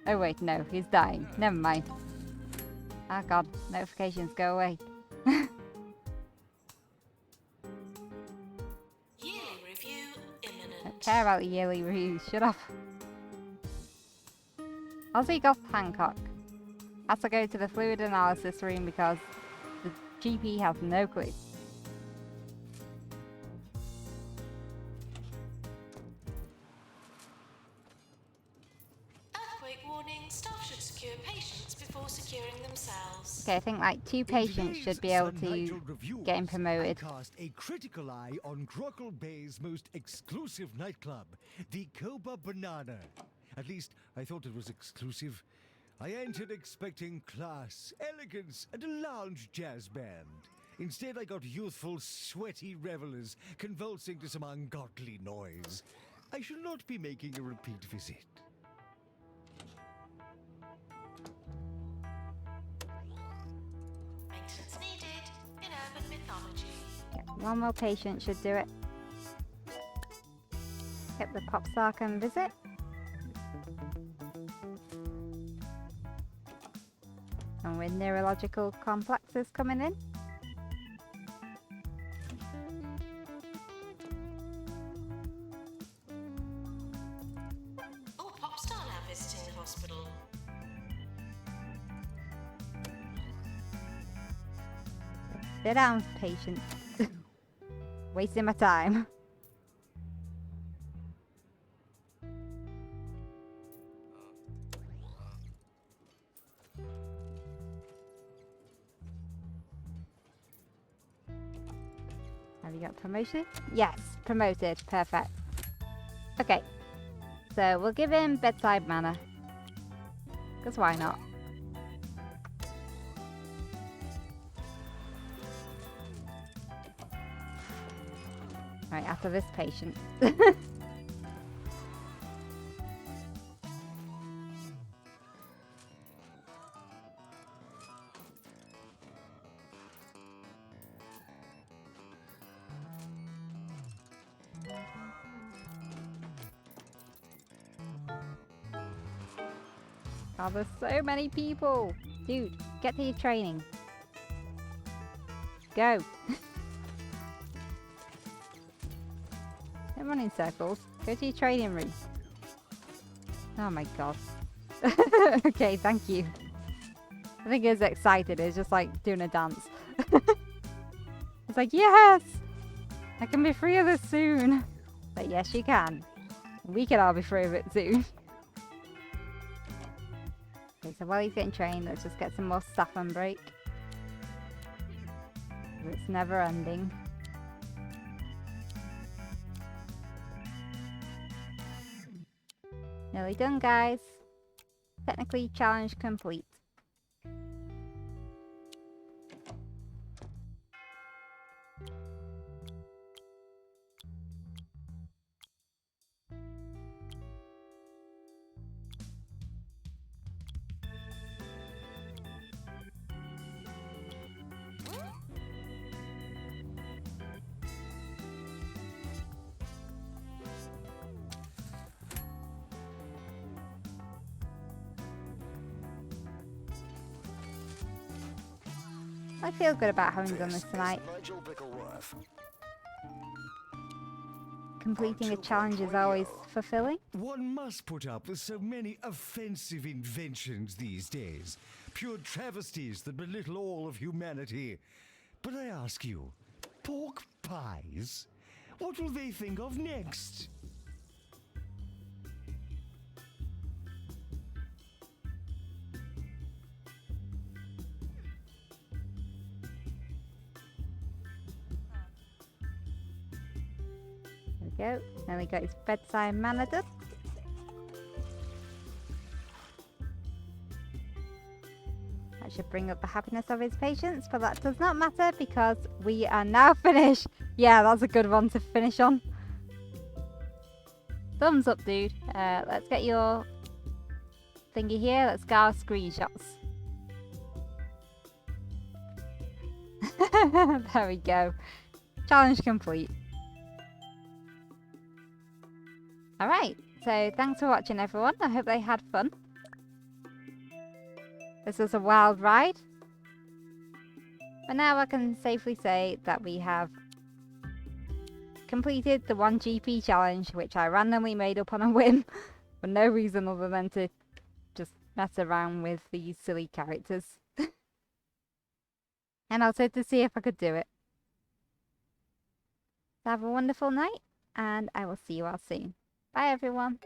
S1: Oh wait, no, he's dying. Never mind. Ah god, notifications, go away.
S2: Yearly review imminent.
S1: Don't care about the yearly reviews, shut up. Ozzy Goth Hancock has to go to the fluid analysis room because the GP has no clue.
S2: Earthquake warning. Staff should secure patients before securing themselves.
S1: Okay, I think like 2 patients should be able to get him promoted.
S5: I cast a critical eye on Grockle Bay's most exclusive nightclub, the Coba Banana. At least, I thought it was exclusive. I entered expecting class, elegance, and a lounge jazz band. Instead, I got youthful, sweaty revelers convulsing to some ungodly noise. I shall not be making a repeat visit.
S2: Maintenance needed in urban mythology.
S1: Yeah, one more patient should do it. Yep, the pop star can visit. And with neurological complexes coming in.
S2: Oh, Popstar now visiting the hospital.
S1: Sit down, patient. Wasting my time. Have you got promotion? Yes, promoted. Perfect. Okay. So we'll give him bedside manner. Because why not? Right, after this patient. Oh, there's so many people. Dude, get to your training. Go. Don't run in circles. Go to your training room. Oh my god. Okay, thank you. I think he was excited. He was just like doing a dance. It's like, yes! I can be free of this soon. But yes, you can. We can all be free of it soon. Okay, so while he's getting trained, let's just get some more stuff on break. It's never ending. Nearly done, guys. Technically, challenge complete. I feel good about having done this tonight. Completing a challenge is always fulfilling.
S5: One must put up with so many offensive inventions these days. Pure travesties that belittle all of humanity. But I ask you, pork pies? What will they think of next?
S1: There we go. Then we got his bedside manner done. That should bring up the happiness of his patients, but that does not matter because we are now finished. Yeah, that's a good one to finish on. Thumbs up, dude. Let's get your thingy here. Let's get our screenshots. There we go. Challenge complete. Alright, so thanks for watching everyone. I hope they had fun. This was a wild ride. But now I can safely say that we have completed the 1GP challenge, which I randomly made up on a whim for no reason other than to just mess around with these silly characters. And also to see if I could do it. So have a wonderful night, and I will see you all soon. Bye everyone.